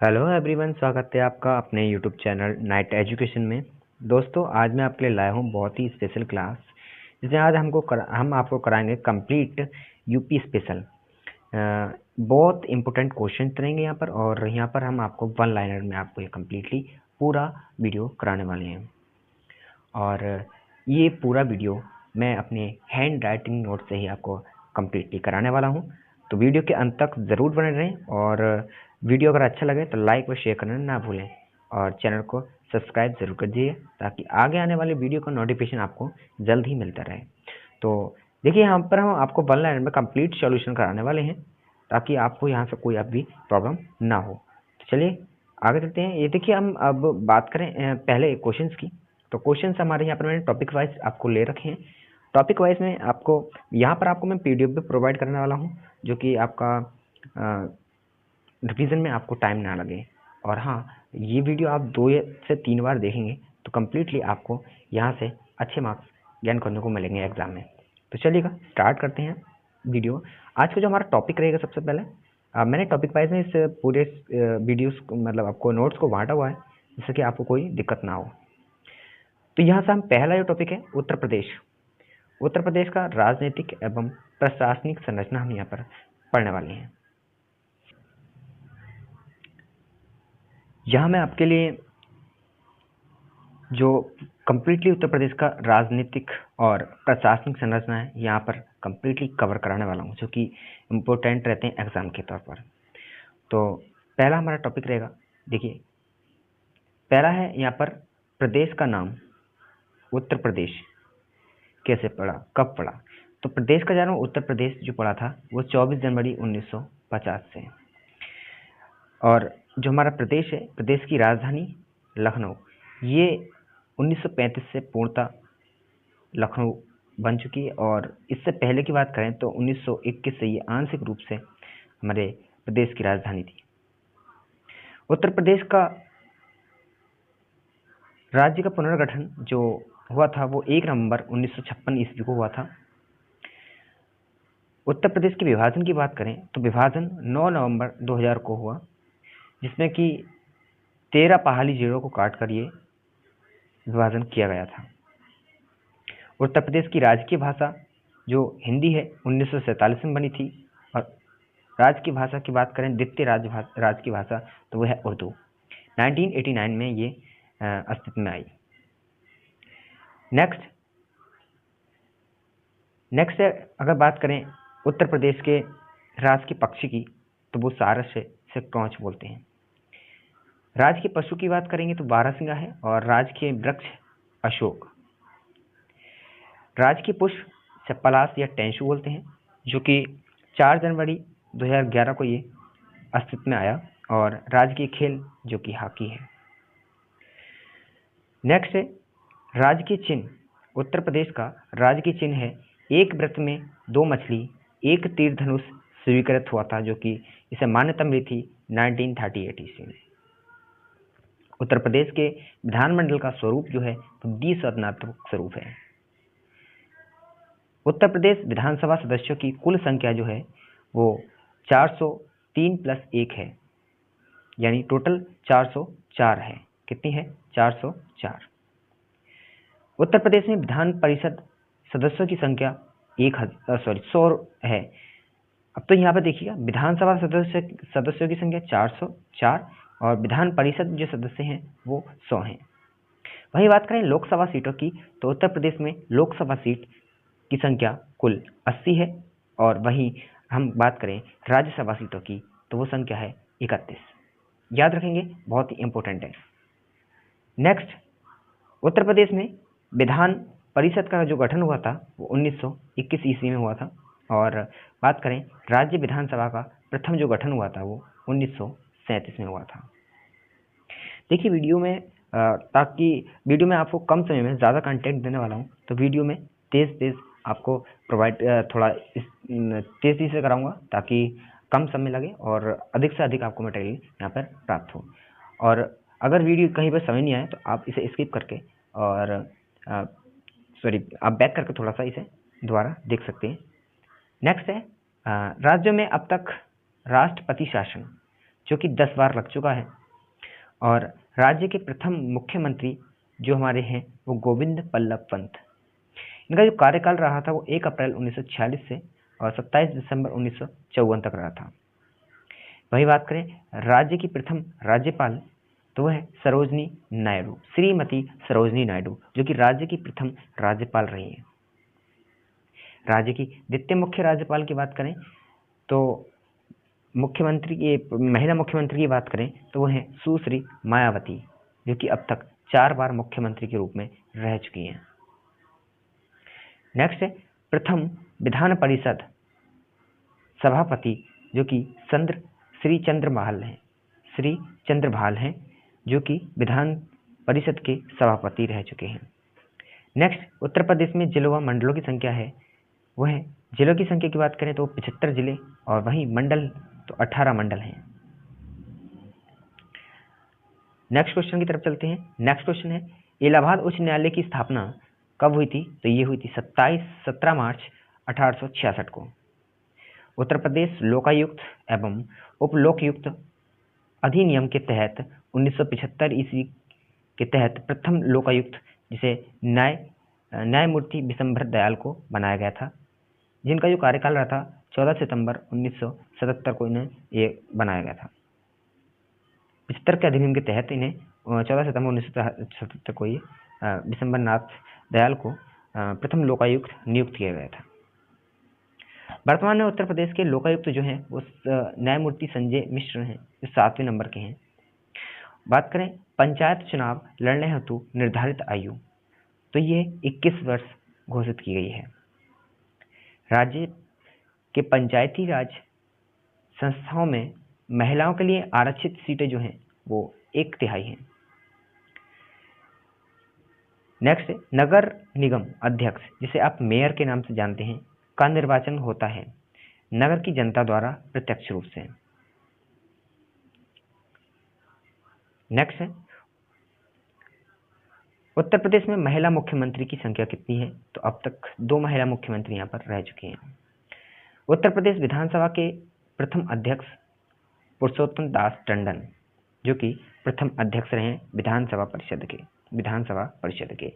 Hello everyone, स्वागत है आपका अपने यूट्यूब चैनल नाइट एजुकेशन में। दोस्तों, आज मैं आपके लिए लाया हूँ बहुत ही स्पेशल क्लास, जिसमें आज हम आपको कराएंगे कंप्लीट यूपी स्पेशल। बहुत इंपॉर्टेंट क्वेश्चन रहेंगे यहाँ पर, और यहाँ पर हम आपको वन लाइनर में आपको ये कम्प्लीटली पूरा वीडियो कराने वाले हैं। और ये पूरा वीडियो मैं अपने हैंड राइटिंग नोट से ही आपको कम्प्लीटली कराने वाला हूँ। तो वीडियो के अंत तक ज़रूर बने रहें, और वीडियो अगर अच्छा लगे तो लाइक और शेयर करना ना भूलें, और चैनल को सब्सक्राइब ज़रूर कर दीजिए ताकि आगे आने वाले वीडियो का नोटिफिकेशन आपको जल्द ही मिलता रहे। तो देखिए, यहाँ पर हम आपको वन लाइन में कंप्लीट सॉल्यूशन कराने वाले हैं ताकि आपको यहाँ से कोई अब भी प्रॉब्लम ना हो। तो चलिए आगे चलते हैं। ये देखिए, हम अब बात करें पहले क्वेश्चंस की। तो क्वेश्चंस हमारे यहाँ पर मैंने टॉपिक वाइज आपको ले रखे हैं। टॉपिक वाइज में आपको यहाँ पर आपको मैं पीडीएफ भी प्रोवाइड करने वाला हूँ, जो कि आपका रिवीजन में आपको टाइम ना लगे। और हाँ, ये वीडियो आप 2 से 3 बार देखेंगे तो कम्प्लीटली आपको यहाँ से अच्छे मार्क्स गेन करने को मिलेंगे एग्जाम में। तो चलिएगा स्टार्ट करते हैं वीडियो। आज का जो हमारा टॉपिक रहेगा, सबसे पहले मैंने टॉपिक वाइज में इस पूरे वीडियोस मतलब आपको नोट्स को बांटा हुआ है, जिससे कि आपको कोई दिक्कत ना हो। तो यहाँ से हम पहला जो टॉपिक है उत्तर प्रदेश। उत्तर प्रदेश का राजनीतिक एवं प्रशासनिक संरचना हम यहाँ पर पढ़ने वाले हैं। यहाँ मैं आपके लिए जो कम्प्लीटली उत्तर प्रदेश का राजनीतिक और प्रशासनिक संरचना है, यहाँ पर कम्प्लीटली कवर कराने वाला हूँ, जो कि इम्पोर्टेंट रहते हैं एग्जाम के तौर पर। तो पहला हमारा टॉपिक रहेगा, देखिए पहला है यहाँ पर प्रदेश का नाम उत्तर प्रदेश कैसे पड़ा, कब पड़ा। तो प्रदेश का जन्म उत्तर प्रदेश जो पड़ा था वो 24 जनवरी 1950 से। और जो हमारा प्रदेश है, प्रदेश की राजधानी लखनऊ, ये 1935 से पूर्णतः लखनऊ बन चुकी है। और इससे पहले की बात करें तो 1921 से ये आंशिक रूप से हमारे प्रदेश की राजधानी थी। उत्तर प्रदेश का राज्य का पुनर्गठन जो हुआ था वो 1 नवंबर 1956 ईस्वी को हुआ था। उत्तर प्रदेश के विभाजन की बात करें तो विभाजन 9 नवंबर 2000 को हुआ, जिसमें कि 13 पहाड़ी जिलों को काटकर ये विभाजन किया गया था। उत्तर प्रदेश की राजकीय भाषा जो हिंदी है 1947 में बनी थी, और राज्य की भाषा की बात करें, द्वितीय राज्य की भाषा, तो वह है उर्दू। 1989 में ये अस्तित्व में आई। नेक्स्ट अगर बात करें उत्तर प्रदेश के राज्य के पक्षी की, तो वो सारस से क्रॉच बोलते हैं। राज्य के पशु की बात करेंगे तो बारहसिंगा है, और राज्य के वृक्ष अशोक। राज्य के पुष्प से पलाश या टेंशु बोलते हैं, जो कि 4 जनवरी 2011 को ये अस्तित्व में आया। और राज्य के खेल जो कि हॉकी है। नेक्स्ट है राज्य के चिन्ह। उत्तर प्रदेश का राज्य के चिन्ह है, एक वृत्त में 2 मछली, एक तीर धनुष स्वीकृत हुआ था, जो कि इसे मान्यता मिली थी 1938 ईस्वी में। उत्तर प्रदेश के विधानमंडल का स्वरूप जो है वो द्विसदनात्मक स्वरूप है। उत्तर प्रदेश विधानसभा सदस्यों की कुल संख्या जो है वो 403 + 1 है, यानी टोटल 404 है। कितनी है? 404। उत्तर प्रदेश में विधान परिषद सदस्यों की संख्या 100 है। अब तो यहाँ पर देखिएगा, विधानसभा सदस्यों की संख्या 404 और विधान परिषद जो सदस्य हैं वो 100 हैं। वही बात करें लोकसभा सीटों की, तो उत्तर प्रदेश में लोकसभा सीट की संख्या कुल 80 है, और वहीं हम बात करें राज्यसभा सीटों की तो वो संख्या है 31। याद रखेंगे, बहुत ही इंपॉर्टेंट है। नेक्स्ट, उत्तर प्रदेश में विधान परिषद का जो गठन हुआ था वो 1921 ईस्वी में हुआ था। और बात करें राज्य विधानसभा का प्रथम जो गठन हुआ था वो 1937 में हुआ था। देखिए वीडियो में ताकि वीडियो में आपको कम समय में ज़्यादा कंटेंट देने वाला हूँ, तो वीडियो में तेज़ आपको प्रोवाइड थोड़ा तेज़ी से कराऊंगा ताकि कम समय लगे और अधिक से अधिक आपको मटेरियल यहाँ पर प्राप्त हो। और अगर वीडियो कहीं पर समझ नहीं आए तो आप इसे स्किप करके और आप बैक करके थोड़ा सा इसे दोबारा देख सकते हैं। नेक्स्ट है राज्यों में अब तक राष्ट्रपति शासन। जो कि 10 बार लग चुका है। और राज्य के प्रथम मुख्यमंत्री जो हमारे हैं वो गोविंद बल्लभ पंत। इनका जो कार्यकाल रहा था वो 1 अप्रैल 1946 से और 27 दिसंबर 1954 तक रहा था। वही बात करें राज्य की प्रथम राज्यपाल तो वह है सरोजनी नायडू, श्रीमती सरोजनी नायडू, जो कि राज्य की प्रथम राज्यपाल रही हैं। राज्य की द्वितीय मुख्य राज्यपाल की बात करें तो मुख्यमंत्री की महिला मुख्यमंत्री की बात करें तो वो है सुश्री मायावती, जो कि अब तक 4 बार मुख्यमंत्री के रूप में रह चुकी हैं। नेक्स्ट है प्रथम विधान परिषद सभापति, जो कि श्री चंद्रभाल हैं, जो कि विधान परिषद के सभापति रह चुके हैं। नेक्स्ट उत्तर प्रदेश में जिलों व मंडलों की संख्या है, वह है जिलों की संख्या की बात करें तो 75 जिले और वहीं मंडल तो 18 मंडल हैं। नेक्स्ट क्वेश्चन की तरफ चलते हैं। नेक्स्ट क्वेश्चन है इलाहाबाद उच्च न्यायालय की स्थापना कब हुई थी? तो ये हुई थी 17 मार्च 1866 को। उत्तर प्रदेश लोकायुक्त एवं उपलोकायुक्त अधिनियम के तहत 1975 ईस्वी के तहत प्रथम लोकायुक्त जिसे न्यायमूर्ति विशंभर दयाल को बनाया गया था, जिनका जो कार्यकाल रहा था 14 सितंबर 1977 को इन्हें ये बनाया गया था। 75 के अधिनियम के तहत इन्हें 14 सितंबर 1977 को ये विशंभर नाथ दयाल को प्रथम लोकायुक्त नियुक्त किया गया था। वर्तमान में उत्तर प्रदेश के लोकायुक्त जो हैं वो न्यायमूर्ति संजय मिश्र हैं, जो 7वें नंबर के हैं। बात करें पंचायत चुनाव लड़ने हेतु निर्धारित आयु, तो ये 21 वर्ष घोषित की गई है। राज्य के पंचायती राज संस्थाओं में महिलाओं के लिए आरक्षित सीटें जो हैं वो 1/3 हैं। नेक्स्ट नगर निगम अध्यक्ष, जिसे आप मेयर के नाम से जानते हैं, का निर्वाचन होता है नगर की जनता द्वारा प्रत्यक्ष रूप से। नेक्स्ट है उत्तर प्रदेश में महिला मुख्यमंत्री की संख्या कितनी है? तो अब तक 2 महिला मुख्यमंत्री यहाँ पर रह चुकी हैं। उत्तर प्रदेश विधानसभा के प्रथम अध्यक्ष पुरुषोत्तम दास टंडन, जो कि प्रथम अध्यक्ष रहे विधानसभा परिषद के।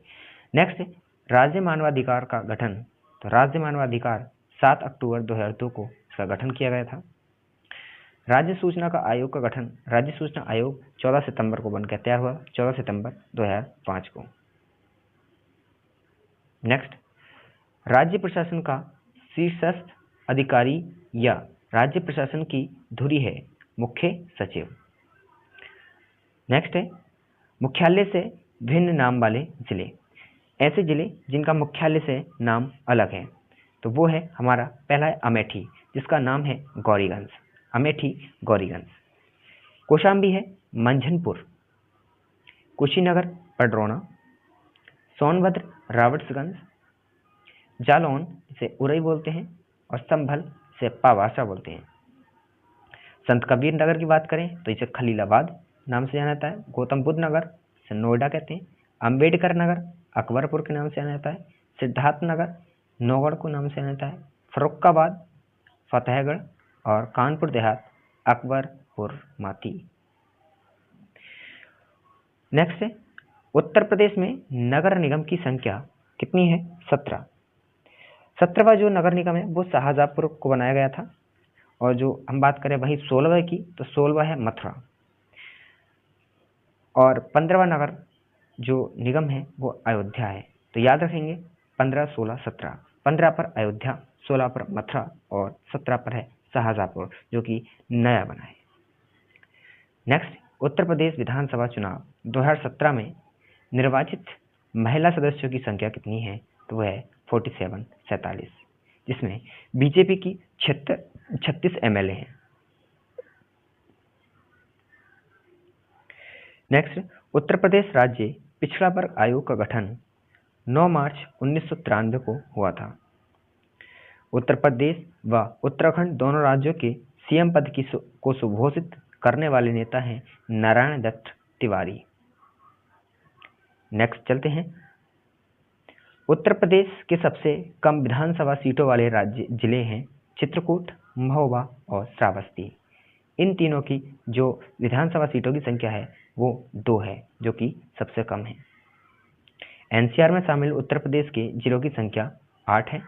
नेक्स्ट राज्य मानवाधिकार का गठन, तो राज्य मानवाधिकार 7 अक्टूबर 2002 को इसका गठन किया गया था। राज्य सूचना का आयोग का गठन, राज्य सूचना आयोग 14 सितंबर को बनकर तैयार हुआ, 14 सितंबर 2005 को। नेक्स्ट राज्य प्रशासन का शीर्षस्थ अधिकारी या राज्य प्रशासन की धुरी है मुख्य सचिव। नेक्स्ट है मुख्यालय से भिन्न नाम वाले जिले, ऐसे जिले जिनका मुख्यालय से नाम अलग है, तो वो है हमारा पहला है अमेठी, जिसका नाम है गौरीगंज, अमेठी गौरीगंज। कौशाम्बी है मंझनपुर, कुशीनगर पडरौना, सोनभद्र रावटसगंज, जालौन से उरई बोलते हैं और संभल से पावासा बोलते हैं। संत कबीर नगर की बात करें तो इसे खलीलाबाद नाम से जाना जाता है, गौतम बुद्ध नगर से नोएडा कहते हैं, अंबेडकर नगर अकबरपुर के नाम से जाना जाता है, सिद्धार्थ नगर नौगढ़ को नाम से जाना जाता है, फर्रुखाबाद फतेहगढ़ और कानपुर देहात अकबरपुर माती। नेक्स्ट है उत्तर प्रदेश में नगर निगम की संख्या कितनी है? 17। 17वां जो नगर निगम है वो शाहजहाँपुर को बनाया गया था, और जो हम बात करें वही 16वें की तो 16वां है मथुरा, और 15वां नगर जो निगम है वो अयोध्या है। तो याद रखेंगे 15, 16, 17। 15 पर अयोध्या, 16 पर मथुरा और 17 पर है शाहजहाँपुर, जो कि नया बना है। नेक्स्ट उत्तर प्रदेश विधानसभा चुनाव 2017 में निर्वाचित महिला सदस्यों की संख्या कितनी है? तो वह है 47, जिसमें बीजेपी की 36 एमएलए हैं। नेक्स्ट उत्तर प्रदेश राज्य पिछड़ा वर्ग आयोग का गठन 9 मार्च 1993 को हुआ था। उत्तर प्रदेश व उत्तराखंड दोनों राज्यों के सीएम पद को सुघोषित करने वाले नेता हैं नारायण दत्त तिवारी। नेक्स्ट चलते हैं उत्तर प्रदेश के सबसे कम विधानसभा सीटों वाले जिले हैं चित्रकूट, महोबा और श्रावस्ती। इन तीनों की जो विधानसभा सीटों की संख्या है वो 2 है, जो कि सबसे कम है। एनसीआर में शामिल उत्तर प्रदेश के जिलों की संख्या 8 है,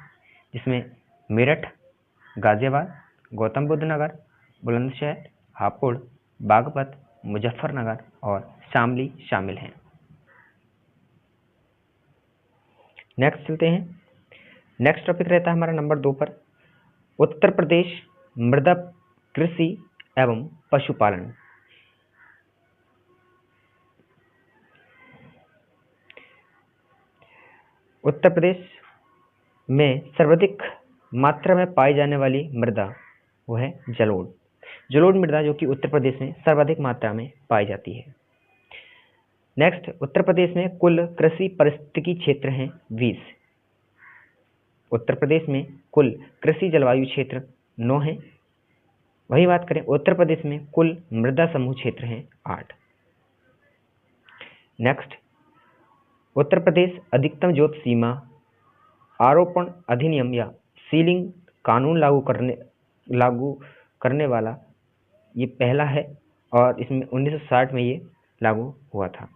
जिसमें मेरठ, गाजियाबाद, गौतम बुद्ध नगर, बुलंदशहर, हापुड़, बागपत, मुजफ्फरनगर और शामली शामिल हैं। नेक्स्ट चलते हैं। नेक्स्ट टॉपिक रहता है हमारा नंबर 2 पर, उत्तर प्रदेश मृदा कृषि एवं पशुपालन। उत्तर प्रदेश में सर्वाधिक मात्रा में पाई जाने वाली मृदा वो है जलोढ़। जलोढ़ मृदा जो कि उत्तर प्रदेश में सर्वाधिक मात्रा में पाई जाती है। नेक्स्ट, उत्तर प्रदेश में कुल कृषि पारिस्थितिकी क्षेत्र हैं 20। उत्तर प्रदेश में कुल कृषि जलवायु क्षेत्र 9 है। वही बात करें, उत्तर प्रदेश में कुल मृदा समूह क्षेत्र हैं 8। नेक्स्ट, उत्तर प्रदेश अधिकतम जोत सीमा आरोपण अधिनियम या सीलिंग कानून लागू करने वाला ये पहला है और इसमें 1960 में ये लागू हुआ था।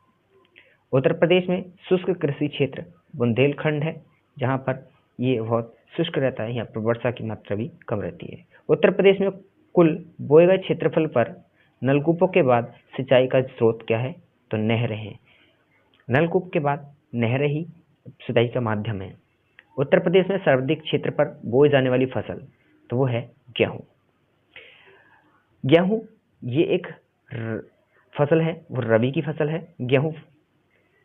उत्तर प्रदेश में शुष्क कृषि क्षेत्र बुंदेलखंड है, जहाँ पर ये बहुत शुष्क रहता है, यहाँ पर वर्षा की मात्रा भी कम रहती है। उत्तर प्रदेश में कुल बोए गए क्षेत्रफल पर नलकूपों के बाद सिंचाई का स्रोत क्या है, तो नहरें हैं। नलकूप के बाद नहरें ही सिंचाई का माध्यम है। उत्तर प्रदेश में सर्वाधिक क्षेत्र पर बोई जाने वाली फसल तो वो है गेहूं। गेहूं ये एक फसल है, वो रबी की फसल है। गेहूं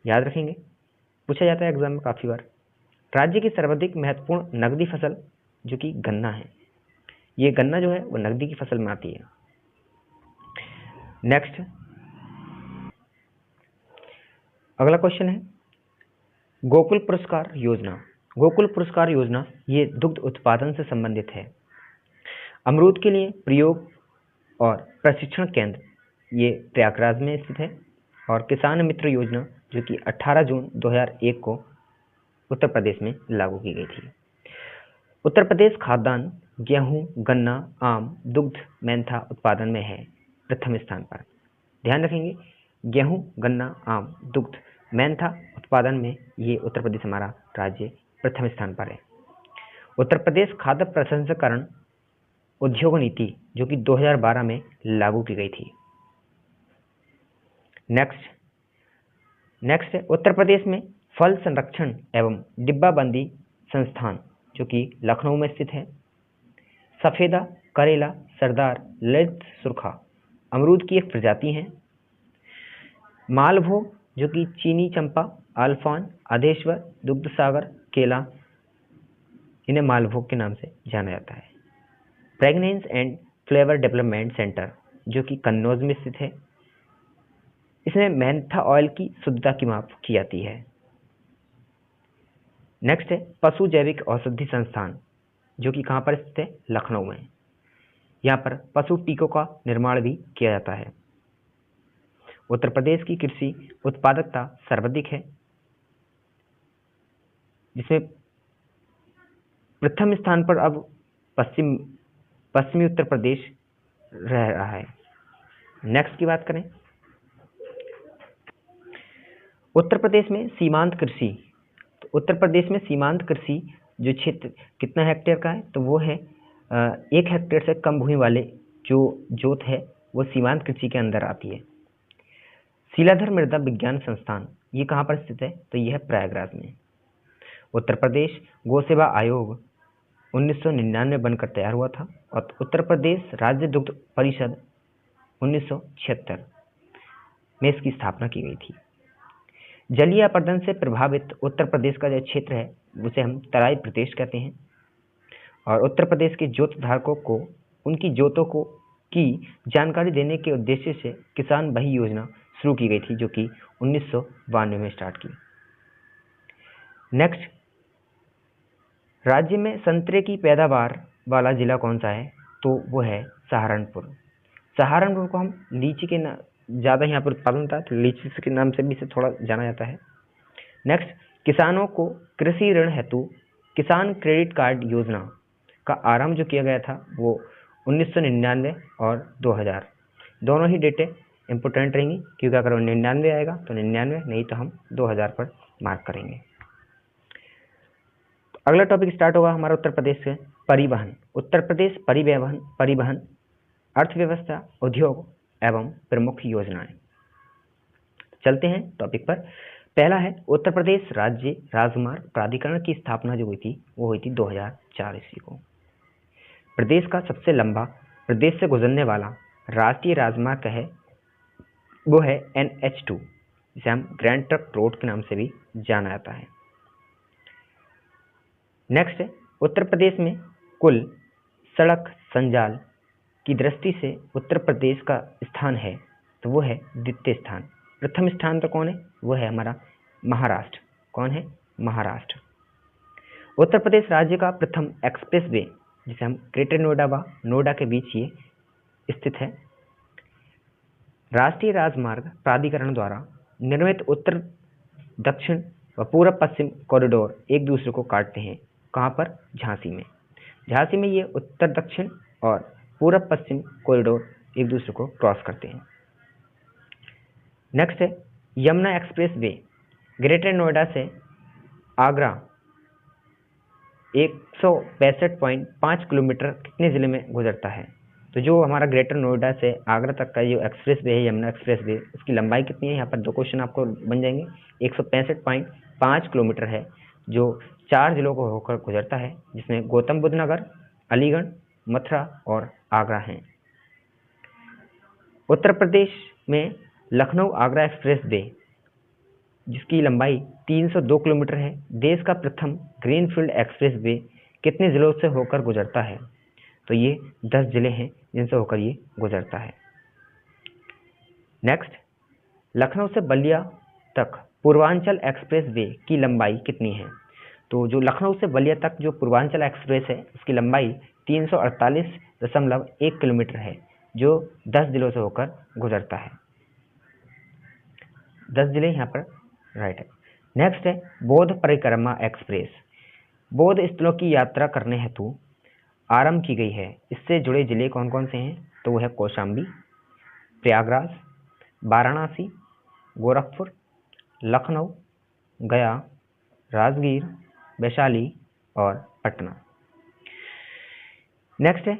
याद रखेंगे, पूछा जाता है एग्जाम में काफी बार। राज्य की सर्वाधिक महत्वपूर्ण नकदी फसल जो कि गन्ना है, ये गन्ना जो है वो नकदी की फसल में आती है। नेक्स्ट, अगला क्वेश्चन है गोकुल पुरस्कार योजना। गोकुल पुरस्कार योजना ये दुग्ध उत्पादन से संबंधित है। अमरूद के लिए प्रयोग और प्रशिक्षण केंद्र ये प्रयागराज में स्थित है। और किसान मित्र योजना जो कि 18 जून 2001 को उत्तर प्रदेश में लागू की गई थी। उत्तर प्रदेश खाद्यान्न गेहूं, गन्ना, आम, दुग्ध, मेंथा उत्पादन में है प्रथम स्थान पर। ध्यान रखेंगे, गेहूं, गन्ना, आम, दुग्ध, मेंथा उत्पादन में ये उत्तर प्रदेश हमारा राज्य प्रथम स्थान पर है। उत्तर प्रदेश खाद्य प्रसंस्करण उद्योग नीति जो कि 2012 में लागू की गई थी। नेक्स्ट उत्तर प्रदेश में फल संरक्षण एवं डिब्बाबंदी संस्थान जो कि लखनऊ में स्थित है। सफेदा, करेला, सरदार, ललित सुरखा अमरूद की एक प्रजाति है। मालभोग जो कि चीनी चंपा, आल्फान, आदेश्वर, दुग्धसागर, केला, इन्हें मालभोग के नाम से जाना जाता है। Pregnance and flavour development centre जो कि कन्नौज में स्थित है। इसमें मेंथा ऑयल की शुद्धता की माप की जाती है। नेक्स्ट है पशु जैविक औषधि संस्थान जो कि कहाँ पर स्थित है, लखनऊ में। यहाँ पर पशु टीकों का निर्माण भी किया जाता है। उत्तर प्रदेश की कृषि उत्पादकता सर्वाधिक है, जिसमें प्रथम स्थान पर अब पश्चिमी उत्तर प्रदेश रह रहा है। नेक्स्ट की बात करें, उत्तर प्रदेश में सीमांत कृषि। तो उत्तर प्रदेश में सीमांत कृषि जो क्षेत्र कितना हेक्टेयर का है, तो वो है 1 हेक्टेयर से कम भूमि वाले जो जोत है वो सीमांत कृषि के अंदर आती है। शीलाधर मृदा विज्ञान संस्थान ये कहाँ पर स्थित है, तो यह है प्रयागराज में। उत्तर प्रदेश गौ सेवा आयोग 1999 बनकर तैयार हुआ था और उत्तर प्रदेश राज्य दुग्ध परिषद 1976 में इसकी स्थापना की गई थी। जलीय अपरदन से प्रभावित उत्तर प्रदेश का जो क्षेत्र है उसे हम तराई प्रदेश कहते हैं। और उत्तर प्रदेश के जोत धारकों को उनकी जोतों को की जानकारी देने के उद्देश्य से किसान बही योजना शुरू की गई थी जो कि 1992 में स्टार्ट की। नेक्स्ट, राज्य में संतरे की पैदावार वाला जिला कौन सा है, तो वो है सहारनपुर। सहारनपुर को हम लीची के ज़्यादा यहाँ पर उत्पादन होता है तो लीची के नाम से भी इसे थोड़ा जाना जाता है। नेक्स्ट, किसानों को कृषि ऋण हेतु किसान क्रेडिट कार्ड योजना का आरंभ जो किया गया था वो 1999 और 2000 दोनों ही डेटें इंपोर्टेंट रहेंगी, क्योंकि अगर 99 आएगा तो 99, नहीं तो हम 2000 पर मार्क करेंगे। अगला टॉपिक स्टार्ट होगा हमारा उत्तर प्रदेश से, परिवहन। उत्तर प्रदेश परिवहन, अर्थव्यवस्था, उद्योग एवं प्रमुख योजनाएं। चलते हैं टॉपिक पर। पहला है उत्तर प्रदेश राज्य राजमार्ग प्राधिकरण की स्थापना जो हुई थी वो हुई थी 2004 ईस्वी को। प्रदेश का सबसे लंबा प्रदेश से गुजरने वाला राष्ट्रीय राजमार्ग है वो है NH2, जिसे हम ग्रैंड ट्रंक रोड के नाम से भी जाना जाता है। नेक्स्ट है उत्तर प्रदेश में कुल सड़क संजाल की दृष्टि से उत्तर प्रदेश का स्थान है तो वो है द्वितीय स्थान। प्रथम स्थान पर कौन है? वो है हमारा महाराष्ट्र। कौन है? महाराष्ट्र। उत्तर प्रदेश राज्य का प्रथम एक्सप्रेस वे, जिसे हम ग्रेटर नोएडा व नोएडा के बीच ये स्थित है। राष्ट्रीय राजमार्ग प्राधिकरण द्वारा निर्मित उत्तर दक्षिण व पूर्व पश्चिम कॉरिडोर एक दूसरे को काटते हैं। कहाँ पर? झांसी में। झांसी में ये उत्तर दक्षिण और पूर्व पश्चिम कॉरिडोर एक दूसरे को क्रॉस करते हैं। नेक्स्ट है Yamuna express way, greater Noida से आगरा 165.5 किलोमीटर कितने जिले में गुजरता है? तो जो हमारा ग्रेटर नोएडा से आगरा तक का जो एक्सप्रेस वे है, यमुना एक्सप्रेस वे, उसकी लंबाई कितनी है? यहाँ पर दो क्वेश्चन आपको बन जाएंगे। 165.5 किलोमीटर है, जो 4 जिलों को होकर गुजरता है, जिसमें गौतम बुद्ध नगर, अलीगढ़, मथुरा और आगरा हैं। उत्तर प्रदेश में लखनऊ आगरा एक्सप्रेस वे, जिसकी लंबाई 302 किलोमीटर है, देश का प्रथम ग्रीनफील्ड एक्सप्रेस वे कितने जिलों से होकर गुजरता है? तो ये 10 जिले हैं जिनसे होकर ये गुजरता है। नेक्स्ट, लखनऊ से बलिया तक पूर्वांचल एक्सप्रेस वे की लंबाई कितनी है? तो जो लखनऊ से बलिया तक जो पूर्वांचल एक्सप्रेस है उसकी लंबाई 348.1 किलोमीटर है, जो 10 जिलों से होकर गुजरता है। 10 जिले यहाँ पर राइट है। नेक्स्ट है बौद्ध परिक्रमा एक्सप्रेस, बौद्ध स्थलों की यात्रा करने हेतु आरंभ की गई है। इससे जुड़े जिले कौन कौन से हैं? तो वो है कौशाम्बी, प्रयागराज, वाराणसी, गोरखपुर, लखनऊ, गया, राजगीर, वैशाली और पटना। नेक्स्ट है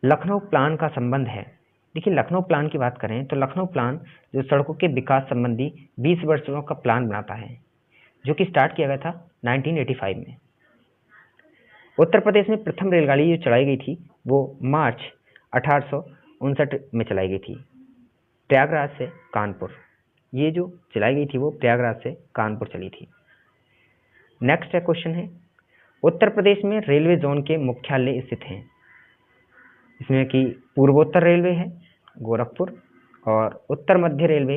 लखनऊ प्लान का संबंध है। देखिए, लखनऊ प्लान की बात करें तो लखनऊ प्लान जो सड़कों के विकास संबंधी 20 वर्षों का प्लान बनाता है, जो कि स्टार्ट किया गया था 1985 में। उत्तर प्रदेश में प्रथम रेलगाड़ी जो चलाई गई थी वो मार्च 1859 में चलाई गई थी, प्रयागराज से कानपुर। ये जो चलाई गई थी वो प्रयागराज से कानपुर चली थी। नेक्स्ट क्वेश्चन है उत्तर प्रदेश में रेलवे जोन के मुख्यालय स्थित हैं, इसमें कि पूर्वोत्तर रेलवे है गोरखपुर और उत्तर मध्य रेलवे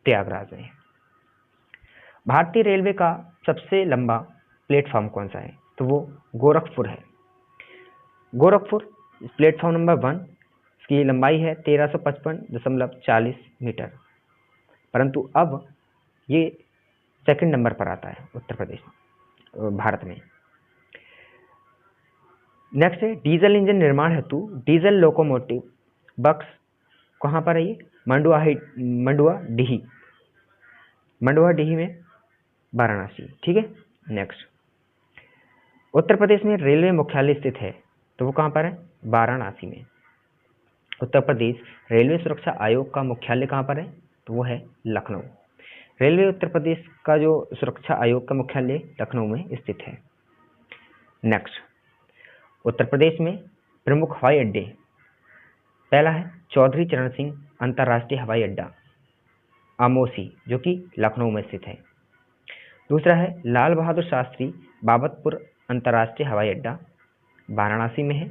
प्रयागराज में है। भारतीय रेलवे का सबसे लंबा प्लेटफॉर्म कौन सा है? तो वो गोरखपुर है। गोरखपुर प्लेटफॉर्म नंबर 1, इसकी लंबाई है 1355.40 मीटर, परंतु अब ये सेकंड नंबर पर आता है उत्तर प्रदेश भारत में। नेक्स्ट है डीजल इंजन निर्माण हेतु डीजल लोकोमोटिव बक्स कहाँ पर है? ये मंडुआ डीही में वाराणसी। ठीक है। नेक्स्ट, उत्तर प्रदेश में रेलवे मुख्यालय स्थित है तो वो कहाँ पर है? वाराणसी में। उत्तर प्रदेश रेलवे सुरक्षा आयोग का मुख्यालय कहाँ पर है? तो वो है लखनऊ। रेलवे उत्तर प्रदेश का जो सुरक्षा आयोग का मुख्यालय लखनऊ में स्थित है। नेक्स्ट, उत्तर प्रदेश में प्रमुख हवाई अड्डे, पहला है चौधरी चरण सिंह अंतर्राष्ट्रीय हवाई अड्डा आमोसी, जो कि लखनऊ में स्थित है। दूसरा है लाल बहादुर शास्त्री बाबतपुर अंतर्राष्ट्रीय हवाई अड्डा वाराणसी में है।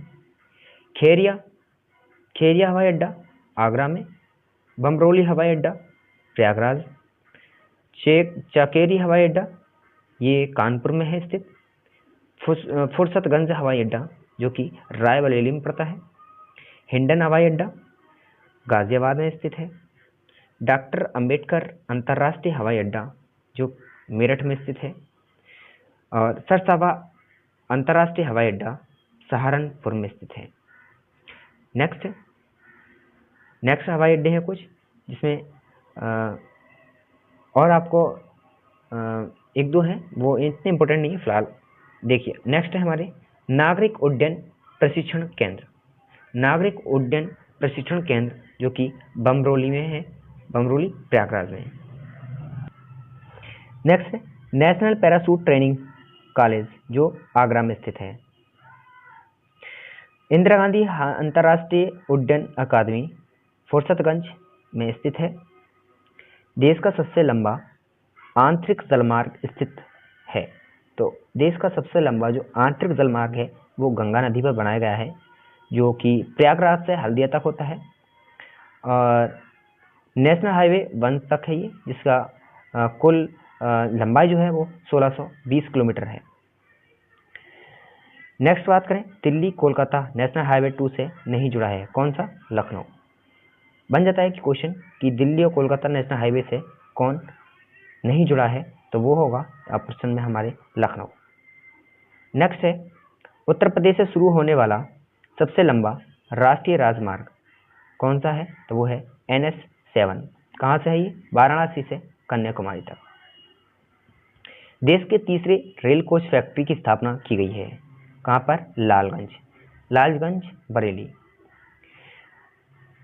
खेरिया हवाई अड्डा आगरा में। बमरौली हवाई अड्डा प्रयागराज। चकेरी हवाई अड्डा ये कानपुर में है स्थित। फुर्सतगंज हवाई अड्डा जो कि रायबरेली में पड़ता है। हिंडन हवाई अड्डा गाजियाबाद में स्थित है। डॉक्टर अंबेडकर अंतर्राष्ट्रीय हवाई अड्डा जो मेरठ में स्थित है। और सरसावा अंतर्राष्ट्रीय हवाई अड्डा सहारनपुर में स्थित है। नेक्स्ट हवाई अड्डे हैं कुछ, जिसमें और आपको एक दो हैं, वो इतने इम्पोर्टेंट नहीं है फिलहाल। देखिए नेक्स्ट है हमारे नागरिक उड्डयन प्रशिक्षण केंद्र। नागरिक उड्डयन प्रशिक्षण केंद्र जो कि बमरोली में है, बमरोली प्रयागराज में है। नेक्स्ट है नेशनल पैराशूट ट्रेनिंग कॉलेज जो आगरा में स्थित है। इंदिरा गांधी अंतर्राष्ट्रीय उड्डयन अकादमी फुर्सतगंज में स्थित है। देश का सबसे लंबा आंतरिक जलमार्ग स्थित है। तो देश का सबसे लंबा जो आंतरिक जलमार्ग है वो गंगा नदी पर बनाया गया है, जो कि प्रयागराज से हल्दिया तक होता है, और नेशनल हाईवे 1 तक है ये, जिसका कुल लंबाई जो है वो 1620 किलोमीटर है। नेक्स्ट बात करें, दिल्ली कोलकाता नेशनल हाईवे 2 से नहीं जुड़ा है, कौन सा? लखनऊ। बन जाता है कि क्वेश्चन कि दिल्ली और कोलकाता नेशनल हाईवे से कौन नहीं जुड़ा है, तो वो होगा ऑप्शन में हमारे लखनऊ। नेक्स्ट है उत्तर प्रदेश से शुरू होने वाला सबसे लंबा राष्ट्रीय राजमार्ग कौन सा है, तो वो है NH7। कहाँ से है ये? वाराणसी से कन्याकुमारी तक। देश के तीसरे रेल कोच फैक्ट्री की स्थापना की गई है, कहाँ पर? लालगंज बरेली,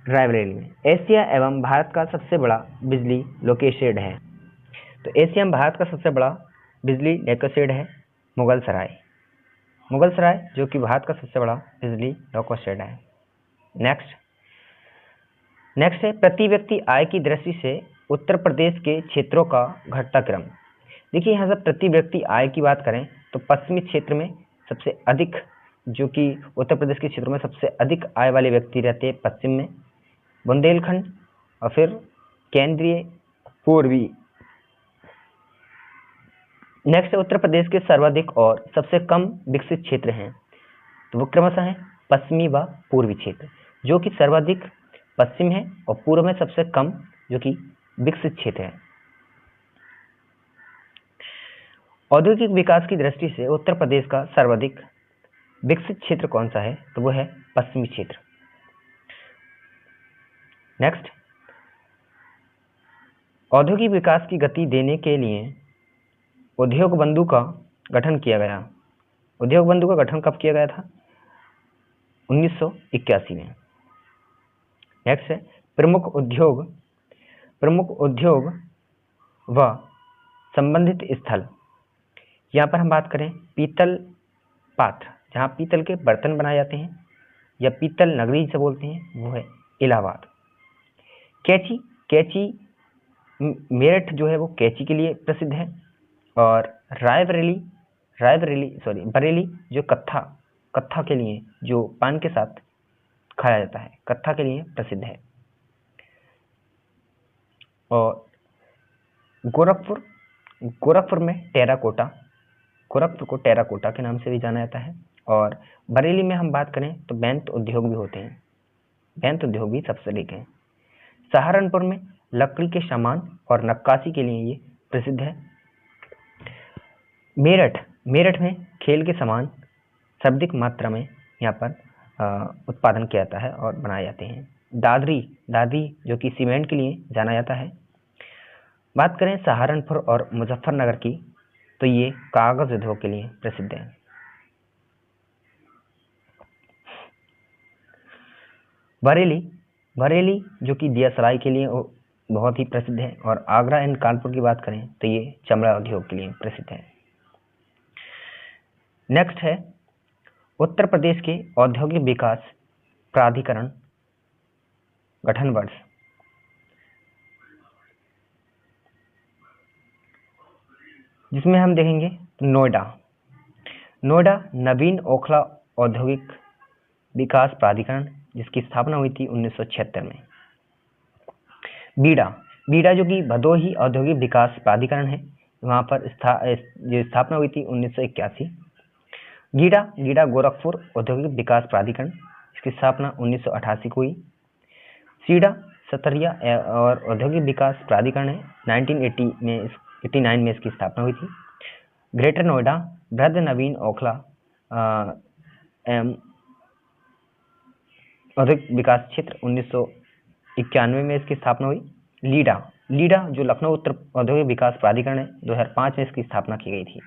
रायबरेली में। एशिया एवं भारत का सबसे बड़ा बिजली लोकेशेड है, तो एशिया में भारत का सबसे बड़ा बिजली लोकेशेड है मुगलसराय जो कि भारत का सबसे बड़ा बिजली लोकेशेड है। नेक्स्ट है प्रति व्यक्ति आय की दृष्टि से उत्तर प्रदेश के क्षेत्रों का घटता क्रम। देखिए यहाँ से प्रति व्यक्ति आय की बात करें तो पश्चिमी क्षेत्र में सबसे अधिक, जो कि उत्तर प्रदेश के क्षेत्रों में सबसे अधिक आय वाले व्यक्ति रहते हैं पश्चिम में, बुंदेलखंड, और फिर केंद्रीय पूर्वी। नेक्स्ट उत्तर प्रदेश के सर्वाधिक और सबसे कम विकसित क्षेत्र हैं, तो वो क्रमशः है पश्चिमी व पूर्वी क्षेत्र, जो कि सर्वाधिक पश्चिम है और पूर्व में सबसे कम जो कि विकसित क्षेत्र है। औद्योगिक विकास की दृष्टि से उत्तर प्रदेश का सर्वाधिक विकसित क्षेत्र कौन सा है, तो वो है पश्चिमी क्षेत्र। नेक्स्ट, औद्योगिक विकास की गति देने के लिए उद्योग बंधु का गठन किया गया। उद्योग बंधु का गठन कब किया गया था? 1981 में। नेक्स्ट है प्रमुख उद्योग व संबंधित स्थल। यहाँ पर हम बात करें पीतल पात्र, जहाँ पीतल के बर्तन बनाए जाते हैं या पीतल नगरी से बोलते हैं, वो है इलाहाबाद। कैची मेरठ जो है वो कैची के लिए प्रसिद्ध है, और बरेली जो कत्था के लिए, जो पान के साथ खाया जाता है, कत्था के लिए प्रसिद्ध है। और गोरखपुर में टेराकोटा, गोरखपुर को टेराकोटा के नाम से भी जाना जाता है। और बरेली में हम बात करें तो बैंत उद्योग भी होते हैं, बैंत उद्योग भी सबसे अधिक है। सहारनपुर में लकड़ी के सामान और नक्काशी के लिए ये प्रसिद्ध है। मेरठ में खेल के सामान सर्वाधिक मात्रा में यहाँ पर उत्पादन किया जाता है और बनाए जाते हैं। दादरी जो कि सीमेंट के लिए जाना जाता है। बात करें सहारनपुर और मुजफ्फरनगर की, तो ये कागज उद्योग के लिए प्रसिद्ध है। बरेली जो कि दिया सलाई के लिए बहुत ही प्रसिद्ध है। और आगरा एंड कानपुर की बात करें तो ये चमड़ा उद्योग के लिए प्रसिद्ध है। नेक्स्ट है उत्तर प्रदेश के औद्योगिक विकास प्राधिकरण गठन वर्ष। जिसमें हम देखेंगे नोएडा नवीन ओखला औद्योगिक विकास प्राधिकरण, जिसकी स्थापना हुई थी 1976 में। बीडा जो कि भदोही औद्योगिक विकास प्राधिकरण है, वहां पर स्थापना हुई थी 1981। गीडा गोरखपुर औद्योगिक विकास प्राधिकरण, इसकी स्थापना 1988 को हुई। सीडा सतरिया और औद्योगिक विकास प्राधिकरण है, 1989 में इसकी स्थापना हुई थी। ग्रेटर नोएडा बृहद नवीन ओखला औद्योगिक विकास क्षेत्र 1991 में इसकी स्थापना हुई। लीडा जो लखनऊ उत्तर औद्योगिक विकास प्राधिकरण है, 2005 में इसकी स्थापना की गई थी।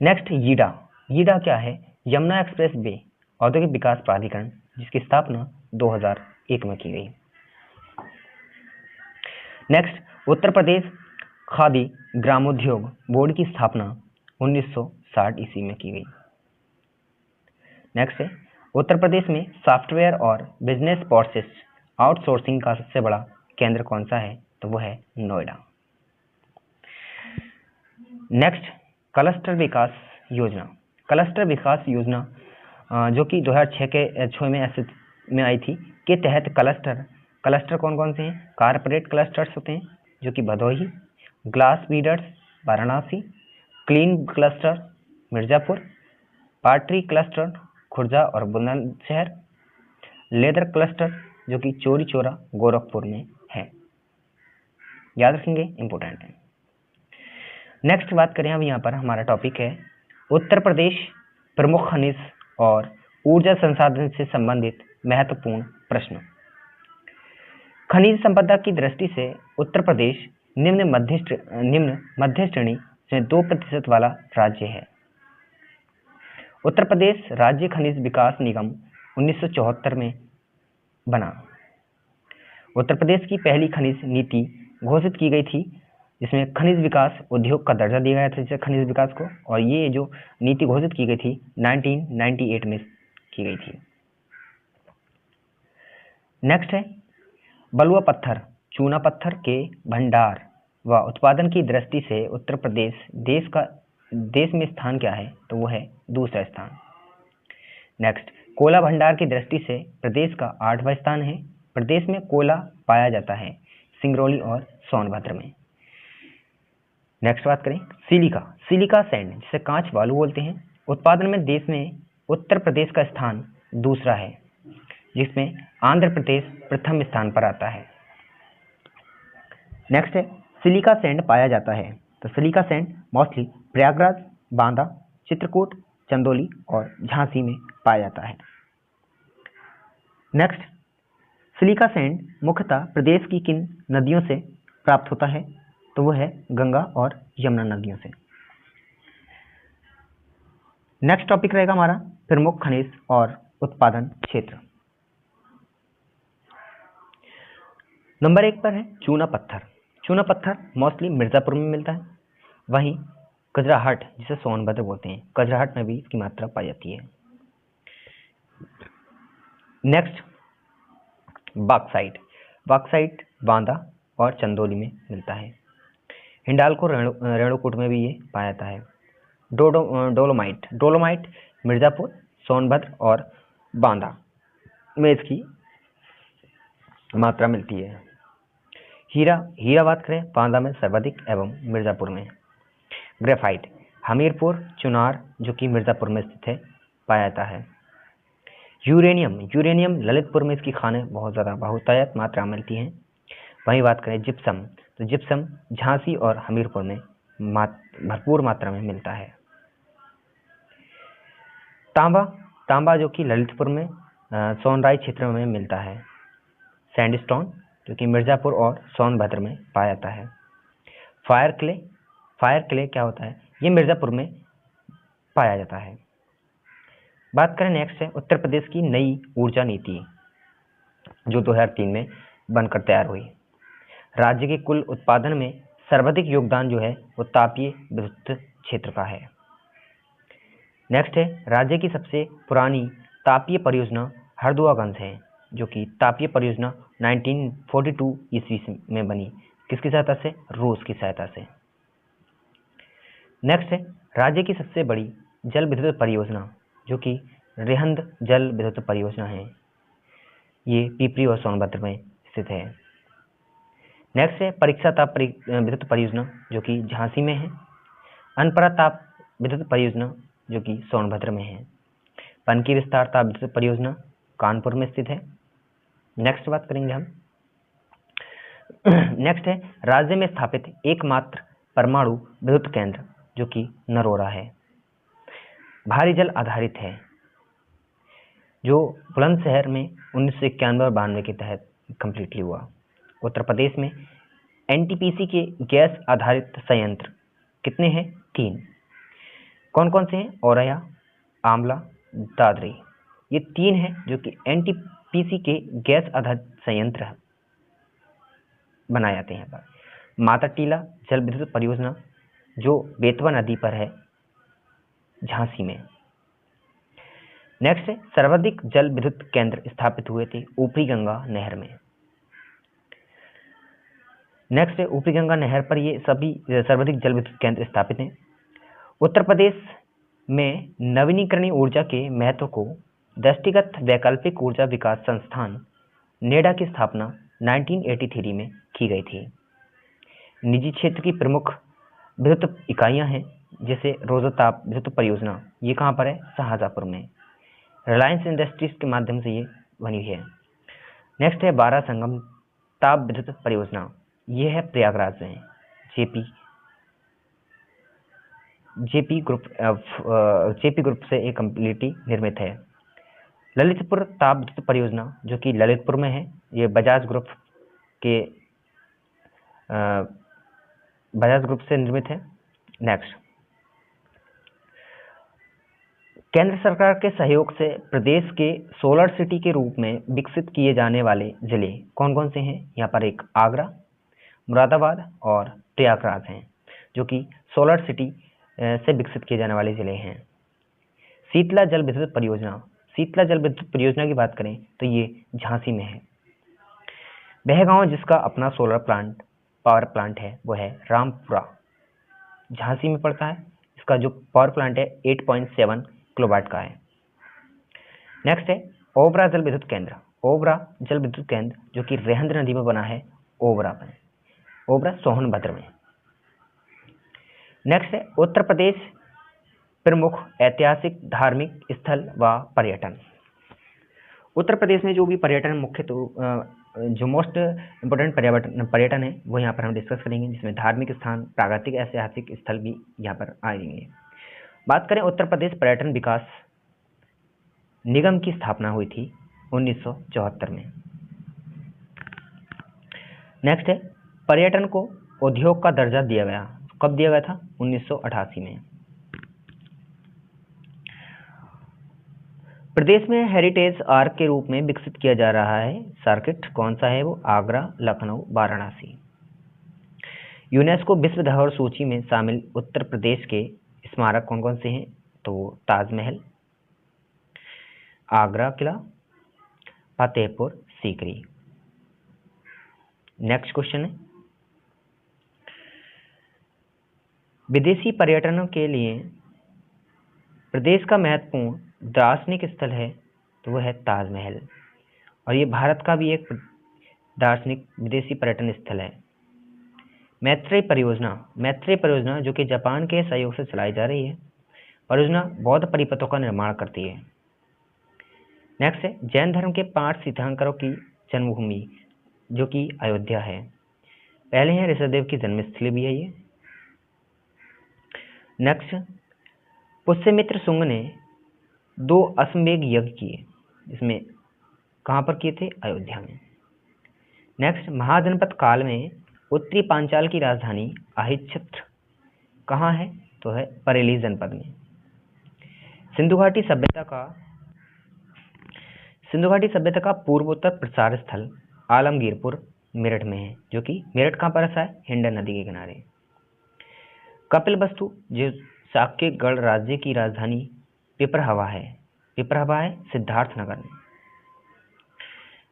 नेक्स्ट यीडा क्या है? यमुना एक्सप्रेस वे औद्योगिक विकास प्राधिकरण, जिसकी स्थापना 2001 में की गई। नेक्स्ट उत्तर प्रदेश खादी ग्रामोद्योग बोर्ड की स्थापना 1960 ईस्वी में की गई। नेक्स्ट है उत्तर प्रदेश में सॉफ्टवेयर और बिजनेस प्रोसेस आउटसोर्सिंग का सबसे बड़ा केंद्र कौन सा है? तो वो है नोएडा। नेक्स्ट क्लस्टर विकास योजना जो कि 2006 में अस्तित्व में आई थी, के तहत क्लस्टर कौन कौन से हैं? कारपोरेट क्लस्टर्स होते हैं जो कि Bhadohi, glass beaders Varanasi, clean cluster Mirzapur, pottery cluster Khurja और बुलंदशहर, लेदर क्लस्टर जो कि चौरी चौरा गोरखपुर में है। याद रखेंगे, इंपॉर्टेंट है। नेक्स्ट बात करें अब यहाँ पर हमारा टॉपिक है उत्तर प्रदेश प्रमुख खनिज और ऊर्जा संसाधन से संबंधित महत्वपूर्ण प्रश्न। खनिज संपदा की दृष्टि से उत्तर प्रदेश निम्न मध्य श्रेणी में 2% वाला राज्य है। उत्तर प्रदेश राज्य खनिज विकास निगम 1974 में बना। उत्तर प्रदेश की पहली खनिज नीति घोषित की गई थी, जिसमें खनिज विकास उद्योग का दर्जा दिया गया था जिसे खनिज विकास को, और ये जो नीति घोषित की गई थी 1998 में की गई थी। नेक्स्ट है बलुआ पत्थर चूना पत्थर के भंडार व उत्पादन की दृष्टि से उत्तर प्रदेश देश में स्थान क्या है? तो वो है दूसरा स्थान। नेक्स्ट कोयला भंडार की दृष्टि से प्रदेश का 8वां स्थान है। प्रदेश में कोयला पाया जाता है सिंगरौली और सोनभद्र में। नेक्स्ट बात करें सिलिका सैंड जिसे कांच बालू बोलते हैं, उत्पादन में देश में उत्तर प्रदेश का स्थान दूसरा है, जिसमें आंध्र प्रदेश प्रथम स्थान पर आता है। नेक्स्ट है सिलिका सैंड पाया जाता है, तो silica sand mostly Prayagraj, Banda, Chitrakoot, Chandauli और झांसी में पाया जाता है। नेक्स्ट सिलिका सैंड मुख्यतः प्रदेश की किन नदियों से प्राप्त होता है? तो वो है गंगा और यमुना नदियों से। नेक्स्ट टॉपिक रहेगा हमारा प्रमुख खनिज और उत्पादन क्षेत्र। नंबर 1 पर है चूना पत्थर मोस्टली मिर्जापुर में मिलता है। वहीं कजराहट जिसे सोनभद्र बोलते हैं, कजराहट में भी इसकी मात्रा पाई जाती है। नेक्स्ट बॉक्साइट बांदा और चंदौली में मिलता है। हिंडाल्को रेणुकूट में भी ये पाया जाता है। डोलोमाइट मिर्जापुर, सोनभद्र और बांदा में इसकी मात्रा मिलती है। हीरा बात करें बांदा में सर्वाधिक एवं मिर्जापुर में। ग्रेफाइट हमीरपुर, चुनार जो कि मिर्जापुर में स्थित है पाया जाता है। यूरेनियम ललितपुर में इसकी खानें बहुत ज़्यादा बहुतायत मात्रा में मिलती हैं। वहीं बात करें जिप्सम, तो जिप्सम झांसी और हमीरपुर में भरपूर मात्रा में मिलता है। तांबा जो कि ललितपुर में सोनराई क्षेत्र में मिलता है। सैंडस्टोन जो कि मिर्जापुर और सोनभद्र में पाया जाता है। फायर क्ले क्या होता है? ये मिर्जापुर में पाया जाता है। बात करें नेक्स्ट है उत्तर प्रदेश की नई ऊर्जा नीति जो 2003 में बनकर तैयार हुई। राज्य के कुल उत्पादन में सर्वाधिक योगदान जो है वो तापीय विद्युत क्षेत्र का है। नेक्स्ट है राज्य की सबसे पुरानी तापीय परियोजना हरदुआगंज है, जो कि तापीय परियोजना 1942 ईस्वी में बनी। किसकी सहायता से? रूस की सहायता से। नेक्स्ट है राज्य की सबसे बड़ी जल विद्युत परियोजना जो कि रेहंद जल विद्युत परियोजना है, ये पिपरी और सोनभद्र में स्थित है। नेक्स्ट है परीक्षा ताप विद्युत परियोजना जो कि झांसी में है। अनपरा ताप विद्युत परियोजना जो कि सोनभद्र में है। पनकी विस्तार ताप विद्युत परियोजना कानपुर में स्थित है। नेक्स्ट बात करेंगे हम। नेक्स्ट है राज्य में स्थापित एकमात्र परमाणु विद्युत केंद्र जो कि नरोरा है, भारी जल आधारित है। जो बुलंदशहर में 1991 और 92 के तहत कंप्लीटली हुआ। उत्तर प्रदेश में एनटीपीसी के गैस आधारित संयंत्र कितने हैं? 3। कौन कौन से हैं? औरैया, आमला, दादरी। ये 3 हैं जो कि एनटीपीसी के गैस आधारित संयंत्र बनाए जाते हैं। यहाँ पर माता टीला जल विद्युत परियोजना जो बेतवा नदी पर है झांसी में। नेक्स्ट है सर्वाधिक जल विद्युत केंद्र स्थापित हुए थे ऊपरी गंगा नहर में। नेक्स्ट है ऊपरी गंगा नहर पर ये सभी सर्वाधिक जल विद्युत केंद्र स्थापित हैं। उत्तर प्रदेश में नवीनीकरणीय ऊर्जा के महत्व को दृष्टिगत वैकल्पिक ऊर्जा विकास संस्थान नेडा की स्थापना 1983 में की गई थी। निजी क्षेत्र की प्रमुख विद्युत इकाइयां हैं जैसे रोजोताप विद्युत परियोजना, ये कहाँ पर है? शाहजहाँपुर में। रिलायंस इंडस्ट्रीज के माध्यम से ये बनी है। नेक्स्ट है बारह संगम ताप विद्युत परियोजना, ये है प्रयागराज में। जेपी ग्रुप से एक कम्प्लीटली निर्मित है। ललितपुर ताप विद्युत परियोजना जो कि ललितपुर में है, ये बजाज ग्रुप से निर्मित है। नेक्स्ट केंद्र सरकार के सहयोग से प्रदेश के सोलर सिटी के रूप में विकसित किए जाने वाले जिले कौन कौन से हैं? यहाँ पर एक आगरा, मुरादाबाद और प्रयागराज हैं जो कि सोलर सिटी से विकसित किए जाने वाले जिले हैं। शीतला जल विद्युत परियोजना की बात करें तो ये झांसी में है। वह गांव जिसका अपना पावर प्लांट है वो है रामपुरा, झांसी में पड़ता है। इसका जो पावर प्लांट है 8.7 किलोवाट का है। नेक्स्ट है ओबरा जल विद्युत केंद्र जो कि रेहंद नदी में बना है ओबरा सोनभद्र में। नेक्स्ट है उत्तर प्रदेश प्रमुख ऐतिहासिक धार्मिक स्थल व पर्यटन। उत्तर प्रदेश में जो भी पर्यटन मुख्य जो मोस्ट इम्पोर्टेंट पर्यटन है वो यहाँ पर हम डिस्कस करेंगे, जिसमें धार्मिक स्थान, प्राकृतिक ऐतिहासिक स्थल भी यहाँ पर आएंगे। बात करें उत्तर प्रदेश पर्यटन विकास निगम की स्थापना हुई थी 1974 में। नेक्स्ट है पर्यटन को उद्योग का दर्जा दिया गया, कब दिया गया था? 1988 में। प्रदेश में हेरिटेज आर्क के रूप में विकसित किया जा रहा है सर्किट, कौन सा है वो? आगरा, लखनऊ, वाराणसी। यूनेस्को विश्व धरोहर सूची में शामिल उत्तर प्रदेश के स्मारक कौन कौन से हैं? तो ताजमहल, आगरा किला, फतेहपुर सीकरी। नेक्स्ट क्वेश्चन है विदेशी पर्यटनों के लिए प्रदेश का महत्वपूर्ण दार्शनिक स्थल है तो वह है ताजमहल, और ये भारत का भी एक दार्शनिक विदेशी पर्यटन स्थल है। मैत्रेय परियोजना जो कि जापान के सहयोग से चलाई जा रही है, परियोजना बौद्ध परिपथों का निर्माण करती है। नेक्स्ट है जैन धर्म के 5 तीर्थंकरों की जन्मभूमि जो कि अयोध्या है। पहले है ऋषभदेव की जन्मस्थली भी है ये। नेक्स्ट पुष्यमित्र शुंग ने 2 अश्वमेध यज्ञ किए, इसमें कहाँ पर किए थे? अयोध्या में। नेक्स्ट महाजनपद काल में उत्तरी पांचाल की राजधानी अहिच्छत्र कहाँ है? तो है बरेली जनपद में। सिंधु घाटी सभ्यता का पूर्वोत्तर प्रसार स्थल आलमगीरपुर मेरठ में है, जो कि मेरठ कहाँ पर है? हिंडन नदी के किनारे। कपिलवस्तु जो साक्यगढ़ राज्य की राजधानी पिपरहवा है सिद्धार्थनगर में।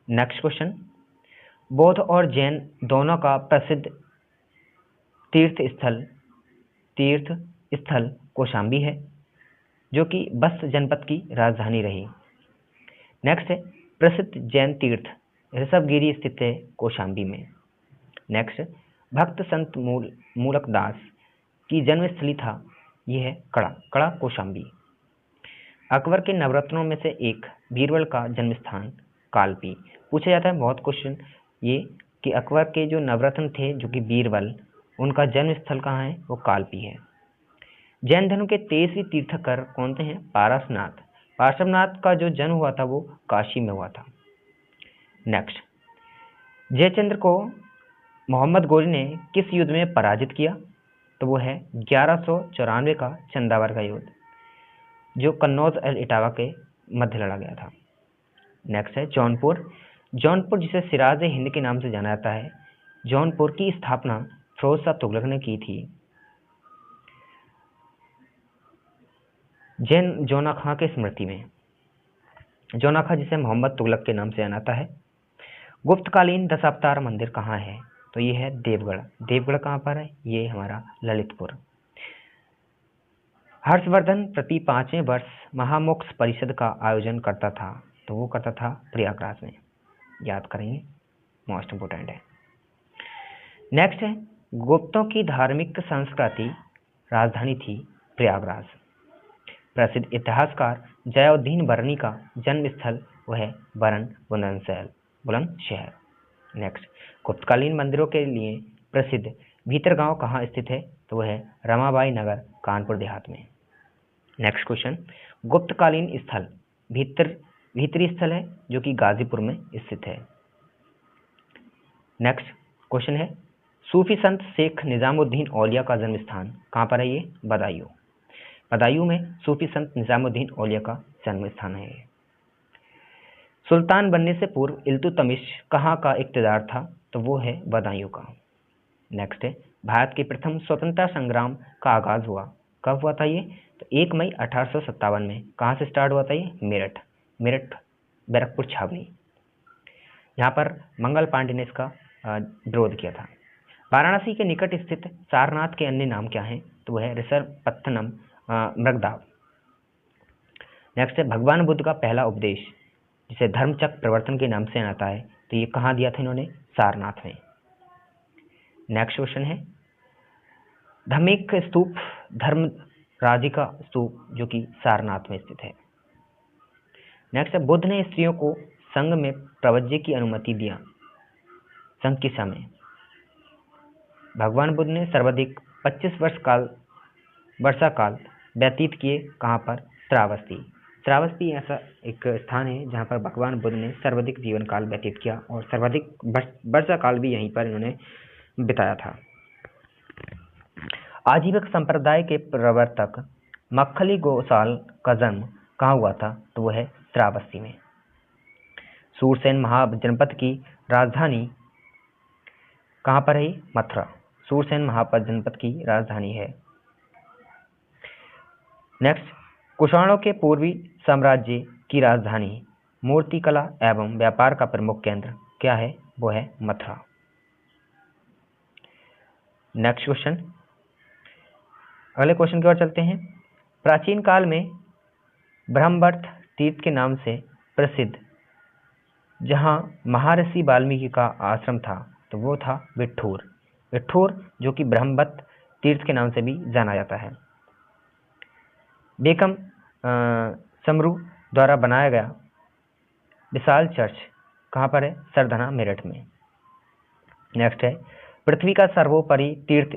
नेक्स्ट क्वेश्चन बौद्ध और जैन दोनों का प्रसिद्ध तीर्थ स्थल कौशाम्बी है जो कि बस्त जनपद की राजधानी रही। नेक्स्ट है प्रसिद्ध जैन तीर्थ ऋषभगिरी स्थित है कौशाम्बी में। नेक्स्ट भक्त संत मूलक दास की जन्मस्थली था, यह है कड़ा कौशाम्बी। अकबर के नवरत्नों में से एक बीरबल का जन्म स्थान कालपी। पूछा जाता है बहुत क्वेश्चन ये कि अकबर के जो नवरत्न थे जो कि बीरबल, उनका जन्म स्थल कहाँ है? वो कालपी है। जैन धर्म के 23वें तीर्थंकर कौन से हैं? पार्श्वनाथ का जो जन्म हुआ था वो काशी में हुआ था। नेक्स्ट, जयचंद्र को मोहम्मद गोरी ने किस युद्ध में पराजित किया? तो वो है 1194 का चंदावर का युद्ध, जो कन्नौज और इटावा के मध्य लड़ा गया था। नेक्स्ट है जौनपुर। जौनपुर जिसे सिराज हिंद के नाम से जाना जाता है, जौनपुर की स्थापना फिरोज शाह तुगलक ने की थी जौना खां के स्मृति में। जौना खां जिसे मोहम्मद तुगलक के नाम से जाना जाता है। गुप्तकालीन दशावतार मंदिर कहाँ है? तो ये है देवगढ़। देवगढ़ कहाँ पर है? ये हमारा ललितपुर। हर्षवर्धन प्रति 5वें वर्ष महामोक्ष परिषद का आयोजन करता था, तो वो करता था प्रयागराज में। याद करेंगे, मोस्ट इंपोर्टेंट है। नेक्स्ट है, गुप्तों की धार्मिक संस्कृति राजधानी थी प्रयागराज। प्रसिद्ध इतिहासकार जयालुद्दीन बरनी का जन्म स्थल वह बरन बुलंदशहर। नेक्स्ट, गुप्तकालीन मंदिरों के लिए प्रसिद्ध भीतरगांव कहाँ स्थित है? तो वह है रमाबाई नगर, कानपुर देहात में। नेक्स्ट क्वेश्चन, गुप्तकालीन स्थल भीतरी स्थल है जो कि गाजीपुर में स्थित है। नेक्स्ट क्वेश्चन है, सूफी संत शेख निजामुद्दीन औलिया का जन्म स्थान कहाँ पर है? ये बदायूं। बदायूं में सूफी संत निजामुद्दीन औलिया का जन्म स्थान है। सुल्तान बनने से पूर्व इल्तुतमिश कहाँ का इक्तदार था? तो वो है बदायूं का। नेक्स्ट है, भारत के प्रथम स्वतंत्रता संग्राम का आगाज हुआ कब हुआ था? ये तो 1 मई 1857 में। कहाँ से स्टार्ट हुआ था? ये मेरठ बैरकपुर छावनी। यहाँ पर मंगल पांडे ने इसका विरोध किया था। वाराणसी के निकट स्थित सारनाथ के अन्य नाम क्या हैं? तो वह है ऋषभपत्तनम, मृगदाव। नेक्स्ट है, भगवान बुद्ध का पहला उपदेश जिसे धर्मचक्र प्रवर्तन के नाम से जाना जाता है, तो ये कहाँ दिया था इन्होंने? सारनाथ में। नेक्स्ट क्वेश्चन है, धम्मिक स्तूप धर्मराजिका स्तूप जो कि सारनाथ में स्थित है। नेक्स्ट है, बुद्ध ने स्त्रियों को संघ में प्रवज्य की अनुमति दिया संघ के समय। भगवान बुद्ध ने सर्वाधिक 25 वर्षा काल व्यतीत किए कहाँ पर? श्रावस्ती। श्रावस्ती ऐसा एक स्थान है जहाँ पर भगवान बुद्ध ने सर्वाधिक जीवन काल व्यतीत किया और सर्वाधिक वर्षा काल भी यहीं पर इन्होंने बिताया था। आजीवक संप्रदाय के प्रवर्तक मक्खली गोसाल का जन्म कहाँ हुआ था? तो वह है श्रावस्ती में। सूरसेन महाजनपद की राजधानी कहाँ पर है? मथुरा। सूरसेन महाजनपद की राजधानी है। नेक्स्ट, कुषाणों के पूर्वी साम्राज्य की राजधानी मूर्तिकला एवं व्यापार का प्रमुख केंद्र क्या है? वो है मथुरा। नेक्स्ट क्वेश्चन, अगले क्वेश्चन की ओर चलते हैं। प्राचीन काल में ब्रह्मवर्त तीर्थ के नाम से प्रसिद्ध जहां महर्षि वाल्मीकि का आश्रम था, तो वो था विठूर। विठूर जो कि ब्रह्मवर्त तीर्थ के नाम से भी जाना जाता है। बेकम समरू द्वारा बनाया गया विशाल चर्च कहाँ पर है? सरधना, मेरठ में। नेक्स्ट है, पृथ्वी का सर्वोपरि तीर्थ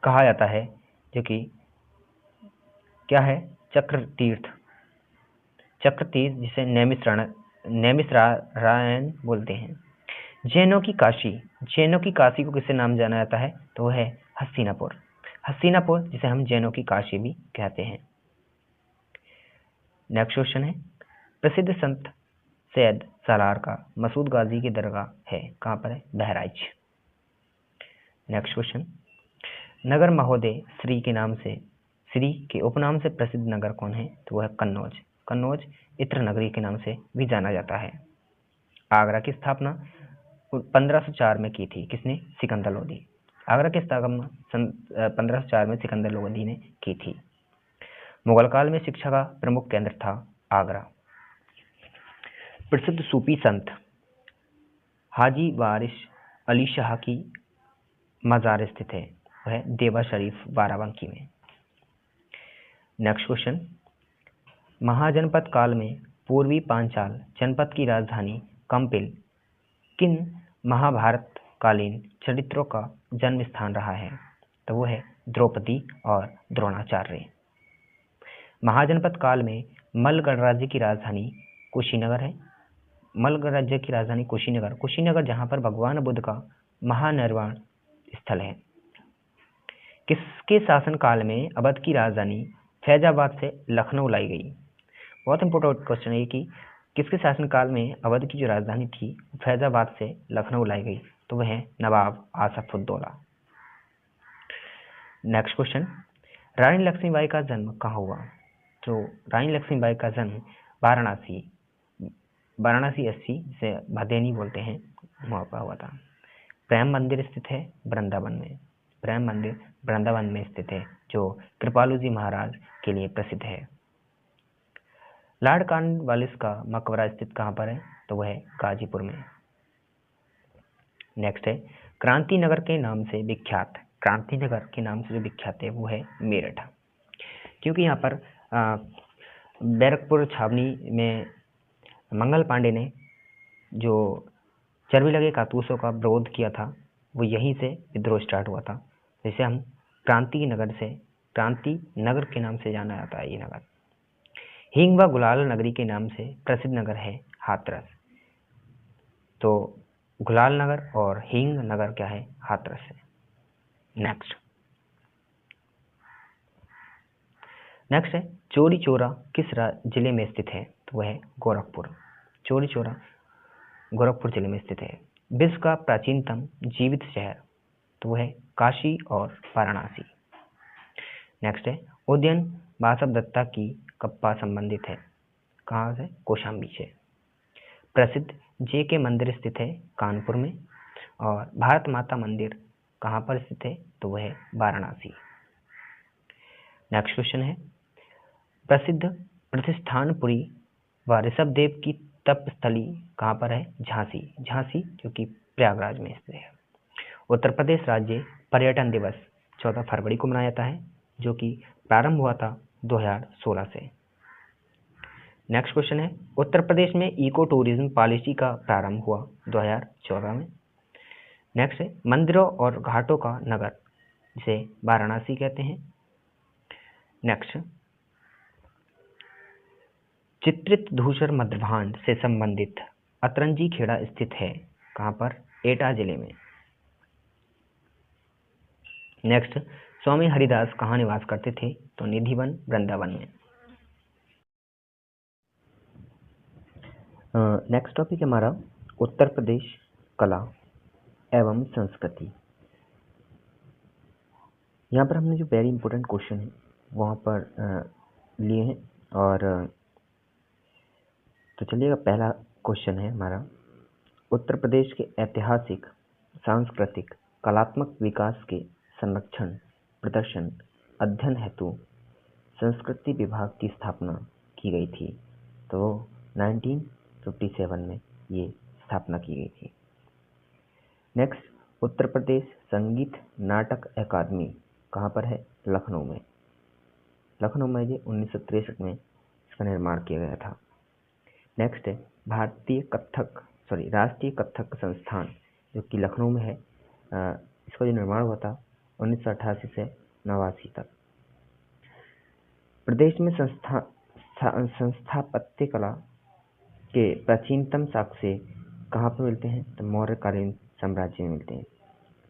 कहा जाता है जो कि क्या है? चक्र तीर्थ जिसे नैमिषारण्य बोलते हैं। जैनों की काशी को किससे नाम जाना जाता है? तो वह है हस्तिनापुर जिसे हम जैनों की काशी भी कहते हैं। नेक्स्ट क्वेश्चन है, प्रसिद्ध संत सैयद सालार का मसूद गाजी की दरगाह है कहाँ पर है? बहराइच। नेक्स्ट क्वेश्चन, नगर महोदय श्री के उपनाम से प्रसिद्ध नगर कौन है? तो वह है कन्नौज इत्र नगरी के नाम से भी जाना जाता है। आगरा की स्थापना 1504 में की थी किसने? सिकंदर लोदी। आगरा की स्थापना 1504 में सिकंदर लोदी ने की थी। मुगल काल में शिक्षा का प्रमुख केंद्र था आगरा। प्रसिद्ध सूफी संत हाजी वारिस अली शाह की मजार स्थित है, वह देवा शरीफ बाराबंकी में। नेक्स्ट क्वेश्चन, महाजनपद काल में पूर्वी पांचाल जनपद की राजधानी कंपिल किन महाभारत कालीन चरित्रों का जन्म स्थान रहा है? तो वो है द्रौपदी और द्रोणाचार्य। महाजनपद काल में मल गणराज्य की राजधानी कुशीनगर है। मल गणराज्य की राजधानी कुशीनगर, कुशीनगर जहां पर भगवान बुद्ध का महानिर्वाण स्थल है। किसके शासनकाल में अवध की राजधानी फैजाबाद से लखनऊ लाई गई? बहुत इंपॉर्टेंट क्वेश्चन है कि किसके शासनकाल में अवध की जो राजधानी थी फैजाबाद से लखनऊ लाई गई? तो वह है नवाब आसफउद्दौला। नेक्स्ट क्वेश्चन, रानी लक्ष्मीबाई का जन्म कहाँ हुआ? तो रानी लक्ष्मीबाई का जन्म वाराणसी 80 से भदेनी बोलते हैं, वहाँ पर हुआ था। प्रेम मंदिर स्थित है वृंदावन में। प्रेम मंदिर वृंदावन में स्थित है, जो कृपालु जी महाराज के लिए प्रसिद्ध है। लॉर्ड कॉर्नवालिस का मकबरा स्थित कहाँ पर है? तो वह है गाजीपुर में। नेक्स्ट है, क्रांति नगर के नाम से विख्यात, क्रांति नगर के नाम से जो विख्यात है वो है मेरठ, क्योंकि यहाँ पर बैरकपुर छावनी में मंगल पांडे ने जो चर्बी लगे कारतूसों का विरोध किया था, वो यहीं से विद्रोह स्टार्ट हुआ था। जिसे हम क्रांति नगर के नाम से जाना जाता है ये नगर। हींग व गुलाल नगरी के नाम से प्रसिद्ध नगर है हाथरस। तो गुलाल नगर और हींग नगर क्या है? हाथरस है। नेक्स्ट है, चौरी चौरा किस जिले में स्थित है? तो वह है गोरखपुर। चौरी चौरा गोरखपुर जिले में स्थित है। विश्व का प्राचीनतम जीवित शहर? तो वह है काशी और वाराणसी। नेक्स्ट है, उद्यान बासवदत्ता की कप्पा संबंधित है, कहाँ से? कौशाम्बी से। प्रसिद्ध जे.के. मंदिर स्थित है कानपुर में, और भारत माता मंदिर कहाँ पर स्थित है? तो वह है वाराणसी। नेक्स्ट क्वेश्चन है, प्रसिद्ध प्रतिष्ठानपुरी व ऋषभदेव की तपस्थली कहाँ पर है? झांसी। झांसी जो कि प्रयागराज में स्थित है। उत्तर प्रदेश राज्य पर्यटन दिवस 14 फरवरी को मनाया जाता है, जो कि प्रारंभ हुआ था 2016 से। नेक्स्ट क्वेश्चन है, उत्तर प्रदेश में इको टूरिज्म पॉलिसी का प्रारंभ हुआ 2014 में। नेक्स्ट है, मंदिरों और घाटों का नगर, जिसे वाराणसी कहते हैं। नेक्स्ट, चित्रित धूसर मध्यभांड से संबंधित अतरंजी खेड़ा स्थित है, कहाँ पर? एटा जिले में। नेक्स्ट, स्वामी हरिदास कहाँ निवास करते थे? तो निधिवन वृंदावन में। नेक्स्ट टॉपिक है हमारा उत्तर प्रदेश कला एवं संस्कृति। यहाँ पर हमने जो वेरी इंपॉर्टेंट क्वेश्चन है वहाँ पर लिए हैं, और तो चलिएगा, पहला क्वेश्चन है हमारा, उत्तर प्रदेश के ऐतिहासिक, सांस्कृतिक, कलात्मक विकास के संरक्षण, प्रदर्शन, अध्ययन हेतु संस्कृति विभाग की स्थापना की गई थी। तो 1957 में ये स्थापना की गई थी। नेक्स्ट, उत्तर प्रदेश संगीत नाटक अकादमी कहाँ पर है? लखनऊ में। लखनऊ में ये 1963 में इसका निर्माण किया गया था। नेक्स्ट है, राष्ट्रीय कथक संस्थान, जो कि लखनऊ में है, इसका जो निर्माण हुआ था 1988 से 89 तक। प्रदेश में संस्थापत्य कला के प्राचीनतम साक्ष्य कहाँ पर मिलते हैं? तो मौर्यकालीन साम्राज्य में मिलते हैं।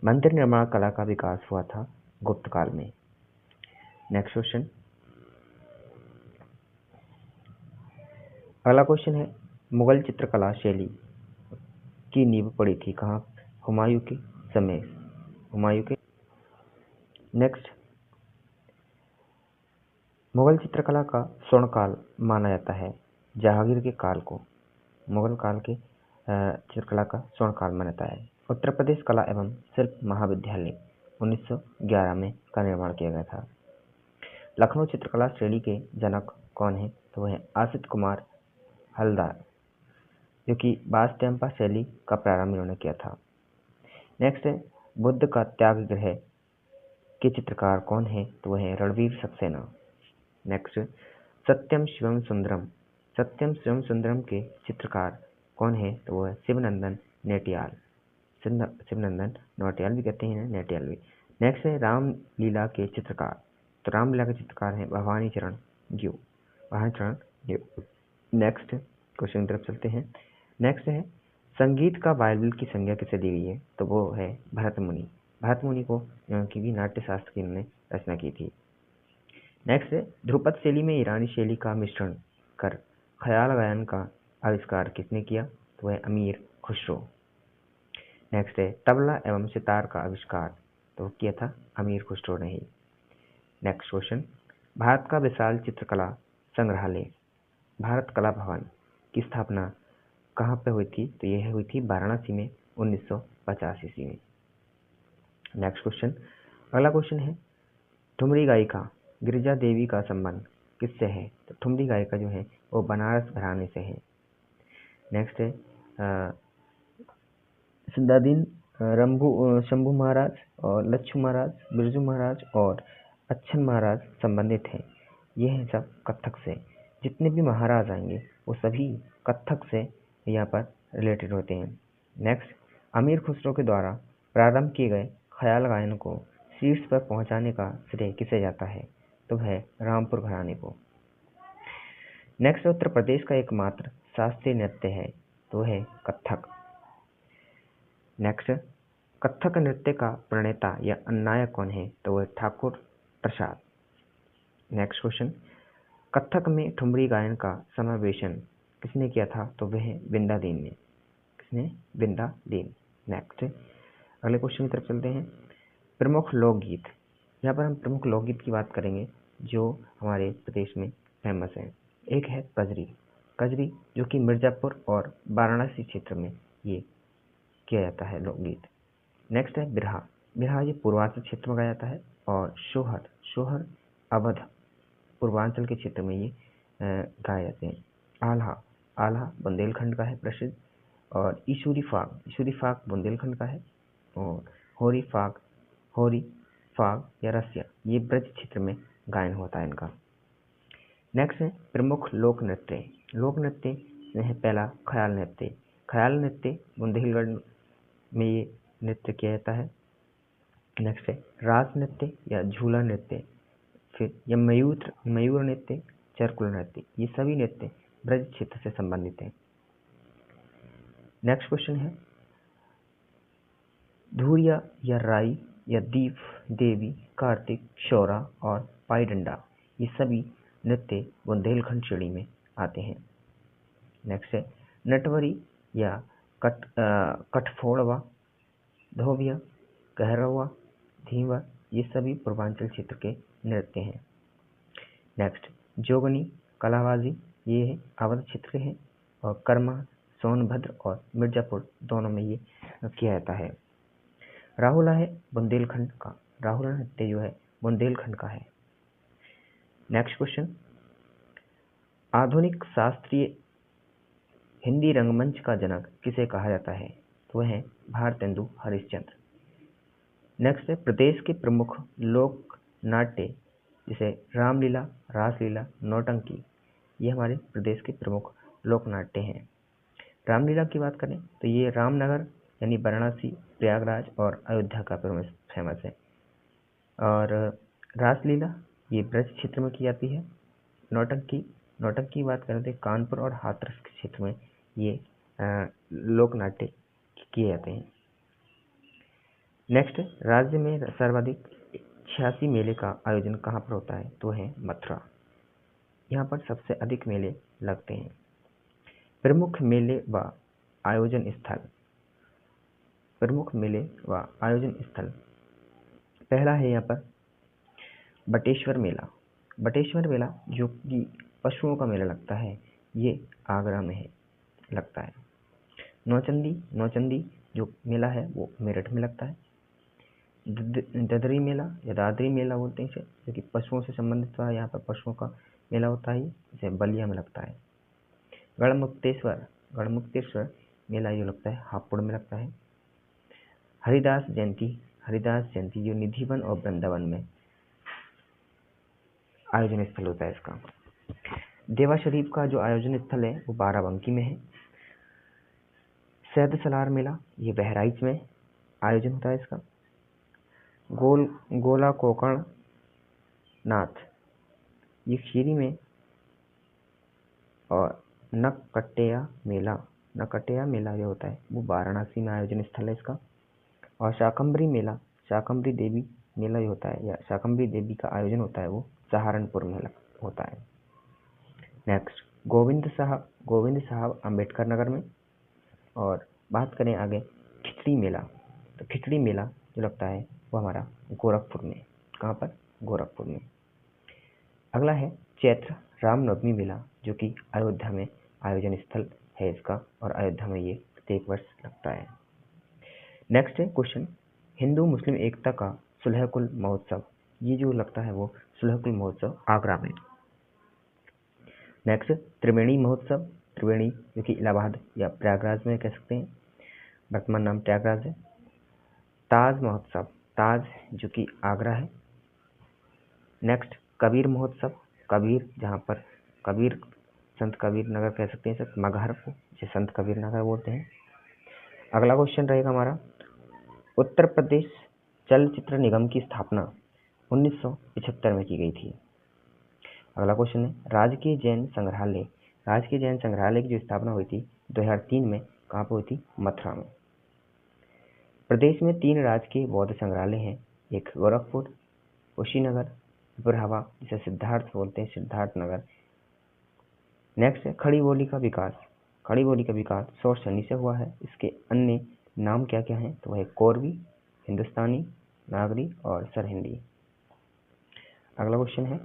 मंदिर निर्माण कला का विकास हुआ था गुप्त काल में। नेक्स्ट क्वेश्चन, अगला क्वेश्चन है, मुगल चित्रकला शैली की नींव पड़ी थी कहाँ? हुमायूं के समय, हुमायूं के। नेक्स्ट, मुगल चित्रकला का स्वर्णकाल माना जाता है जहांगीर के काल को। मुगल काल के चित्रकला का स्वर्णकाल माना जाता है। उत्तर प्रदेश कला एवं शिल्प महाविद्यालय 1911 में का निर्माण किया गया था। लखनऊ चित्रकला शैली के जनक कौन है? तो वह आसित कुमार हलदार, जो कि वास्तुशिल्प शैली का प्रारंभ इन्होंने किया था। नेक्स्ट है, बुद्ध का त्याग गृह के चित्रकार कौन है? तो वह है रणवीर सक्सेना। नेक्स्ट, सत्यम शिवम सुंदरम, सत्यम शिवम सुंदरम के चित्रकार कौन है? तो वह शिवनंदन नेटियाल, शिवनंदन नौटियाल भी कहते हैं, नेटियाल भी। नेक्स्ट है, रामलीला के चित्रकार, तो रामलीला के चित्रकार हैं भवानी चरण नेक्स्ट क्वेश्चन की तरफ चलते हैं। नेक्स्ट है संगीत का बाइबल की संज्ञा किसे दी गई है? तो वो है भरत मुनि। भरत मुनि को की भी नाट्य शास्त्र की उन्होंने रचना की थी। नेक्स्ट है ध्रुपद शैली में ईरानी शैली का मिश्रण कर ख्याल गायन का आविष्कार किसने किया? तो वह अमीर खुसरो। नेक्स्ट है तबला एवं सितार का आविष्कार तो किया था अमीर खुसरो ने ही। नेक्स्ट क्वेश्चन भारत का विशाल चित्रकला संग्रहालय भारत कला भवन की स्थापना कहाँ पे हुई थी? तो यह हुई थी वाराणसी में 1950 ईस्वी में। नेक्स्ट क्वेश्चन, अगला क्वेश्चन है ठुमरी गायिका गिरिजा देवी का संबंध किससे है? तो ठुमरी गायिका जो है वो बनारस घराने से है। नेक्स्ट है सिद्धादीन शंभू महाराज और लच्छू महाराज, बिरजू महाराज और अच्छन महाराज संबंधित हैं। ये हैं सब कथक से। जितने भी महाराज आएंगे वो सभी कथक से यहाँ पर रिलेटेड होते हैं। नेक्स्ट, अमीर खुसरो के द्वारा प्रारंभ किए गए ख्याल गायन को शीर्ष पर पहुंचाने का श्रेय किसे जाता है? तो है रामपुर घराने को। नेक्स्ट, उत्तर प्रदेश का एकमात्र शास्त्रीय नृत्य है तो है कथक। नेक्स्ट, कथक नृत्य का प्रणेता या अन्नायक कौन है? तो वह ठाकुर प्रसाद। नेक्स्ट क्वेश्चन, कथक में ठुमरी गायन का समावेशन किसने किया था? तो वह बिंदादीन ने। किसने? बिंदादीन। नेक्स्ट, अगले क्वेश्चन की तरफ चलते हैं। प्रमुख लोकगीत, यहाँ पर हम प्रमुख लोकगीत की बात करेंगे जो हमारे प्रदेश में फेमस है। एक है कजरी। कजरी जो कि मिर्जापुर और वाराणसी क्षेत्र में ये किया जाता है लोकगीत। नेक्स्ट है बिरहा। बिरहा ये पूर्वांचल क्षेत्र में गाया जाता है। और शोहर, शोहर अवध पूर्वांचल के क्षेत्र में ये गाए जाते हैं। आल्हा, आल्हा बुंदेलखंड का है प्रसिद्ध। और ईशुरी फाग, ईशुरी फाग बुंदेलखंड का है। और होरी फाग, होरी फाग या रसिया ये ब्रज क्षेत्र में गायन होता है इनका। नेक्स्ट है प्रमुख लोक नृत्य। लोक नृत्य में है पहला ख्याल नृत्य। ख्याल नृत्य बुंदेलखंड में ये नृत्य किया जाता है। नेक्स्ट है रास नृत्य या झूला नृत्य, फिर या मयूर नृत्य, चरकुल नृत्य, ये सभी नृत्य ब्रज क्षेत्र से संबंधित हैं। नेक्स्ट क्वेश्चन है धूरिया या राई या दीप, देवी, कार्तिक, शौरा और पाईडंडा, ये सभी नृत्य बुंदेलखंड श्रेणी में आते हैं। नेक्स्ट है नटवरी या कठफोड़वा, धोबिया, कहरवा, धीवर, ये सभी पूर्वांचल क्षेत्र के नृत्य हैं। नेक्स्ट, जोगनी, कलाबाजी, ये अवध क्षेत्र है। और कर्मा, सोनभद्र और मिर्जापुर दोनों में ये किया जाता है। राहुला है बुंदेलखंड का, राहुला नृत्य जो है बुंदेलखंड का है। नेक्स्ट क्वेश्चन, आधुनिक शास्त्रीय हिंदी रंगमंच का जनक किसे कहा जाता है? तो वह है भारतेंदु हरिश्चंद्र। नेक्स्ट है प्रदेश के प्रमुख लोक नाट्य जैसे रामलीला, रासलीला, नौटंकी, ये हमारे प्रदेश के प्रमुख लोक नाट्य हैं। रामलीला की बात करें तो ये रामनगर यानी वाराणसी, प्रयागराज और अयोध्या का फेमस है। और रासलीला ये ब्रज क्षेत्र में की जाती है। नौटंकी की बात करें तो कानपुर और हाथरस के क्षेत्र में ये लोक नाट्य किए जाते हैं। नेक्स्ट, राज्य में सर्वाधिक 86 मेले का आयोजन कहाँ पर होता है? तो है मथुरा। यहाँ पर सबसे अधिक मेले लगते हैं। प्रमुख मेले व आयोजन स्थल, प्रमुख मेले व आयोजन स्थल, पहला है यहाँ पर बटेश्वर मेला। बटेश्वर मेला जो कि पशुओं का मेला लगता है, ये आगरा में लगता है। नौचंदी जो मेला है वो मेरठ में लगता है। ददरी मेला या दादरी मेला बोलते हैं इसे, जो कि पशुओं से संबंधित है। यहाँ पर पशुओं का मेला होता है, इसे बलिया में लगता है। गढ़मुक्तेश्वर मेला जो लगता है हापुड़ में लगता है। हरिदास जयंती जो निधिवन और वृंदावन में आयोजन स्थल होता है इसका। देवा शरीफ का जो आयोजन स्थल है वो बाराबंकी में है। सैद सलार मेला ये बहराइच में आयोजन होता है इसका। गोला कोकण नाथ ये खीरी में और नकटेया मेला जो होता है वो वाराणसी में आयोजन स्थल है इसका। और शाकंभरी देवी मेला जो होता है या शाकंभरी देवी का आयोजन होता है वो सहारनपुर में होता है। नेक्स्ट गोविंद साहब अम्बेडकर नगर में। और बात करें आगे खिचड़ी मेला, तो खिचड़ी मेला जो लगता है वो हमारा गोरखपुर में। कहाँ पर? गोरखपुर में। अगला है चैत्र रामनवमी मेला, जो कि अयोध्या में आयोजन स्थल है इसका, और अयोध्या में ये प्रत्येक वर्ष लगता है। नेक्स्ट है क्वेश्चन, हिंदू मुस्लिम एकता का सुलहकुल महोत्सव, ये जो लगता है वो सुलहकुल महोत्सव आगरा में। नेक्स्ट त्रिवेणी महोत्सव, त्रिवेणी जो कि इलाहाबाद या प्रयागराज में कह सकते हैं, वर्तमान नाम प्रयागराज है। ताज महोत्सव, ताज जो कि आगरा है। नेक्स्ट कबीर महोत्सव, कबीर जहाँ पर कबीर संत कबीर नगर कह सकते हैं, मगहर को जिसे संत कबीर नगर बोलते हैं। अगला क्वेश्चन रहेगा हमारा, उत्तर प्रदेश चलचित्र निगम की स्थापना 1975 में की गई थी। अगला क्वेश्चन है राजकीय जैन संग्रहालय की जो स्थापना हुई थी 2003 में, कहाँ पर हुई थी? मथुरा में। प्रदेश में 3 राजकीय बौद्ध संग्रहालय हैं, एक गोरखपुर, कुशीनगर, बिरहवा जिसे सिद्धार्थ बोलते हैं, सिद्धार्थ नगर। नेक्स्ट है खड़ी बोली का विकास शोर शनि से हुआ है। इसके अन्य नाम क्या क्या हैं? तो वह कोरवी, हिंदुस्तानी, नागरी और सरहिंदी। अगला क्वेश्चन है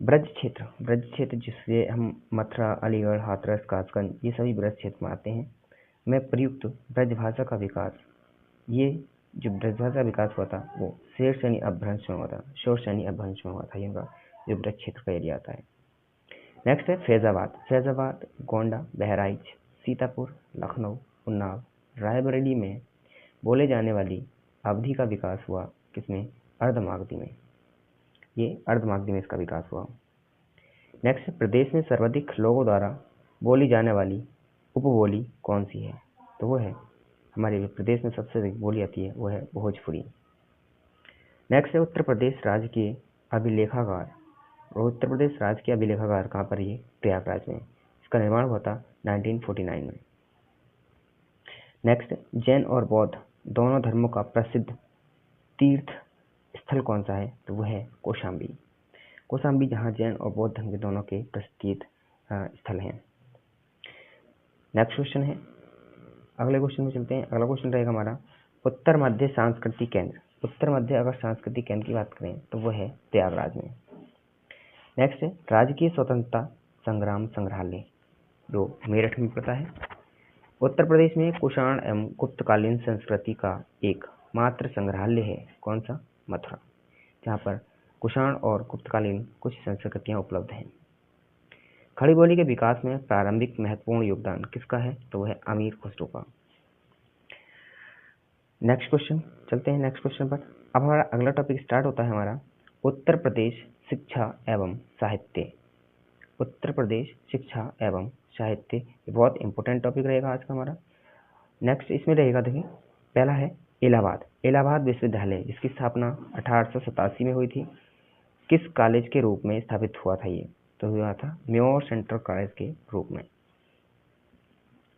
ब्रज क्षेत्र जिससे हम मथुरा, अलीगढ़, हाथरस, कासगंज ये सभी ब्रज क्षेत्र में आते हैं, में प्रयुक्त ब्रज भाषा का विकास, ये जो ब्रज भाषा का विकास हुआ था वो शोर शनि अपभ्रंश में हुआ था, ये जो ब्रज क्षेत्र का एरिया आता है। नेक्स्ट है फैजाबाद, गोंडा, बहराइच, सीतापुर, लखनऊ, उन्नाव, रायबरेली में बोले जाने वाली अवधि का विकास हुआ किसमें? अर्धमागधी में। ये अर्धमागधी में इसका विकास हुआ। नेक्स्ट प्रदेश में सर्वाधिक लोगों द्वारा बोली जाने वाली उपबोली कौन सी है? तो वो है हमारे प्रदेश में सबसे अधिक बोली आती है वो है भोजपुरी। नेक्स्ट है उत्तर प्रदेश राज्य के अभिलेखागार कहाँ पर? ये प्रयागराज में। इसका निर्माण हुआ था 1949 में। नेक्स्ट जैन और बौद्ध दोनों धर्मों का प्रसिद्ध तीर्थ स्थल कौन सा है? तो वह है कौशाम्बी, जहाँ जैन और बौद्ध धर्म के दोनों के प्रसिद्ध स्थल हैं। नेक्स्ट क्वेश्चन है, अगले क्वेश्चन में चलते हैं। अगला क्वेश्चन रहेगा हमारा उत्तर मध्य सांस्कृतिक केंद्र। अगर सांस्कृतिक केंद्र की बात करें तो वो है प्रयागराज में। नेक्स्ट है राजकीय स्वतंत्रता संग्राम संग्रहालय, जो मेरठ में पड़ता है। उत्तर प्रदेश में कुषाण एवं गुप्तकालीन संस्कृति का एक मात्र संग्रहालय है, कौन सा? मथुरा, जहाँ पर कुषाण और गुप्तकालीन कुछ संस्कृतियां उपलब्ध हैं। खड़ी बोली के विकास में प्रारंभिक महत्वपूर्ण योगदान किसका है? तो वह है अमीर खुसरो का। नेक्स्ट क्वेश्चन, चलते हैं नेक्स्ट क्वेश्चन पर। अब हमारा अगला टॉपिक स्टार्ट होता है हमारा उत्तर प्रदेश शिक्षा एवं साहित्य। ये बहुत इंपॉर्टेंट टॉपिक रहेगा आज का हमारा। नेक्स्ट इसमें रहेगा, देखिए पहला है इलाहाबाद विश्वविद्यालय, जिसकी स्थापना 1887 में हुई थी। किस कॉलेज के रूप में स्थापित हुआ था? ये तो हुआ था म्योर सेंट्रल कॉलेज के रूप में।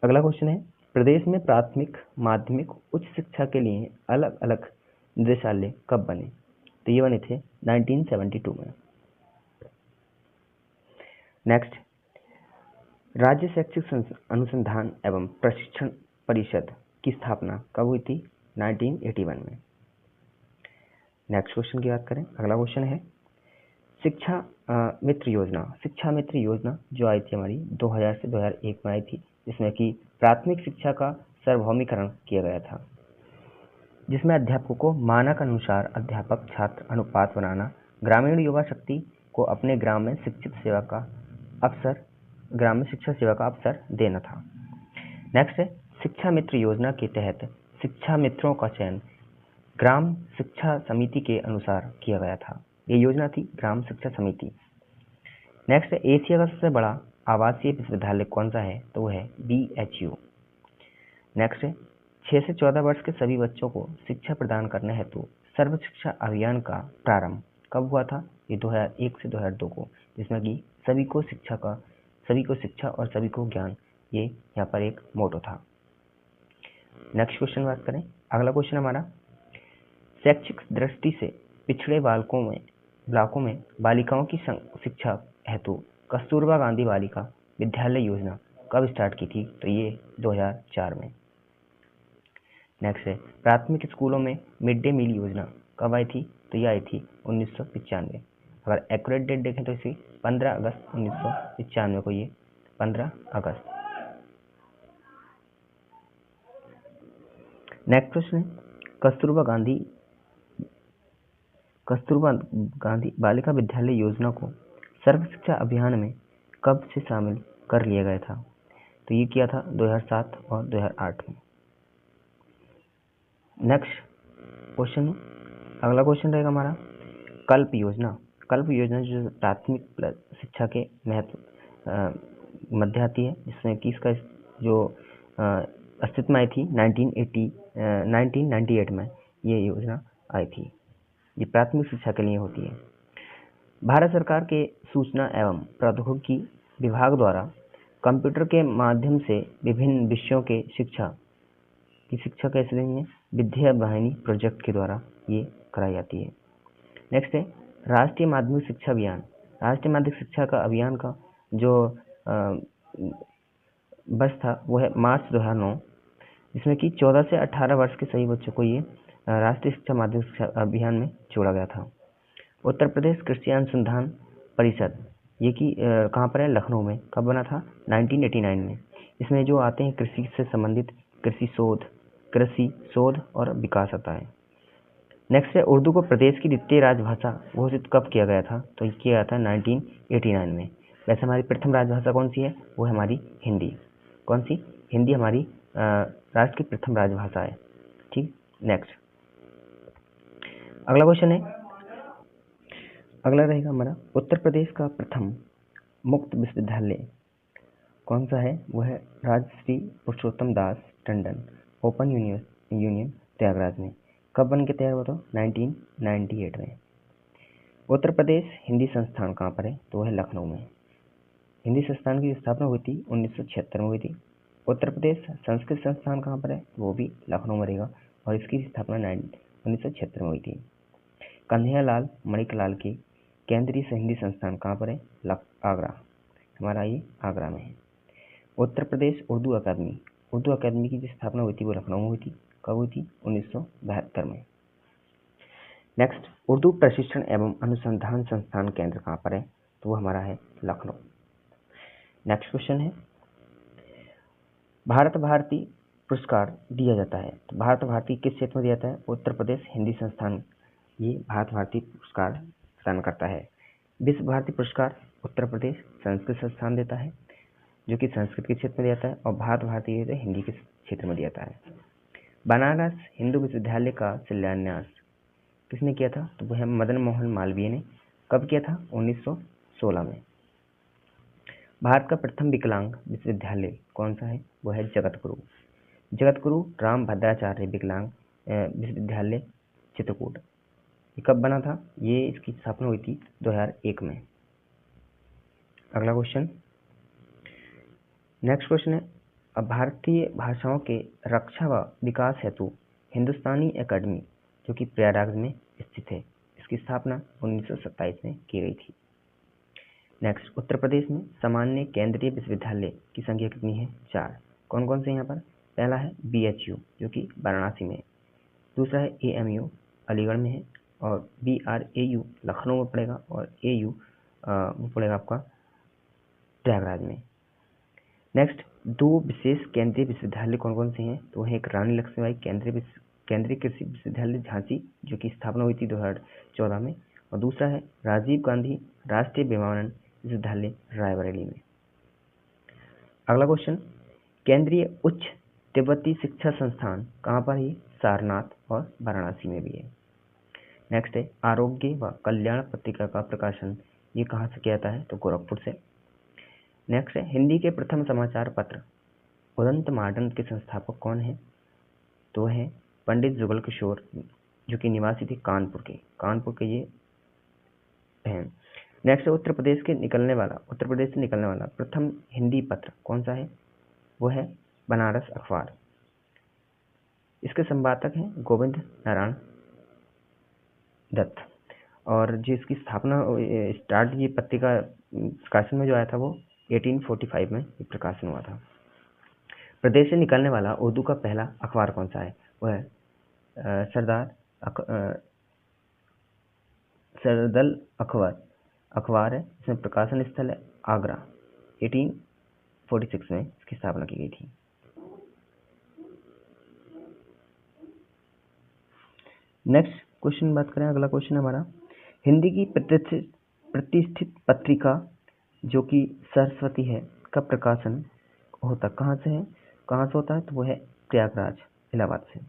अगला क्वेश्चन है प्रदेश में प्राथमिक, माध्यमिक, उच्च शिक्षा के लिए अलग अलग निदेशालय कब बने? तो ये बने थे 1972 में। नेक्स्ट राज्य शैक्षिक अनुसंधान एवं प्रशिक्षण परिषद की स्थापना कब हुई थी? 1981 में। नेक्स्ट क्वेश्चन की बात करें, अगला क्वेश्चन है शिक्षा मित्र योजना जो आई थी हमारी 2000 से 2001 में आई थी, जिसमें कि प्राथमिक शिक्षा का सार्वभौमिकरण किया गया था, जिसमें अध्यापकों को मानक अनुसार अध्यापक छात्र अनुपात बनाना, ग्रामीण युवा शक्ति को अपने ग्राम में शिक्षा सेवा का अवसर देना था। नेक्स्ट है शिक्षा मित्र योजना के तहत शिक्षा मित्रों का चयन ग्राम शिक्षा समिति के अनुसार किया गया था। ये योजना थी ग्राम शिक्षा समिति। नेक्स्ट है एशिया का सबसे बड़ा आवासीय विश्वविद्यालय कौन सा है? तो वो है BHU। नेक्स्ट है 6 से 14 वर्ष के सभी बच्चों को शिक्षा प्रदान करने हेतु सर्व शिक्षा अभियान का प्रारंभ कब हुआ था? ये 2001 से 2002 को, जिसमें कि सभी को शिक्षा का सभी को शिक्षा और सभी को ज्ञान, ये यहाँ पर एक मोटो था। नेक्स्ट क्वेश्चन बात करें। अगला क्वेश्चन हमारा, शैक्षिक दृष्टि से पिछड़े ब्लॉकों में बालिकाओं की शिक्षा हेतु कस्तूरबा गांधी बालिका विद्यालय योजना कब स्टार्ट की थी? तो ये 2004 में। नेक्स्ट है, प्राथमिक स्कूलों में मिड डे मील योजना कब आई थी? तो ये आई थी 1995। अगर एक्यूरेट डेट देखें तो इसी 15 अगस्त 1995 को, ये 15 अगस्त। नेक्स्ट प्रश्न है, कस्तूरबा गांधी बालिका विद्यालय योजना को सर्व शिक्षा अभियान में कब से शामिल कर लिया गया था? तो ये किया था 2007 और 2008 में। नेक्स्ट क्वेश्चन, अगला क्वेश्चन रहेगा हमारा, कल्प योजना जो प्राथमिक शिक्षा के महत्व मध्य आती है, जिसमें कि इसका जो अस्तित्व में आई थी 1998 में ये योजना आई थी। ये प्राथमिक शिक्षा के लिए होती है। भारत सरकार के सूचना एवं प्रौद्योगिकी विभाग द्वारा कंप्यूटर के माध्यम से विभिन्न विषयों के शिक्षा कैसे देंगे? विद्या वाहिनी प्रोजेक्ट के द्वारा ये कराई जाती है। नेक्स्ट है, राष्ट्रीय माध्यमिक शिक्षा अभियान। राष्ट्रीय माध्यमिक शिक्षा का अभियान का जो वर्ष था वो है मार्च 2009, जिसमें कि 14 से 18 वर्ष के सभी बच्चों को ये राष्ट्रीय शिक्षा माध्यमिक शिक्षा अभियान में जोड़ा गया था। उत्तर प्रदेश कृषि अनुसंधान परिषद, ये कि कहाँ पर है? लखनऊ में। कब बना था? 1989 में। इसमें जो आते हैं कृषि से संबंधित कृषि शोध और विकास आता है। नेक्स्ट है, उर्दू को प्रदेश की द्वितीय राजभाषा घोषित कब किया गया था? तो ये किया गया था 1989 में। वैसे हमारी प्रथम राजभाषा कौन सी है? वो है हमारी हिंदी। कौन सी? हिंदी हमारी राष्ट्र की प्रथम राजभाषा है। ठीक, नेक्स्ट अगला क्वेश्चन है, अगला रहेगा हमारा, उत्तर प्रदेश का प्रथम मुक्त विश्वविद्यालय कौन सा है? वो है राजश्री पुरुषोत्तम दास टंडन ओपन यूनियन प्रयागराज में। कब बन के तैयार हुआ था? 1998 में। उत्तर प्रदेश हिंदी संस्थान कहाँ पर है? तो है लखनऊ में। हिंदी संस्थान की स्थापना हुई थी 1976 में हुई थी। उत्तर प्रदेश संस्कृत संस्थान कहाँ पर है? वो भी लखनऊ में रहेगा और इसकी स्थापना 1976 में हुई थी। कन्हैयालाल मणिकलाल की केंद्रीय हिंदी संस्थान कहाँ पर है? आगरा। हमारा ये आगरा में है। उत्तर प्रदेश उर्दू अकादमी की जो स्थापना हुई थी वो लखनऊ में हुई थी। कब हुई थी? 1972 में। नेक्स्ट, उर्दू प्रशिक्षण एवं अनुसंधान संस्थान केंद्र कहाँ पर है? तो वो हमारा है लखनऊ। नेक्स्ट क्वेश्चन है, भारत भारती पुरस्कार दिया जाता है, तो भारत भारती किस क्षेत्र में दिया जाता है? उत्तर प्रदेश हिंदी संस्थान ये भारत भारती पुरस्कार प्रदान करता है। विश्व भारती पुरस्कार उत्तर प्रदेश संस्कृत संस्थान देता है, जो कि संस्कृत के क्षेत्र में दिया है, और भारत भारती हिंदी के क्षेत्र में दिया है। बनारस हिंदू विश्वविद्यालय का शिलान्यास किसने किया था? तो वह मदन मोहन मालवीय ने। कब किया था? 1916 में। भारत का प्रथम विकलांग विश्वविद्यालय कौन सा है? वह है जगत गुरु राम भद्राचार्य विकलांग विश्वविद्यालय चित्रकूट। ये कब बना था? ये इसकी स्थापना हुई थी 2001 में। अगला क्वेश्चन, नेक्स्ट क्वेश्चन है, भारतीय भाषाओं के रक्षा व विकास हेतु हिंदुस्तानी एकेडमी जो कि प्रयागराज में स्थित है, इसकी स्थापना 1927 में की गई थी। नेक्स्ट, उत्तर प्रदेश में सामान्य केंद्रीय विश्वविद्यालय की संख्या कितनी है? 4। कौन कौन से यहाँ पर? पहला है BHU जो कि वाराणसी में है, दूसरा है AMU अलीगढ़ में है, और BRAU लखनऊ में पड़ेगा, और AU वो पड़ेगा आपका प्रयागराज में। नेक्स्ट, 2 विशेष केंद्रीय विश्वविद्यालय कौन कौन से हैं? तो एक रानी लक्ष्मीबाई केंद्रीय कृषि विश्वविद्यालय झांसी जो की स्थापना हुई थी 2014 में, और दूसरा है राजीव गांधी राष्ट्रीय विमानन विश्वविद्यालय रायबरेली में। अगला क्वेश्चन, केंद्रीय उच्च तिब्बती शिक्षा संस्थान कहाँ पर है? सारनाथ और वाराणसी में भी है। नेक्स्ट है, आरोग्य व कल्याण पत्रिका का प्रकाशन ये कहाँ से किया जाता है? तो गोरखपुर से। नेक्स्ट है, हिंदी के प्रथम समाचार पत्र उदंत मॉडर्न के संस्थापक कौन है? तो है पंडित जुगल किशोर जो कि निवासी थे कानपुर के ये हैं। नेक्स्ट, उत्तर प्रदेश से निकलने वाला प्रथम हिंदी पत्र कौन सा है? वो है बनारस अखबार। इसके संपादक हैं गोविंद नारायण दत्त, और जो इसकी स्थापना स्टार्ट ये पत्रिका प्रकाशन में जो आया था वो 1845 में ये प्रकाशन हुआ था। प्रदेश से निकलने वाला उर्दू का पहला अखबार कौन सा है? वह है सरदल अखबार है। इसमें प्रकाशन स्थल है आगरा। 1846 में इसकी स्थापना की गई थी। नेक्स्ट क्वेश्चन बात करें, अगला क्वेश्चन हमारा, हिंदी की प्रतिष्ठित पत्रिका जो कि सरस्वती है का प्रकाशन होता कहाँ से होता है? तो वो है प्रयागराज, इलाहाबाद से।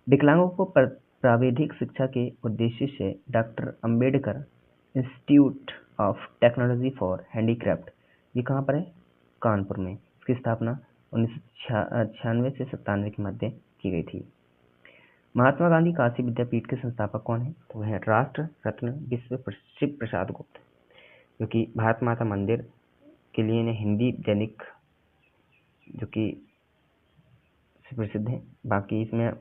विकलांगों को प्राविधिक शिक्षा के उद्देश्य से doctor Ambedkar institute of technology for handicraft, ये कहाँ पर है? कानपुर में। इसकी स्थापना 1996 से 97 के मध्य की गई थी। महात्मा गांधी काशी विद्यापीठ के संस्थापक कौन है? तो वह राष्ट्र रत्न विश्व शिव प्रसाद गुप्त, जो कि भारत माता मंदिर के लिए ने हिंदी दैनिक जो कि प्रसिद्ध है। बाकी इसमें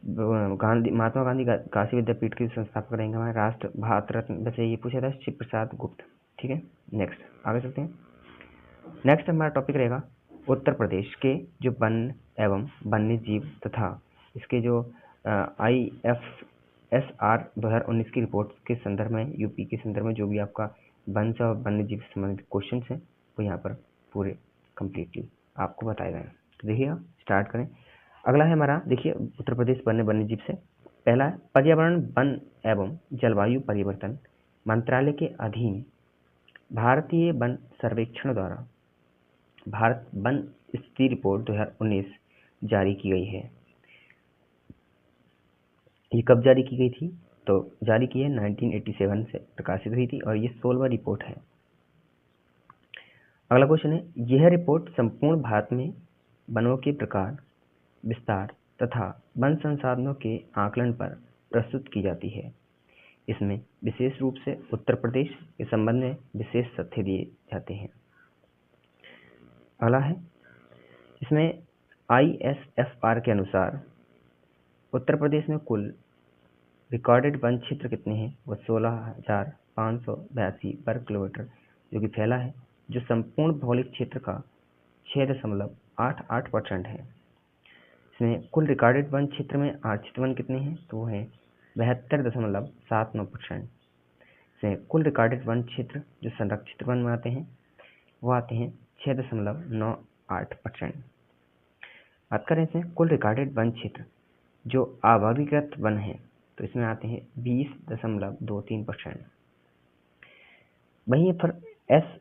महात्मा गांधी काशी विद्यापीठ के संस्थापक रहेंगे हमारे राष्ट्र भारत रत्न, वैसे ये पूछा था शिव प्रसाद गुप्त। ठीक है, नेक्स्ट आगे चलते हैं। नेक्स्ट हमारा टॉपिक रहेगा उत्तर प्रदेश के जो वन एवं वन्य जीव तथा इसके जो IFSR 2019 की रिपोर्ट के संदर्भ में, यूपी के संदर्भ में जो भी आपका वन से और वन्य जीव से संबंधित क्वेश्चन है वो यहाँ पर पूरे कंप्लीटली आपको बताए गए हैं। तो देखिए स्टार्ट करें। अगला है हमारा, देखिए उत्तर प्रदेश वन्य जीव से पहला है पर्यावरण वन एवं जलवायु परिवर्तन मंत्रालय के अधीन भारतीय वन सर्वेक्षण द्वारा भारत वन स्थिति रिपोर्ट 2019 जारी की गई है। ये कब जारी की गई थी? तो जारी की है 1987 से प्रकाशित हुई थी और ये 16वां रिपोर्ट है। अगला क्वेश्चन है, यह रिपोर्ट संपूर्ण भारत में वनों के प्रकार, विस्तार तथा वन संसाधनों के आकलन पर प्रस्तुत की जाती है। इसमें विशेष रूप से उत्तर प्रदेश के संबंध में विशेष तथ्य दिए जाते हैं। अगला है, इसमें ISFR के अनुसार उत्तर प्रदेश में कुल रिकॉर्डेड वन क्षेत्र कितने हैं? वो 16,582 वर्ग किलोमीटर जो कि फैला है, जो संपूर्ण भौगोलिक क्षेत्र का 6.88% है। इसमें कुल रिकॉर्डेड वन क्षेत्र में आरक्षित वन कितने हैं? तो वो है 72.79%। इसमें कुल रिकॉर्डेड वन क्षेत्र जो संरक्षित वन में आते हैं वो आते हैं 6.98%। बात करें इसमें कुल रिकॉर्डेड वन क्षेत्र जो आवर्गीकृत वन है तो इसमें आते हैं 20.23%। वहीं पर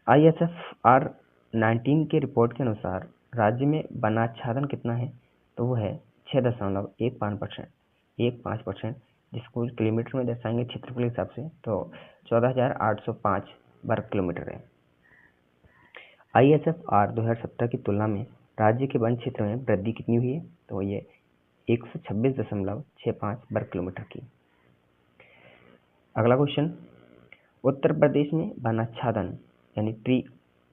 ISFR 19 के रिपोर्ट के अनुसार राज्य में वनाच्छादन कितना है? तो वो है 6.15%, जिसको किलोमीटर में दर्शाएंगे क्षेत्रफल के हिसाब से तो 14,805 वर्ग किलोमीटर है। ISFR 2017 की तुलना में राज्य के वन क्षेत्र में वृद्धि कितनी हुई है? तो ये 126.65 वर्ग किलोमीटर की। अगला क्वेश्चन, उत्तर प्रदेश में वनाच्छादन यानी ट्री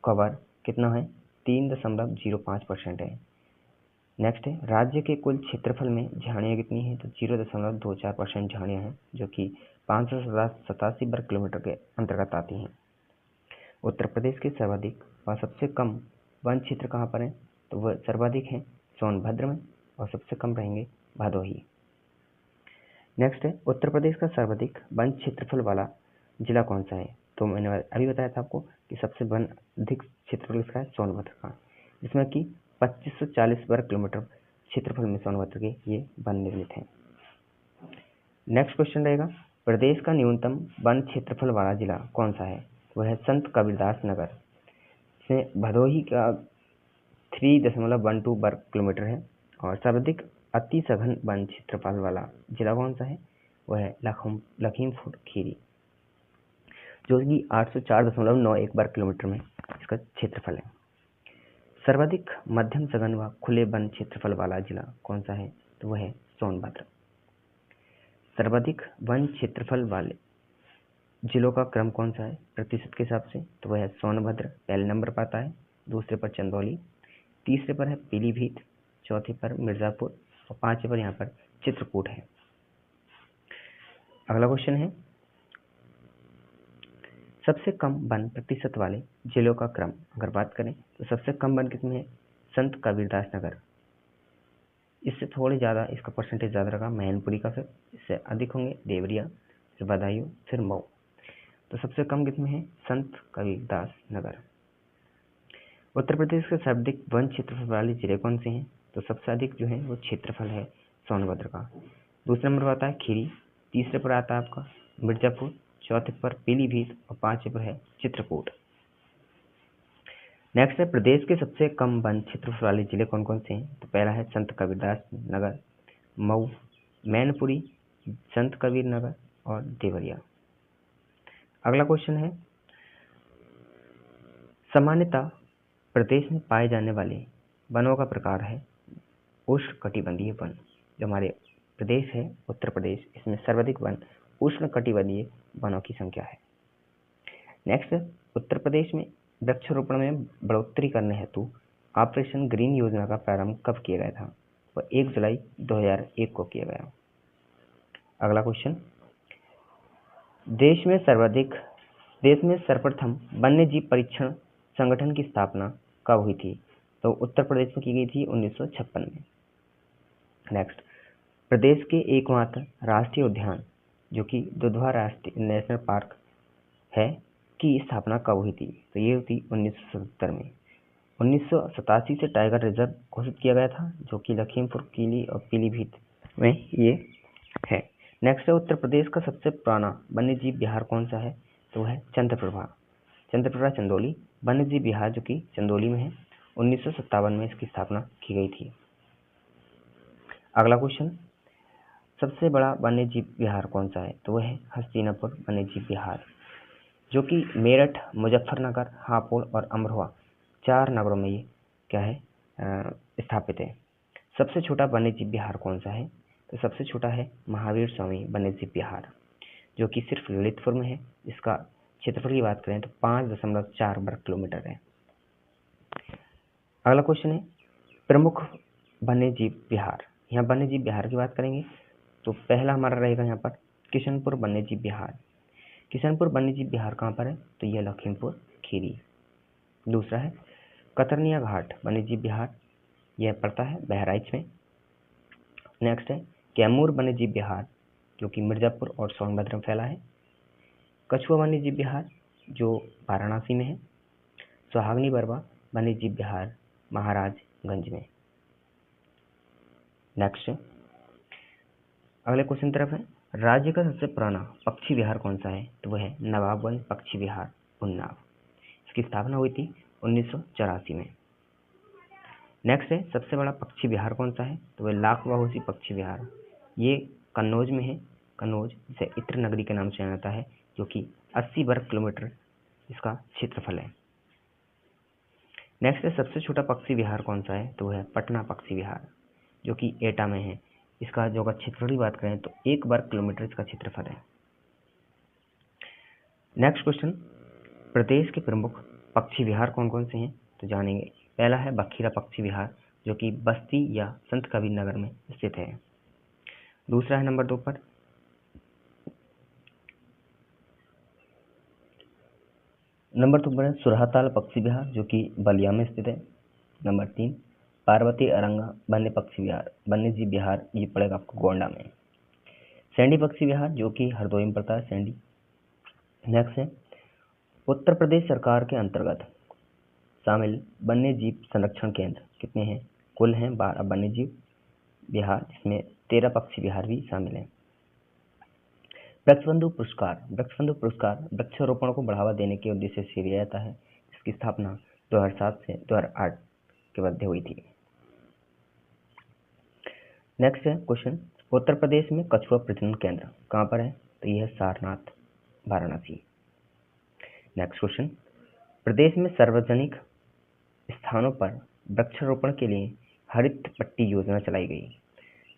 कवर कितना है? 3.05% है। नेक्स्ट है, राज्य के कुल क्षेत्रफल में झाड़ियाँ कितनी है? तो 0.24% झाड़ियाँ हैं जो कि 587 वर्ग किलोमीटर के अंतर्गत आती हैं। उत्तर प्रदेश के सर्वाधिक और सबसे कम वन क्षेत्र कहाँ पर है? तो वह सर्वाधिक है सोनभद्र में और सबसे कम रहेंगे भदोही। नेक्स्ट है, उत्तर प्रदेश का सर्वाधिक वन क्षेत्रफल वाला जिला कौन सा है? तो मैंने अभी बताया था आपको कि सबसे वन अधिक क्षेत्रफल इसका है सोनभद्र का, जिसमें कि 2540 वर्ग किलोमीटर क्षेत्रफल में सोनभद्र के ये वन निर्मित हैं। नेक्स्ट क्वेश्चन रहेगा, प्रदेश का न्यूनतम वन क्षेत्रफल वाला जिला कौन सा है? वह है संत कबीरदास नगर। इसमें भदोही का 3.12 वर्ग किलोमीटर है और सर्वाधिक अति सघन वन क्षेत्रफल वाला जिला कौन सा है? वह है लखीमपुर खीरी जो कि 804.91 वर्ग किलोमीटर में इसका क्षेत्रफल है। सर्वाधिक मध्यम सघन व खुले वन क्षेत्रफल वाला जिला कौन सा है? तो वह है सोनभद्र। सर्वाधिक वन क्षेत्रफल वाले जिलों का क्रम कौन सा है प्रतिशत के हिसाब से? तो वह है सोनभद्र पहले नंबर पर आता है, दूसरे पर चंदौली, तीसरे पर है पीलीभीत, चौथे पर मिर्जापुर और पांचवे पर यहाँ पर चित्रकूट है। अगला क्वेश्चन है सबसे कम वन प्रतिशत वाले जिलों का क्रम। अगर बात करें तो सबसे कम वन कितने हैं? संत कबीरदास नगर, इससे थोड़े ज़्यादा इसका परसेंटेज ज़्यादा रहा मैनपुरी का, फिर इससे अधिक होंगे देवरिया, फिर बदायूं, फिर मऊ। तो सबसे कम कितने हैं? संत कबीरदास नगर। उत्तर प्रदेश के सर्वाधिक वन क्षेत्रफल वाले जिले कौन से हैं? तो सबसे अधिक जो है वो क्षेत्रफल है सोनभद्र का। दूसरे नंबर पर आता है खीरी, तीसरे पर आता है आपका मिर्जापुर, चौथे पर पीलीभीत और पांचवे पर है चित्रकूट। नेक्स्ट है प्रदेश के सबसे कम वन क्षेत्रफल वाले जिले कौन कौन से हैं? तो पहला है संत कबीरदास नगर, मऊ, मैनपुरी, संत कबीर नगर और देवरिया। अगला क्वेश्चन है सामान्यतः प्रदेश में पाए जाने वाले वनों का प्रकार है उष्णकटिबंधीय वन। जो हमारे प्रदेश है उत्तर प्रदेश, इसमें सर्वाधिक वन उष्णकटिबंधीय वनों की संख्या है। नेक्स्ट उत्तर प्रदेश में वृक्षारोपण में बढ़ोतरी करने हेतु ऑपरेशन ग्रीन योजना का प्रारंभ कब किया गया था? वह 1 जुलाई 2001 को किया गया। अगला क्वेश्चन देश में सर्वप्रथम वन्यजीव परीक्षण संगठन की स्थापना कब हुई थी? तो उत्तर प्रदेश में की गई थी 1956 में। नेक्स्ट प्रदेश के एकमात्र राष्ट्रीय उद्यान जो कि दुधवा राष्ट्रीय नेशनल पार्क है की स्थापना कब हुई थी? तो ये हुई 1977 में। 1987 से टाइगर रिजर्व घोषित किया गया था जो कि लखीमपुर खीरी और पीलीभीत में ये है। नेक्स्ट है उत्तर प्रदेश का सबसे पुराना वन्यजीव विहार कौन सा है? तो है चंद्रप्रभा चंदौली वन्यजीव विहार जो कि चंदौली में है। 1957 में इसकी स्थापना की गई थी। अगला क्वेश्चन सबसे बड़ा वन्यजीव विहार कौन सा है? तो वह है हस्तिनापुर वन्यजीव विहार जो कि मेरठ, मुजफ्फरनगर, हापुड़ और अमरोहा 4 नगरों में ये क्या है स्थापित है। सबसे छोटा वन्यजीव विहार कौन सा है? तो सबसे छोटा है महावीर स्वामी वन्यजीव विहार जो कि सिर्फ ललितपुर में है। इसका क्षेत्रफल की बात करें तो 5.4 वर्ग किलोमीटर है। अगला क्वेश्चन है प्रमुख वन्यजीव विहार। यहाँ वन्यजीव विहार की बात करेंगे तो पहला हमारा रहेगा यहाँ पर किशनपुर वन्यजीव विहार। किशनपुर वन्यजीव विहार कहाँ पर है? तो यह लखीमपुर खीरी। दूसरा है कतरनिया घाट वन्यजीव विहार, यह पड़ता है बहराइच में। नेक्स्ट है कैमूर वन्यजीव विहार जो कि मिर्जापुर और सोनभद्र में फैला है। कछुआ वन्यजीव विहार जो वाराणसी में है। सुहागनी बरवा वन्यजीव विहार महाराजगंज में। नेक्स्ट अगले क्वेश्चन तरफ है राज्य का सबसे पुराना पक्षी विहार कौन सा है? तो वह है नवाबगंज पक्षी विहार उन्नाव। इसकी स्थापना हुई थी 1984 में। नेक्स्ट है सबसे बड़ा पक्षी विहार कौन सा है? तो वह लाख बाहोसी पक्षी विहार, ये कन्नौज में है। कन्नौज जिसे इत्र नगरी के नाम से जाना जाता है जो कि 80 वर्ग किलोमीटर इसका क्षेत्रफल है। नेक्स्ट है सबसे छोटा पक्षी विहार कौन सा है? तो वह है पटना पक्षी विहार जो कि एटा में है। इसका जो क्षेत्रफल की बात करें तो 1 वर्ग किलोमीटर इसका क्षेत्रफल है। नेक्स्ट क्वेश्चन प्रदेश के प्रमुख पक्षी विहार कौन कौन से हैं? तो जानेंगे। पहला है बखीरा पक्षी विहार जो कि बस्ती या संत कबीर नगर में स्थित है। दूसरा है नंबर 2 पर सुरहाताल पक्षी विहार जो कि बलिया में स्थित है। नंबर 3 पार्वती अरंगा वन्य पक्षी विहार वन्यजीव विहार, ये पड़ेगा आपको गोंडा में। सैंडी पक्षी विहार जो कि हरदोई में पड़ता है सैंडी। नेक्स्ट है उत्तर प्रदेश सरकार के अंतर्गत शामिल वन्यजीव संरक्षण केंद्र कितने हैं? कुल हैं 12 वन्यजीव विहार जिसमें 13 पक्षी विहार भी शामिल हैं। वृक्षबंधु पुरस्कार वृक्षारोपण को बढ़ावा देने के उद्देश्य से दिया जाता है। इसकी स्थापना 2007 से 2008 के मध्य हुई थी। नेक्स्ट है क्वेश्चन उत्तर प्रदेश में कछुआ प्रजनन केंद्र कहाँ पर है? तो यह है सारनाथ वाराणसी। नेक्स्ट क्वेश्चन प्रदेश में सार्वजनिक स्थानों पर वृक्षारोपण के लिए हरित पट्टी योजना चलाई गई।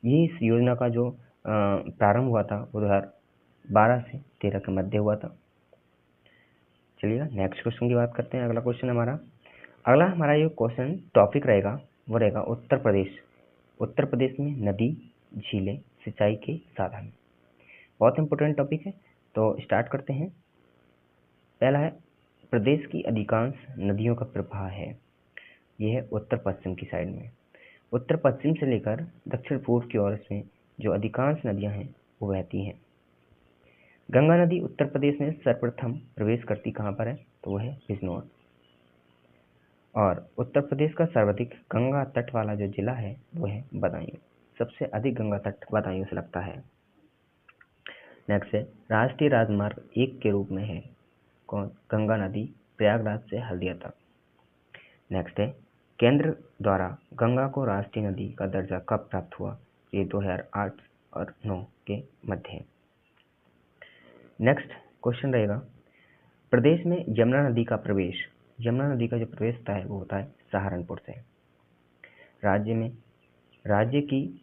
ये इस योजना का जो प्रारंभ हुआ था वो 2012 से 13 के मध्य हुआ था। चलिए नेक्स्ट क्वेश्चन की बात करते हैं। अगला हमारा जो क्वेश्चन टॉपिक रहेगा वो रहेगा उत्तर प्रदेश। उत्तर प्रदेश में नदी, झीलें, सिंचाई के साधन। बहुत इंपॉर्टेंट टॉपिक है, तो स्टार्ट करते हैं। पहला है, प्रदेश की अधिकांश नदियों का प्रवाह है, यह है उत्तर पश्चिम की साइड में। उत्तर पश्चिम से लेकर दक्षिण पूर्व की ओर इसमें जो अधिकांश नदियां हैं वो बहती हैं। गंगा नदी उत्तर प्रदेश में सर्वप्रथम प्रवेश करती कहाँ पर है, तो वो है बिजनौर। और उत्तर प्रदेश का सर्वाधिक गंगा तट वाला जो जिला है वो है बदायूं। सबसे अधिक गंगा तट बदायूं से लगता है। नेक्स्ट है, राष्ट्रीय राजमार्ग 1 के रूप में है कौन, गंगा नदी प्रयागराज से हल्दिया तक। नेक्स्ट है, केंद्र द्वारा गंगा को राष्ट्रीय नदी का दर्जा कब प्राप्त हुआ, ये 2008 और 9 के मध्य है। नेक्स्ट क्वेश्चन रहेगा, प्रदेश में यमुना नदी का प्रवेश, यमुना नदी का जो प्रवेश होता है वो होता है सहारनपुर से। राज्य की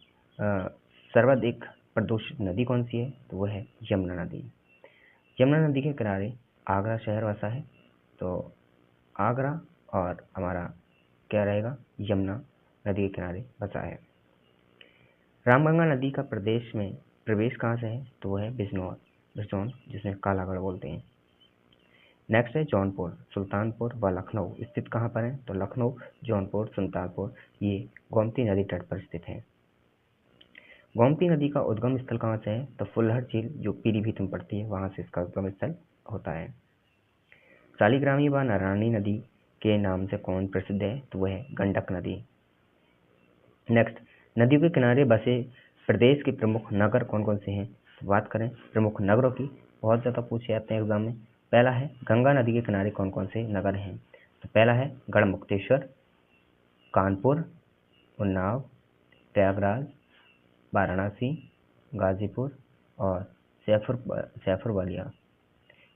सर्वाधिक प्रदूषित नदी कौन सी है, तो वो है यमुना नदी। यमुना नदी के किनारे आगरा शहर बसा है, तो आगरा और हमारा क्या रहेगा, यमुना नदी के किनारे बसा है। रामगंगा नदी का प्रदेश में प्रवेश कहाँ से है, तो वो है बिजनौर, जिसमें कालागढ़ बोलते हैं। नेक्स्ट है जौनपुर, सुल्तानपुर व लखनऊ स्थित कहाँ पर है, तो लखनऊ, जौनपुर, सुल्तानपुर ये गोमती नदी तट पर स्थित है। गोमती नदी का उद्गम स्थल कहाँ से है, तो फुलहर झील जो पीलीभीत में पड़ती है वहां से इसका उद्गम स्थल होता है। शालिग्रामी व नारायणी नदी के नाम से कौन प्रसिद्ध है, तो वह है गंडक नदी। नेक्स्ट, नदियों के किनारे बसे प्रदेश के प्रमुख नगर कौन कौन से हैं, तो बात करें प्रमुख नगरों की, बहुत ज्यादा पूछे जाते हैं एग्जाम में। पहला है, गंगा नदी के किनारे कौन कौन से नगर हैं, तो पहला है गढ़मुक्तेश्वर, कानपुर, उन्नाव, प्रयागराज, वाराणसी, गाजीपुर और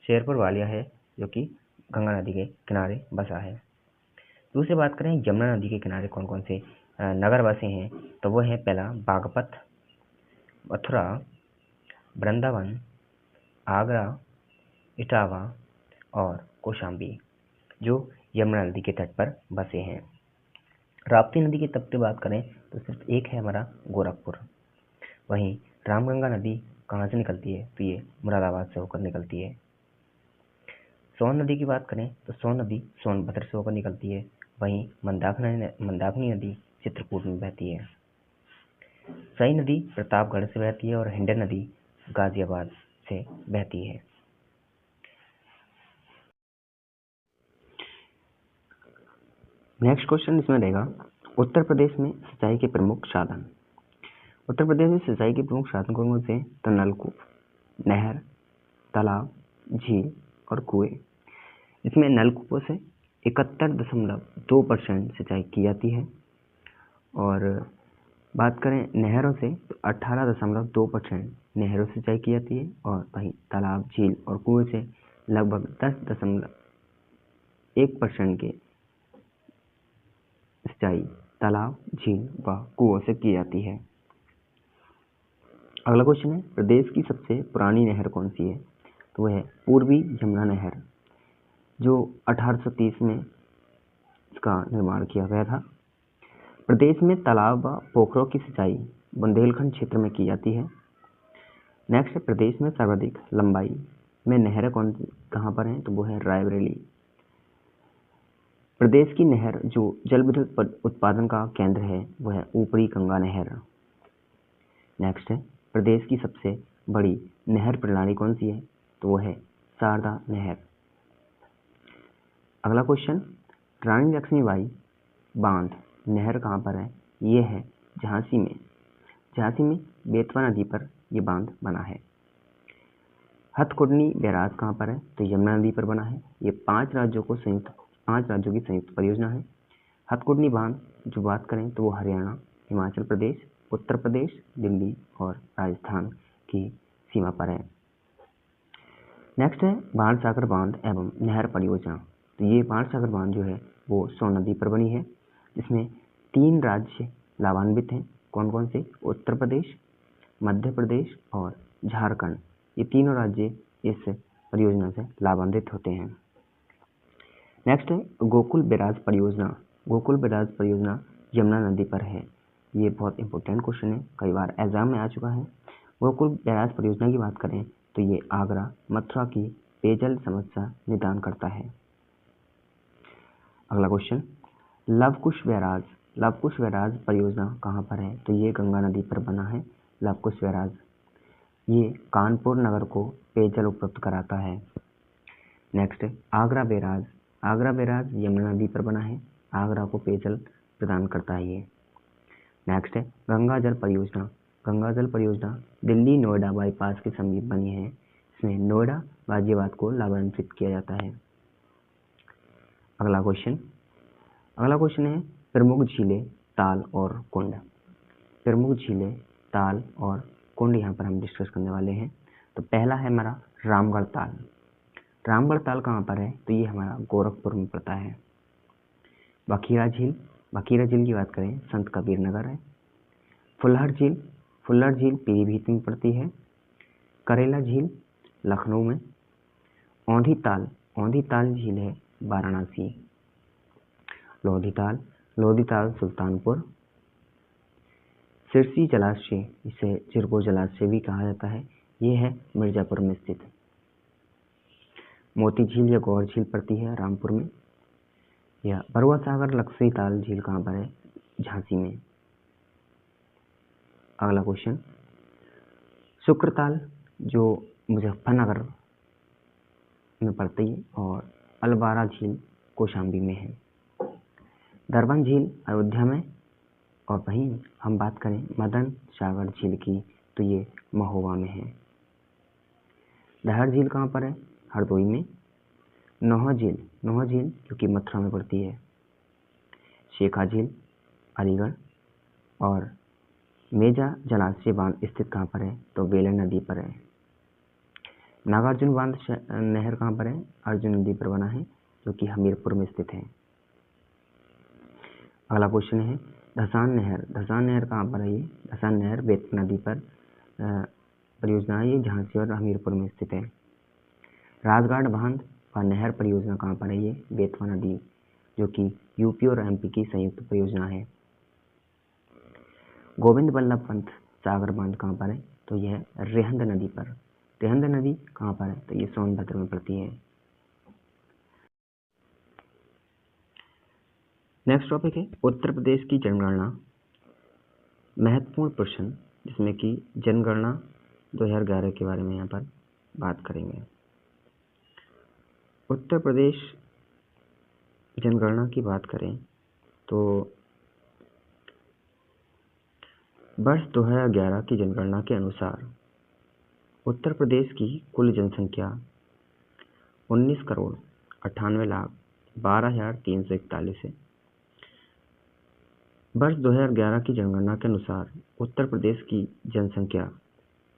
शेरपुर वालिया है जो कि गंगा नदी के किनारे बसा है। दूसरी बात करें यमुना नदी के किनारे कौन कौन से नगर बसे हैं, तो वो है पहला बागपत, मथुरा, वृंदावन, आगरा, इटावा और कौशाम्बी जो यमुना नदी के तट पर बसे हैं। राप्ती नदी की तट की बात करें तो सिर्फ एक है हमारा गोरखपुर। वहीं रामगंगा नदी कहाँ से निकलती है, तो ये मुरादाबाद से होकर निकलती है। सोन नदी की बात करें तो सोन नदी सोनभद्र से होकर निकलती है। वहीं मंदाकिनी नदी चित्रकूट में बहती है। सई नदी प्रतापगढ़ से बहती है और हिंडन नदी गाजियाबाद से बहती है। नेक्स्ट क्वेश्चन इसमें रहेगा, उत्तर प्रदेश में सिंचाई के प्रमुख साधन। उत्तर प्रदेश में सिंचाई के प्रमुख साधन कौन कौन से, तो नलकूप, नहर, तालाब, झील और कुएं। इसमें नलकूपों से 71.2% सिंचाई की जाती है और बात करें नहरों से तो 18.2% नहरों से सिंचाई की जाती है और वहीं तालाब, झील और कुएं से लगभग 10.1% के सिंचाई तालाब, झील व कुओं से की जाती है। अगला क्वेश्चन है, प्रदेश की सबसे पुरानी नहर कौन सी है, तो वह है पूर्वी यमुना नहर जो 1830 में इसका निर्माण किया गया था। प्रदेश में तालाब व पोखरों की सिंचाई बुंदेलखंड क्षेत्र में की जाती है। नेक्स्ट है, प्रदेश में सर्वाधिक लंबाई में नहरें कहाँ पर हैं, तो वो है रायबरेली। प्रदेश की नहर जो जल विद्युत उत्पादन का केंद्र है वो है ऊपरी गंगा नहर। नेक्स्ट है, प्रदेश की सबसे बड़ी नहर प्रणाली कौन सी है, तो वो है शारदा नहर। अगला क्वेश्चन, रानी लक्ष्मीबाई बांध नहर कहाँ पर है, ये है झांसी में बेतवा नदी पर यह बांध बना है। हथकुंडनी बैराज कहाँ पर है, तो यमुना नदी पर बना है। ये 5 राज्यों की संयुक्त परियोजना है। हथकुंडनी बांध जो बात करें तो वो हरियाणा, हिमाचल प्रदेश, उत्तर प्रदेश, दिल्ली और राजस्थान की सीमा पर है। नेक्स्ट है बाणसागर बांध एवं नहर परियोजना। तो ये बाणसागर बांध जो है वो सोन नदी पर बनी है। इसमें 3 राज्य लाभान्वित हैं, कौन कौन से, उत्तर प्रदेश, मध्य प्रदेश और झारखंड। ये तीनों राज्य इस परियोजना से लाभान्वित होते हैं। नेक्स्ट है गोकुल बैराज परियोजना। गोकुल बैराज परियोजना यमुना नदी पर है। ये बहुत इंपॉर्टेंट क्वेश्चन है, कई बार एग्जाम में आ चुका है। गोकुल बैराज परियोजना की बात करें तो ये आगरा मथुरा की पेयजल समस्या निदान करता है। अगला question, Lavkush barrage. Lavkush barrage परियोजना कहाँ पर है? तो ये गंगा नदी पर बना है लवकुश बैराज। ये कानपुर नगर को पेयजल उपलब्ध कराता है। Next Agra barrage. Agra barrage Yamuna नदी पर बना है, आगरा को पेयजल प्रदान करता है ये। नेक्स्ट है गंगा जल परियोजना। गंगा जल परियोजना दिल्ली नोएडा बाईपास के समीप बनी है। इसमें नोएडा गाजियाबाद को लाभान्वित किया जाता है। अगला क्वेश्चन है प्रमुख झीलें, ताल और कुंड। प्रमुख झीलें, ताल और कुंड यहाँ पर हम डिस्कस करने वाले हैं। तो पहला है हमारा रामगढ़ ताल। रामगढ़ ताल कहाँ पर है? तो ये हमारा गोरखपुर में पड़ता है। बखीरा झील। बखीरा झील की बात करें संत कबीर नगर है। फुल्लर झील पीलीभीत में पड़ती है। करेला झील लखनऊ में। औंधी ताल झील है वाराणसी। लोधी ताल सुल्तानपुर। सिरसी जलाशय, इसे चिरको जलाशय भी कहा जाता है, ये है मिर्जापुर में स्थित। मोती झील या गौर झील पड़ती है रामपुर में। या बरुआ सागर लक्ष्मी ताल झील कहाँ पर है? झांसी में। अगला क्वेश्चन, शुक्रताल जो मुजफ्फरनगर में पड़ती है और अलबारा झील कौशाम्बी में है। दरबन झील अयोध्या में। और वहीं हम बात करें मदन सागर झील की तो ये महोबा में है। लहर झील कहाँ पर है? हरदोई में। नौहा झील जो कि मथुरा में पड़ती है। शेखा झील अलीगढ़। और मेजा जलाशय बांध स्थित कहाँ पर है? तो बेलन नदी पर है। नागार्जुन बांध नहर कहाँ पर है? अर्जुन नदी पर बना है जो कि हमीरपुर में स्थित है। अगला क्वेश्चन है धसान नहर कहाँ पर है? ये धसान नहर बेतवा नदी पर परियोजना है, ये झांसी और हमीरपुर में स्थित है। राजघाट बांध और नहर परियोजना कहाँ पर है? ये बेतवा नदी जो कि यूपी और एमपी की संयुक्त परियोजना है। गोविंद बल्लभ पंत सागर बांध कहाँ पर है? तो यह रेहंद नदी पर। रेहंद नदी कहाँ पर है? तो ये सोनभद्र में पड़ती है। नेक्स्ट टॉपिक है उत्तर प्रदेश की जनगणना। महत्वपूर्ण प्रश्न जिसमें कि जनगणना 2011 के बारे में यहाँ पर बात करेंगे। उत्तर प्रदेश जनगणना की बात करें तो वर्ष 2011 की जनगणना के अनुसार उत्तर प्रदेश की कुल जनसंख्या 19,98,12,341 है। वर्ष 2011 की जनगणना के अनुसार उत्तर प्रदेश की जनसंख्या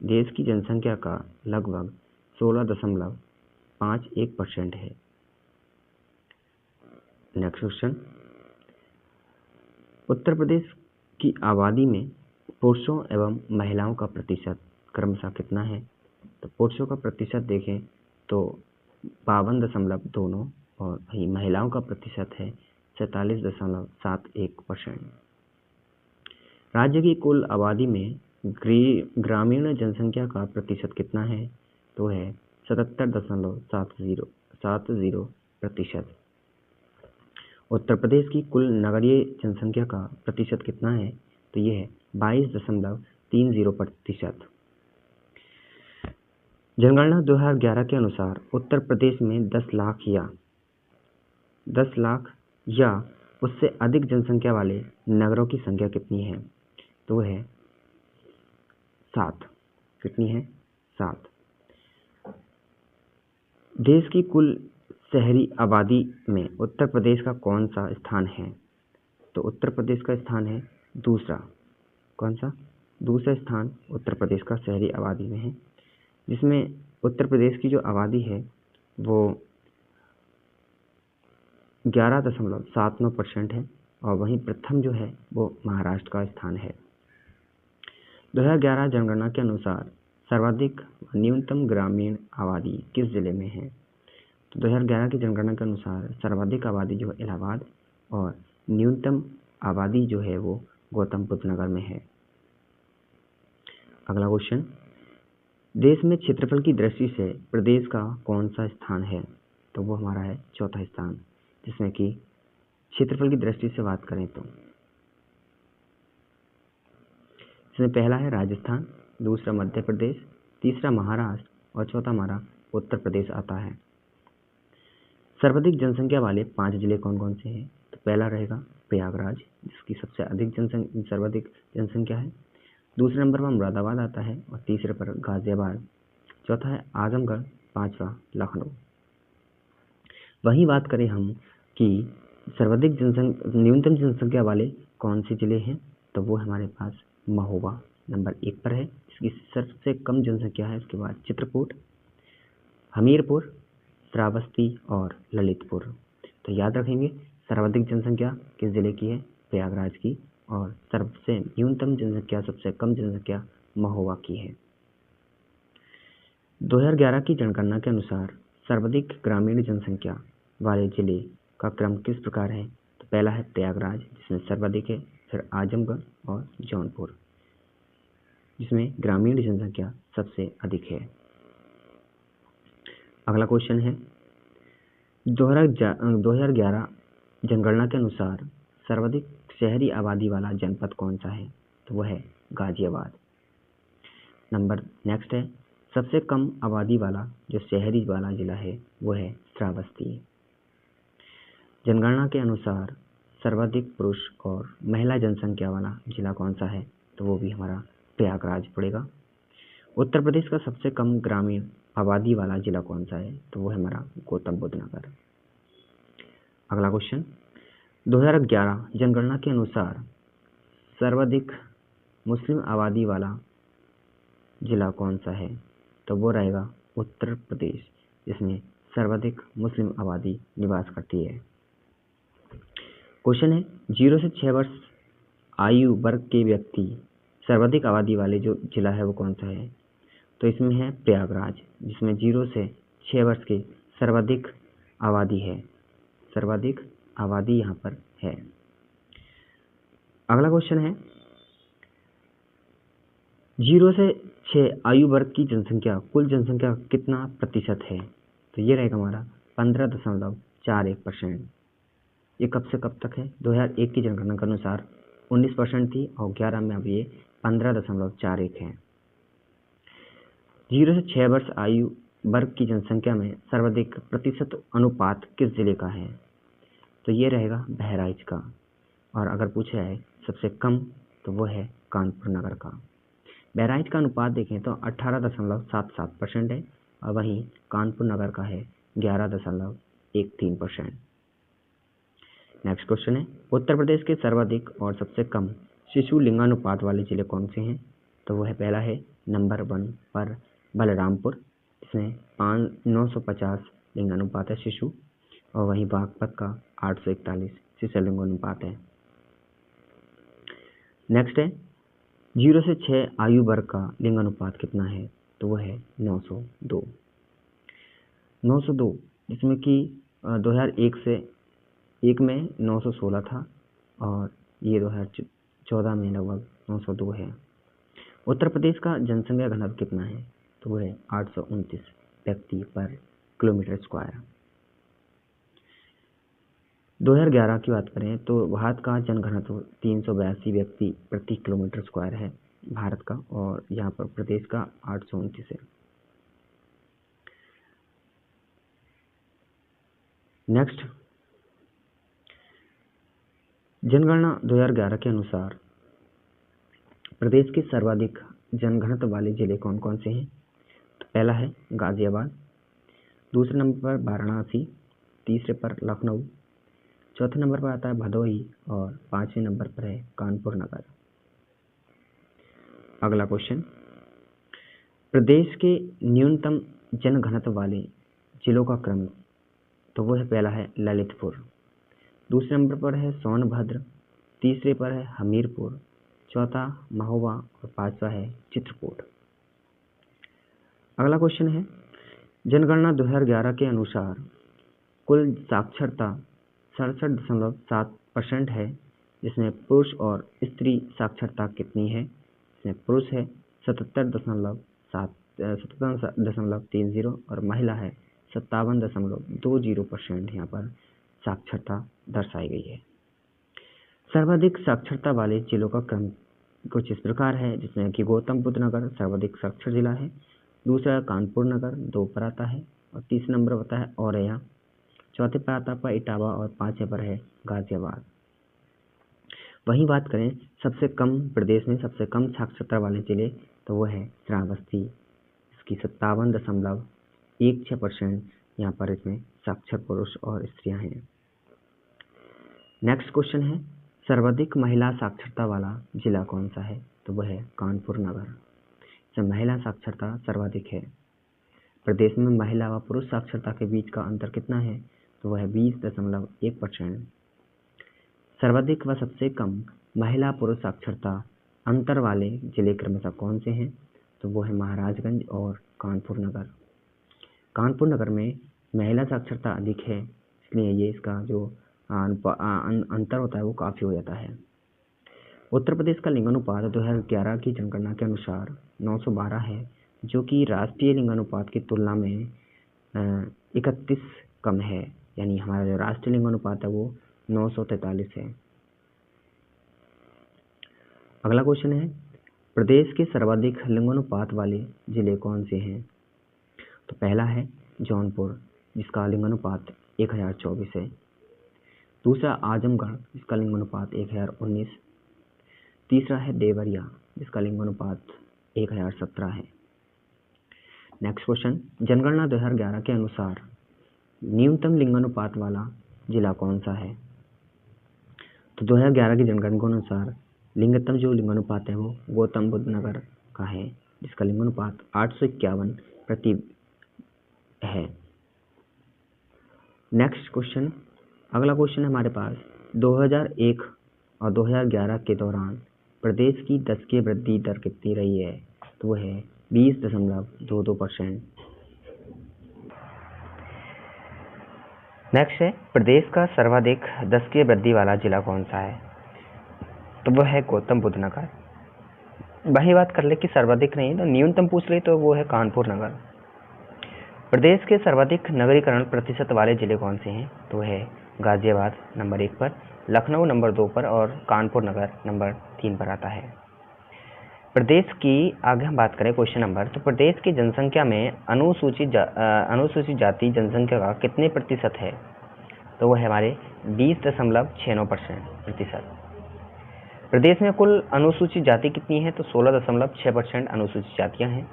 देश की जनसंख्या का लगभग 16.51% है। नेक्स्ट क्वेश्चन, उत्तर प्रदेश की आबादी में पुरुषों एवं महिलाओं का प्रतिशत क्रमशः कितना है? तो पुरुषों का प्रतिशत देखें तो 52.2 और वही महिलाओं का प्रतिशत है 47.71%। राज्य की कुल आबादी में ग्रामीण जनसंख्या का प्रतिशत कितना है? तो है 77.70%। उत्तर प्रदेश की कुल नगरीय जनसंख्या का प्रतिशत कितना है? तो यह है 22.30%। जनगणना 2011 के अनुसार उत्तर प्रदेश में 10 लाख या उससे अधिक जनसंख्या वाले नगरों की संख्या कितनी है? तो वह है 7। कितनी है? 7। देश की कुल शहरी आबादी में उत्तर प्रदेश का कौन सा स्थान है? तो उत्तर प्रदेश का स्थान है दूसरा। कौन सा? दूसरा स्थान उत्तर प्रदेश का शहरी आबादी में है, जिसमें उत्तर प्रदेश की जो आबादी है वो 11.79% है और वहीं प्रथम जो है वो महाराष्ट्र का स्थान है। 2011 जनगणना के अनुसार सर्वाधिक न्यूनतम ग्रामीण आबादी किस जिले में है? तो 2011 की जनगणना के अनुसार सर्वाधिक आबादी जो है इलाहाबाद और न्यूनतम आबादी जो है वो गौतम बुद्ध नगर में है। अगला क्वेश्चन, देश में क्षेत्रफल की दृष्टि से प्रदेश का कौन सा स्थान है? तो वो हमारा है चौथा स्थान, जिसमें कि क्षेत्रफल की दृष्टि से बात करें तो इसमें पहला है राजस्थान, दूसरा मध्य प्रदेश, तीसरा महाराष्ट्र और चौथा हमारा उत्तर प्रदेश आता है। सर्वाधिक जनसंख्या वाले 5 जिले कौन कौन से हैं? तो पहला रहेगा प्रयागराज, जिसकी सबसे अधिक सर्वाधिक जनसंख्या है। दूसरे नंबर पर मुरादाबाद आता है और तीसरे पर गाजियाबाद, चौथा है आजमगढ़, पांचवा लखनऊ। वहीं बात करें हम कि सर्वाधिक न्यूनतम जनसंख्या वाले कौन से जिले हैं, तो वो हमारे पास महोबा नंबर 1 पर है, इसकी सबसे कम जनसंख्या है। इसके बाद चित्रकूट, हमीरपुर, श्रावस्ती और ललितपुर। तो याद रखेंगे, सर्वाधिक जनसंख्या किस जिले की है? प्रयागराज की, और सबसे न्यूनतम जनसंख्या, सबसे कम जनसंख्या महोबा की है। 2011 की जनगणना के अनुसार सर्वाधिक ग्रामीण जनसंख्या वाले जिले का क्रम किस प्रकार है? तो पहला है प्रयागराज, जिसमें सर्वाधिक है, फिर आजमगढ़ और जौनपुर, जिसमें ग्रामीण जनसंख्या सबसे अधिक है। अगला क्वेश्चन है, 2011 जनगणना के अनुसार सर्वाधिक शहरी आबादी वाला जनपद कौन सा है? तो वह है गाजियाबाद। नेक्स्ट है, सबसे कम आबादी वाला जो शहरी वाला जिला है वो है श्रावस्ती। जनगणना के अनुसार सर्वाधिक पुरुष और महिला जनसंख्या वाला जिला कौन सा है? तो वो भी हमारा प्रयागराज पड़ेगा। उत्तर प्रदेश का सबसे कम ग्रामीण आबादी वाला जिला कौन सा है? तो वो है हमारा गौतम बुद्ध नगर। अगला क्वेश्चन, 2011 जनगणना के अनुसार सर्वाधिक मुस्लिम आबादी वाला जिला कौन सा है? तो वो रहेगा उत्तर प्रदेश, जिसमें सर्वाधिक मुस्लिम आबादी निवास करती है। क्वेश्चन है, 0 से 6 वर्ष आयु वर्ग के व्यक्ति सर्वाधिक आबादी वाले जो जिला है वो कौन सा है? तो इसमें है प्रयागराज, जिसमें 0 से 6 वर्ष के सर्वाधिक आबादी है, सर्वाधिक आबादी यहाँ पर है। अगला क्वेश्चन है, 0 से 6 आयु वर्ग की जनसंख्या कुल जनसंख्या कितना प्रतिशत है? तो ये रहेगा हमारा 15.41%। ये कब से कब तक है? 2001 की जनगणना के अनुसार 19% थी और 11 में अब ये 15.41 है। 0 से 6 वर्ष आयु वर्ग की जनसंख्या में सर्वाधिक प्रतिशत अनुपात किस जिले का है? तो ये रहेगा बहराइच का। और अगर पूछा है सबसे कम, तो वो है कानपुर नगर का। बहराइच का अनुपात देखें तो 18.77% है और वहीं कानपुर नगर का है 11.13%। नेक्स्ट क्वेश्चन है, उत्तर प्रदेश के सर्वाधिक और सबसे कम शिशु लिंगानुपात वाले जिले कौन से हैं? तो वह पहला है नंबर 1 पर बलरामपुर, इसमें 950 लिंगानुपात है शिशु, और वहीं बागपत का 841 शिशु लिंगानुपात है। नेक्स्ट है, 0 से 6 आयु वर्ग का लिंगानुपात कितना है? तो वह है 902, जिसमें कि 2001 में 916 था और ये 2014 में लगभग 902 है। उत्तर प्रदेश का जनसंख्या घनत्व कितना है? तो वह है 829 व्यक्ति पर किलोमीटर स्क्वायर। 2011 की बात करें तो भारत का जनघनत्व 382 व्यक्ति प्रति किलोमीटर स्क्वायर है भारत का, और यहाँ पर प्रदेश का 829 है। नेक्स्ट, जनगणना 2011 के अनुसार प्रदेश के सर्वाधिक जनघनत्व वाले जिले कौन कौन से हैं? तो पहला है गाजियाबाद, दूसरे नंबर पर वाराणसी, तीसरे पर लखनऊ, चौथे नंबर पर आता है भदोही और 5वें नंबर पर है कानपुर नगर। अगला क्वेश्चन, प्रदेश के न्यूनतम जनघनत्व वाले जिलों का क्रम, तो वो है पहला है ललितपुर, दूसरे नंबर पर है सोनभद्र, तीसरे पर है हमीरपुर, चौथा महोबा और 5वां है चित्रकूट। अगला क्वेश्चन है, जनगणना 2011 के अनुसार कुल साक्षरता 67.7% है, जिसमें पुरुष और स्त्री साक्षरता कितनी है? इसमें पुरुष है 77.30 और महिला है 57.20%। यहाँ पर साक्षरता दर्शाई गई है। सर्वाधिक साक्षरता वाले जिलों का क्रम कुछ इस प्रकार है, जिसमें कि गौतम बुद्ध नगर सर्वाधिक साक्षर जिला है, दूसरा कानपुर नगर 2 पर आता है, और तीसरा नंबर होता है औरैया, चौथे पर आता है इटावा, और पांचवें पर है गाजियाबाद। वहीं बात करें सबसे कम प्रदेश में सबसे कम साक्षरता वाले जिले, तो वो है श्रावस्ती, इसकी 57.16% यहाँ पर इसमें साक्षर पुरुष और स्त्रियां हैं। नेक्स्ट क्वेश्चन है सर्वाधिक महिला साक्षरता वाला जिला कौन सा है? तो वह है कानपुर नगर। इसमें महिला साक्षरता सर्वाधिक है। प्रदेश में महिला व पुरुष साक्षरता के बीच का अंतर कितना है? तो वह 20.1%। सर्वाधिक व सबसे कम महिला पुरुष साक्षरता अंतर वाले जिले क्रमशः कौन से हैं? तो वो है महाराजगंज और कानपुर नगर। कानपुर नगर में महिला साक्षरता अधिक है, इसलिए ये इसका जो अंतर होता है वो काफ़ी हो जाता है। उत्तर प्रदेश का लिंगानुपात 2011 की जनगणना के अनुसार 912 है, जो कि राष्ट्रीय लिंगानुपात की तुलना में 31 कम है, यानी हमारा जो राष्ट्रीय लिंगानुपात है वो 943 है। अगला क्वेश्चन है प्रदेश के सर्वाधिक लिंगानुपात वाले जिले कौन से हैं? तो पहला है जौनपुर, जिसका लिंगानुपात 1024 है। दूसरा आजमगढ़, जिसका लिंगानुपात 1019। तीसरा है देवरिया, जिसका लिंगानुपात 1017 है। नेक्स्ट क्वेश्चन, जनगणना 2011 के अनुसार न्यूनतम लिंगानुपात वाला जिला कौन सा है? तो 2011 की जनगणना के अनुसार लिंगतम जो लिंगानुपात है वो गौतम बुद्ध नगर का है, जिसका लिंगानुपात 851 है। नेक्स्ट क्वेश्चन, अगला क्वेश्चन है हमारे पास 2001 और 2011 के दौरान प्रदेश की दशकीय वृद्धि दर कितनी रही है? तो वह है 20.22%। नेक्स्ट है प्रदेश का सर्वाधिक दशकीय वृद्धि वाला जिला कौन सा है? तो वह है गौतम बुद्ध नगर। वही बात कर ले कि सर्वाधिक नहीं तो न्यूनतम पूछ ले तो वो है कानपुर नगर। प्रदेश के सर्वाधिक नगरीकरण प्रतिशत वाले जिले कौन से हैं? तो है गाजियाबाद नंबर 1 पर, लखनऊ नंबर 2 पर और कानपुर नगर नंबर 3 पर आता है। प्रदेश की आगे हम बात करें क्वेश्चन नंबर, तो प्रदेश की जनसंख्या में अनुसूचित जाति जनसंख्या का कितने प्रतिशत है? तो वो है हमारे 20.69%। प्रदेश में कुल अनुसूचित जाति कितनी है? तो 16.6% अनुसूचित जातियां हैं।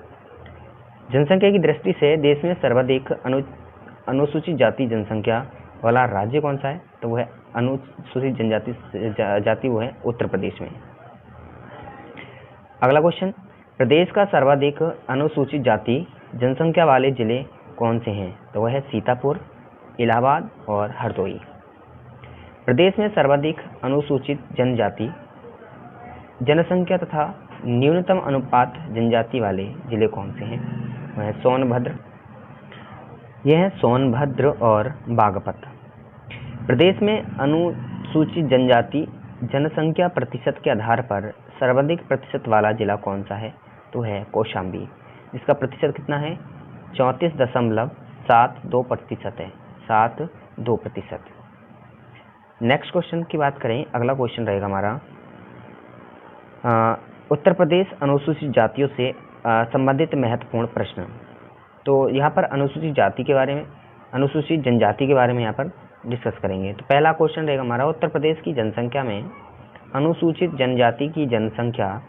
जनसंख्या की दृष्टि से देश में सर्वाधिक अनुसूचित जाति जनसंख्या वाला राज्य कौन सा है? तो वह है अनुसूचित जाति वो है उत्तर प्रदेश में। अगला क्वेश्चन, प्रदेश का सर्वाधिक अनुसूचित जाति जनसंख्या वाले जिले कौन से हैं? तो वह है सीतापुर, इलाहाबाद और हरदोई। प्रदेश में सर्वाधिक अनुसूचित जनजाति जनसंख्या तथा न्यूनतम अनुपात जनजाति वाले जिले कौन से हैं? वह है सोनभद्र, यह है सोनभद्र और बागपत। प्रदेश में अनुसूचित जनजाति जनसंख्या प्रतिशत के आधार पर सर्वाधिक प्रतिशत वाला जिला कौन सा है? तो है कौशाम्बी, जिसका प्रतिशत कितना है? 34.72% है, 72%। नेक्स्ट क्वेश्चन की बात करें, अगला क्वेश्चन रहेगा हमारा उत्तर प्रदेश अनुसूचित जातियों से संबंधित महत्वपूर्ण प्रश्न। तो यहाँ पर अनुसूचित जाति के बारे में, अनुसूचित जनजाति के बारे में यहाँ पर डिस्कस करेंगे। तो पहला क्वेश्चन रहेगा हमारा, उत्तर प्रदेश की जनसंख्या में अनुसूचित जनजाति की जनसंख्या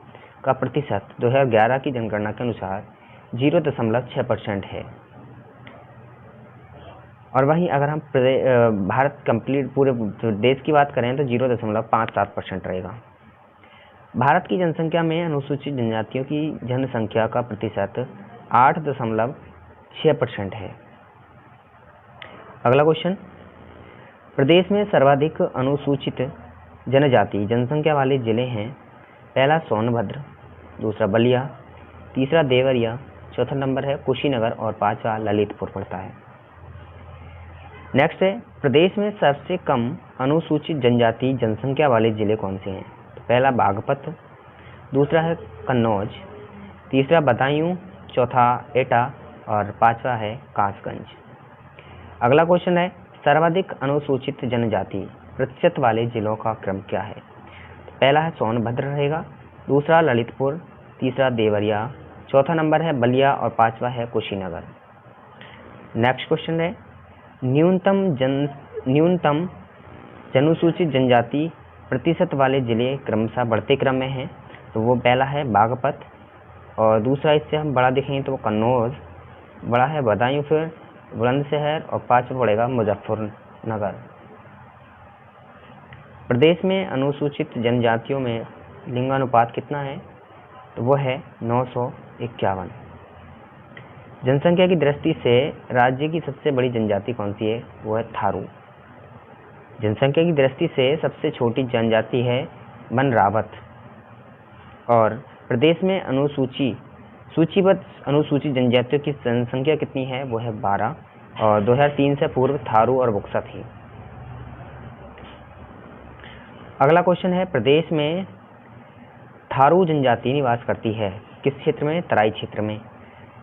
का प्रतिशत 2011 की जनगणना के अनुसार 0.6% है। और वहीं अगर हम भारत कंप्लीट पूरे देश की बात करें तो 0.57% रहेगा। भारत की जनसंख्या में अनुसूचित जनजातियों की जनसंख्या का प्रतिशत 8.6% है। अगला क्वेश्चन, प्रदेश में सर्वाधिक अनुसूचित जनजाति जनसंख्या वाले जिले हैं। पहला सोनभद्र, दूसरा बलिया, तीसरा देवरिया, चौथा नंबर है कुशीनगर और पांचवा ललितपुर पड़ता है। नेक्स्ट है, प्रदेश में सबसे कम अनुसूचित जनजाति जनसंख्या वाले जिले कौन से हैं? तो पहला बागपत, दूसरा है कन्नौज, तीसरा बदायूं, चौथा एटा और पांचवा है कासगंज। अगला क्वेश्चन है, सर्वाधिक अनुसूचित जनजाति प्रतिशत वाले जिलों का क्रम क्या है? तो पहला है सोनभद्र रहेगा, दूसरा ललितपुर, तीसरा देवरिया, चौथा नंबर है बलिया और पांचवा है कुशीनगर। नेक्स्ट क्वेश्चन है, न्यूनतम अनुसूचित जनजाति प्रतिशत वाले जिले क्रमशः बढ़ते क्रम में हैं। तो वो पहला है बागपत और दूसरा इससे हम बड़ा देखेंगे तो वो कन्नौज, बड़ा है बदायूं, फिर बुलंदशहर और पांचवा पड़ेगा मुजफ्फरनगर। प्रदेश में अनुसूचित जनजातियों में लिंगानुपात कितना है? तो वो है 951। जनसंख्या की दृष्टि से राज्य की सबसे बड़ी जनजाति कौन सी है? वो है थारू। जनसंख्या की दृष्टि से सबसे छोटी जनजाति है बनरावत। और प्रदेश में सूचीबद्ध अनुसूचित जनजातियों की जनसंख्या कितनी है? वो है 12 और 2003 से पूर्व थारू और बुक्सा थी। अगला क्वेश्चन है, प्रदेश में थारू जनजाति निवास करती है किस क्षेत्र में? तराई क्षेत्र में।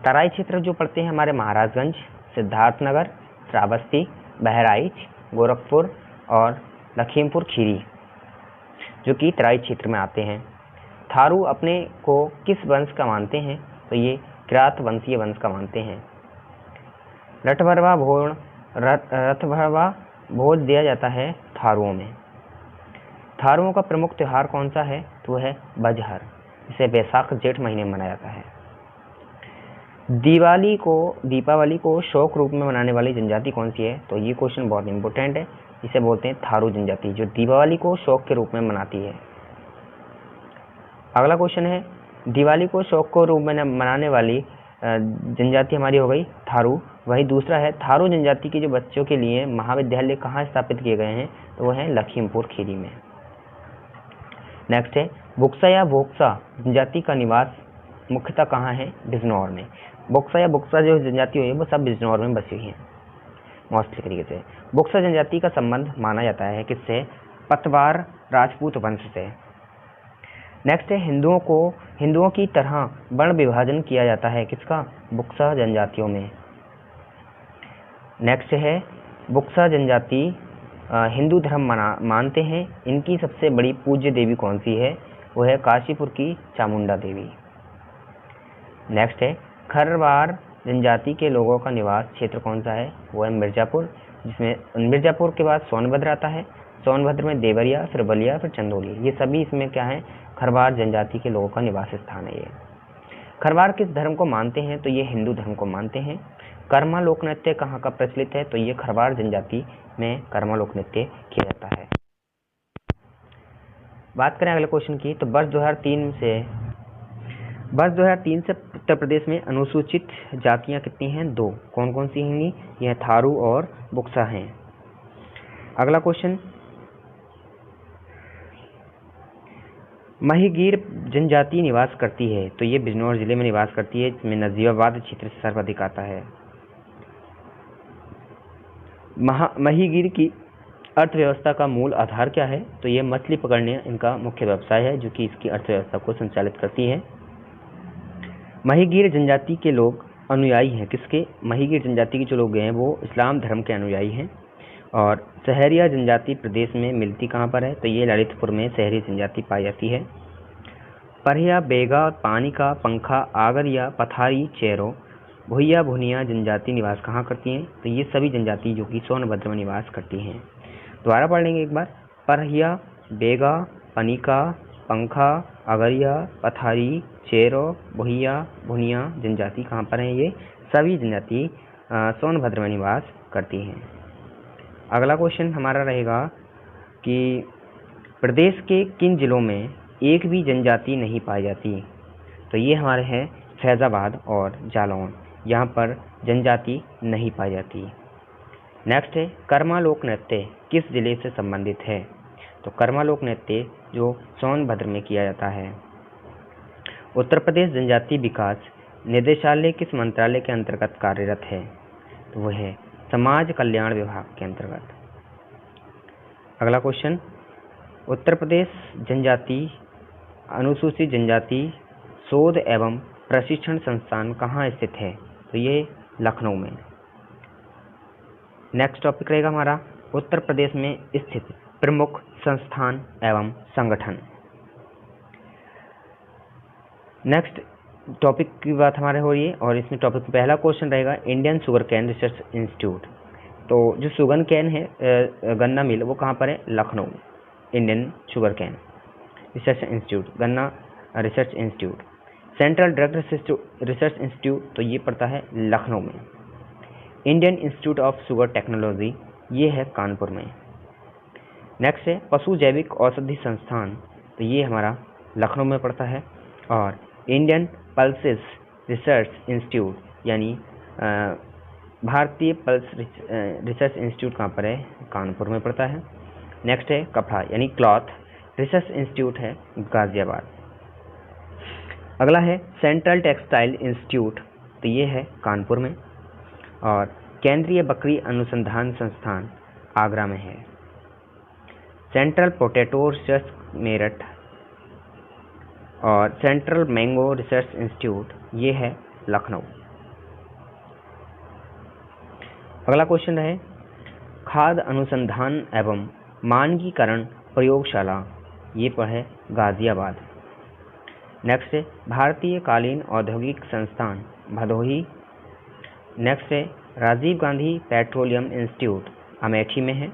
तराई क्षेत्र जो पड़ते हैं हमारे महाराजगंज, सिद्धार्थनगर, श्रावस्ती, बहराइच, गोरखपुर और लखीमपुर खीरी, जो कि तराई क्षेत्र में आते हैं। थारू अपने को किस वंश का मानते हैं? तो ये किरात वंशीय वंश का मानते हैं। रथभरवा भोज दिया जाता है थारुओं में। थारुओं का प्रमुख त्योहार कौन सा है? तो वह है बजहर, इसे वैशाख जेठ महीने में मनाया जाता है। दीपावली को शौक रूप में मनाने वाली जनजाति कौन सी है? तो ये क्वेश्चन बहुत इंपॉर्टेंट है। इसे बोलते हैं थारू जनजाति, जो दीपावली को शौक के रूप में मनाती है। अगला क्वेश्चन है, दिवाली को शौक को रूप में मनाने वाली जनजाति हमारी हो गई थारू। वही दूसरा है, थारू जनजाति के जो बच्चों के लिए महाविद्यालय कहाँ स्थापित किए गए हैं? तो वह है लखीमपुर खीरी में। नेक्स्ट है, बुक्सा या बोक्सा जनजाति का निवास मुख्यतः कहाँ है? बिजनौर में। बुक्सा या बुक्सा जो जनजाति हुई है वो सब बिजनौर में बसी हुई है मोस्टली तरीके से। बुक्सा जनजाति का संबंध माना जाता है किससे? पतवार राजपूत वंश से। नेक्स्ट है, हिंदुओं की तरह वर्ण विभाजन किया जाता है किसका? बुक्सा जनजातियों में। नेक्स्ट है, बुक्सा जनजाति हिंदू धर्म मानते हैं। इनकी सबसे बड़ी पूज्य देवी कौन सी है? वो है काशीपुर की चामुंडा देवी। नेक्स्ट है, खरवार जनजाति के लोगों का निवास क्षेत्र कौन सा है? वो है मिर्जापुर, जिसमें मिर्जापुर के बाद सोनभद्र आता है। सोनभद्र में देवरिया, फिर बलिया, फिर चंदौली, ये सभी इसमें क्या है? खरवार जनजाति के लोगों का निवास स्थान है ये। खरवार किस धर्म को मानते हैं? तो ये हिंदू धर्म को मानते हैं। कर्मा लोक नृत्य कहाँ का प्रचलित है? तो ये खरवार जनजाति में कर्मा लोक नृत्य किया जाता है। बात करें अगले क्वेश्चन की, तो वर्ष 2003 से उत्तर प्रदेश में अनुसूचित जातियां कितनी हैं? 2। कौन कौन सी होंगी? यह थारू और बुक्सा हैं। अगला क्वेश्चन, महिगीर जनजाति निवास करती है, तो ये बिजनौर जिले में निवास करती है, जिसमें नजीबाबाद क्षेत्र से सर्वाधिक आता है। महिगीर की अर्थव्यवस्था का मूल आधार क्या है? तो ये मछली पकड़ने इनका मुख्य व्यवसाय है, जो कि इसकी अर्थव्यवस्था को संचालित करती है। महिगीर जनजाति के लोग अनुयायी हैं किसके? महिगीर जनजाति के जो लोग हैं वो इस्लाम धर्म के अनुयायी हैं। और सहरिया जनजाति प्रदेश में मिलती कहाँ पर है? तो ये ललितपुर में सहरी जनजाति पाई जाती है। परहिया, बेगा, पानी का पंखा, आगरिया, पथारी, चेरो, भुइया, भुनिया जनजाति निवास कहाँ करती हैं? तो ये सभी जनजाति जो कि सोनभद्र में निवास करती हैं। दोबारा पढ़ लेंगे एक बार। परहिया, बेगा, पनिका, पंखा, आगरिया, पथारी, चेरो, भुइया, भुनिया जनजाति कहाँ पर हैं? ये सभी जनजाति सोनभद्र में निवास करती हैं। अगला क्वेश्चन हमारा रहेगा कि प्रदेश के किन जिलों में एक भी जनजाति नहीं पाई जाती? तो ये हमारे हैं फैज़ाबाद और जालौन, यहाँ पर जनजाति नहीं पाई जाती। नेक्स्ट है, कर्मा लोक नृत्य किस जिले से संबंधित है? तो कर्मा लोक नृत्य जो सोनभद्र में किया जाता है। उत्तर प्रदेश जनजाति विकास निदेशालय किस मंत्रालय के अंतर्गत कार्यरत है? तो वह है समाज कल्याण विभाग के अंतर्गत। अगला क्वेश्चन, उत्तर प्रदेश जनजाति अनुसूचित जनजाति शोध एवं प्रशिक्षण संस्थान कहाँ स्थित है? तो ये लखनऊ में। नेक्स्ट टॉपिक रहेगा हमारा उत्तर प्रदेश में स्थित प्रमुख संस्थान एवं संगठन। नेक्स्ट टॉपिक की बात हमारे हो रही है और इसमें टॉपिक पहला क्वेश्चन रहेगा Indian sugar cane research institute. तो जो शुगर कैन है गन्ना मिल वो कहाँ पर है? Lucknow. Indian sugar cane research institute, गन्ना research institute. Central drug research institute, तो ये पड़ता है लखनऊ में। Indian institute of sugar technology, ये है कानपुर में। नेक्स्ट है पशु जैविक औषधि संस्थान, तो ये हमारा लखनऊ में पड़ता है। और इंडियन पल्सेस रिसर्च इंस्टीट्यूट यानी भारतीय पल्स रिसर्च इंस्टीट्यूट कहाँ पर है? कानपुर में पड़ता है। नेक्स्ट है कपड़ा यानी क्लॉथ रिसर्च इंस्टीट्यूट है गाजियाबाद। अगला है सेंट्रल टेक्सटाइल इंस्टीट्यूट, तो ये है कानपुर में। और केंद्रीय बकरी अनुसंधान संस्थान आगरा में है। सेंट्रल पोटैटो रिसर्च मेरठ और सेंट्रल मैंगो रिसर्च इंस्टीट्यूट, ये है लखनऊ। अगला क्वेश्चन है खाद्य अनुसंधान एवं मानकीकरण प्रयोगशाला, ये पर है गाजियाबाद। नेक्स्ट है भारतीय कालीन औद्योगिक संस्थान भदोही। नेक्स्ट है राजीव गांधी पेट्रोलियम इंस्टीट्यूट अमेठी में है।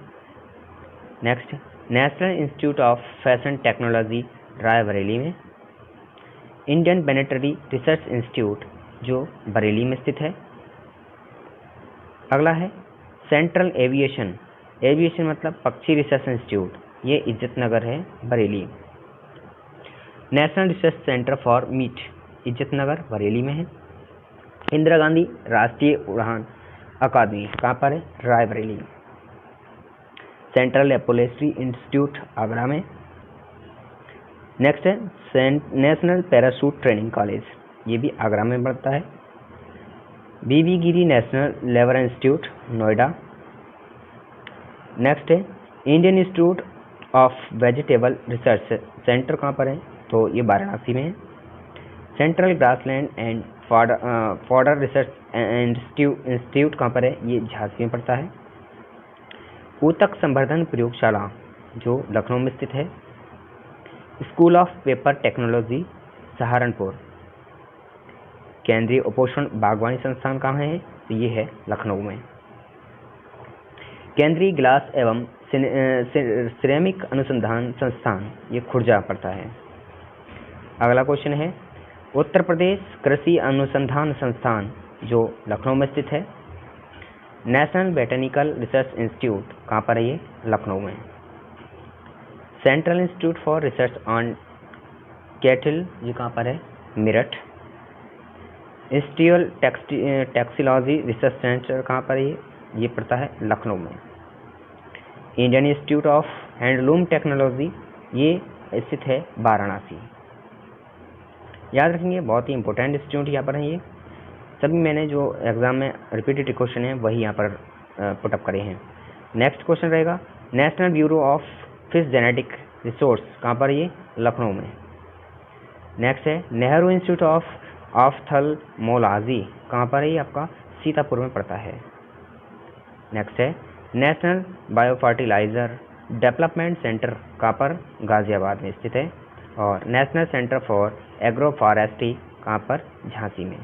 Next national institute of fashion technology Raebareli में। इंडियन वेटरनरी रिसर्च इंस्टीट्यूट जो बरेली में स्थित है। अगला है सेंट्रल एविएशन, एविएशन मतलब पक्षी रिसर्च इंस्टीट्यूट, ये इज्जतनगर है Bareilly. National research centre for meet Izzatnagar Bareilly में है। इंदिरा गांधी राष्ट्रीय उड़ान अकादमी कहाँ पर है? Raebareli. Central laboratory institute Agra में। नेक्स्ट है नेशनल पैराशूट ट्रेनिंग कॉलेज, ये भी आगरा में पड़ता है। V V Giri national labour institute Noida. Next है Indian institute of vegetable research centre कहाँ पर है? तो ये वाराणसी में है। Central grassland and fodder research institute कहाँ पर है? ये झांसी में पड़ता है। ऊतक संवर्धन प्रयोगशाला जो लखनऊ में स्थित है। School of paper technology Saharanpur. केंद्रीय उपोषण बागवानी संस्थान कहाँ है? तो ये है लखनऊ में। केंद्रीय गिलास एवं सिरेमिक अनुसंधान संस्थान, ये खुर्जा पड़ता है। अगला क्वेश्चन है उत्तर प्रदेश कृषि अनुसंधान संस्थान जो लखनऊ में स्थित है। नेशनल बोटेनिकल रिसर्च इंस्टीट्यूट कहाँ पर है? ये लखनऊ में। Central institute for research on cattle, ये कहाँ पर है? मेरठ। इंस्टीट्यूट टैक्सिलॉजी रिसर्च सेंटर कहाँ पर है? ये पड़ता है लखनऊ में। Indian institute of handloom technology, ये स्थित है वाराणसी। याद रखेंगे बहुत ही इंपॉर्टेंट इंस्टीट्यूट यहाँ पर है। ये सभी मैंने जो एग्जाम में रिपीटेड क्वेश्चन है वही यहाँ पर पुटअप करे हैं। नेक्स्ट क्वेश्चन रहेगा national bureau of fish genetic resource कहाँ पर? ये लखनऊ में। नेक्स्ट है नेहरू इंस्टीट्यूट ऑफ ऑफ्थल्मोलॉजी कहाँ पर है? ये आपका सीतापुर में पड़ता है। नेक्स्ट है नेशनल बायोफर्टिलाइजर डेवलपमेंट सेंटर कहाँ पर? गाजियाबाद में स्थित है। और national centre for agro forestry कहाँ पर? झांसी में।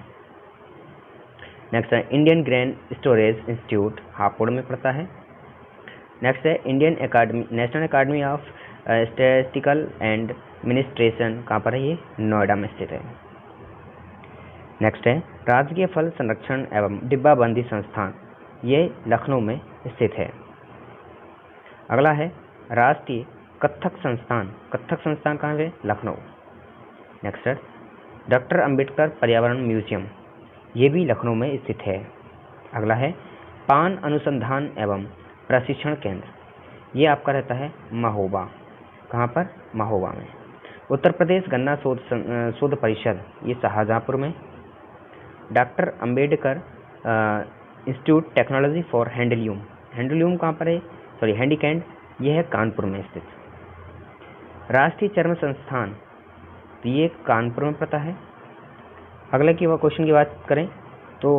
नेक्स्ट है Indian grain storage institute Hapur में पड़ता है। नेक्स्ट है Indian academy national academy of statistical and administration कहाँ पर है? ये नोएडा में स्थित है। नेक्स्ट है राजकीय फल संरक्षण एवं डिब्बाबंदी संस्थान, ये लखनऊ में स्थित है। अगला है राष्ट्रीय कथक संस्थान कहाँ है? लखनऊ। नेक्स्ट है डॉक्टर अंबेडकर पर्यावरण म्यूजियम, ये भी लखनऊ में स्थित है। अगला है पान अनुसंधान एवं प्रशिक्षण केंद्र, ये आपका रहता है महोबा। कहाँ पर? महोबा में। उत्तर प्रदेश गन्ना शोध परिषद, ये शाहजहाँपुर में। Doctor Ambedkar institute technology for handloom, handloom कहाँ पर है, सॉरी हैंडीकैंड, ये है कानपुर में स्थित। राष्ट्रीय चर्म संस्थान, तो ये कानपुर में पता है। अगला की क्वेश्चन की बात करें तो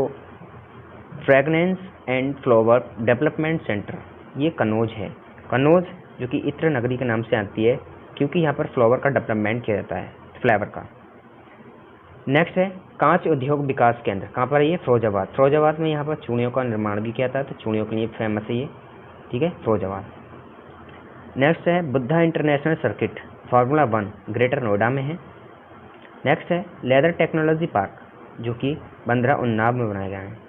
fragrance and flower development centre, ये कन्नौज है। कन्नौज जो कि इत्र नगरी के नाम से आती है क्योंकि यहाँ पर फ्लावर का डेवलपमेंट किया जाता है, फ्लेवर का। नेक्स्ट है कांच उद्योग विकास केंद्र, कहाँ पर है ये, फिरोजाबाद। फिरोजाबाद में यहाँ पर चूड़ियों का निर्माण भी किया जाता है, तो चूड़ियों के लिए फेमस है ये, ठीक है, फिरोजाबाद। नेक्स्ट है Buddha international circuit formula 1 greater Noida में है। नेक्स्ट है लेदर टेक्नोलॉजी पार्क जो कि 15 उन्नाव में बनाया गया है।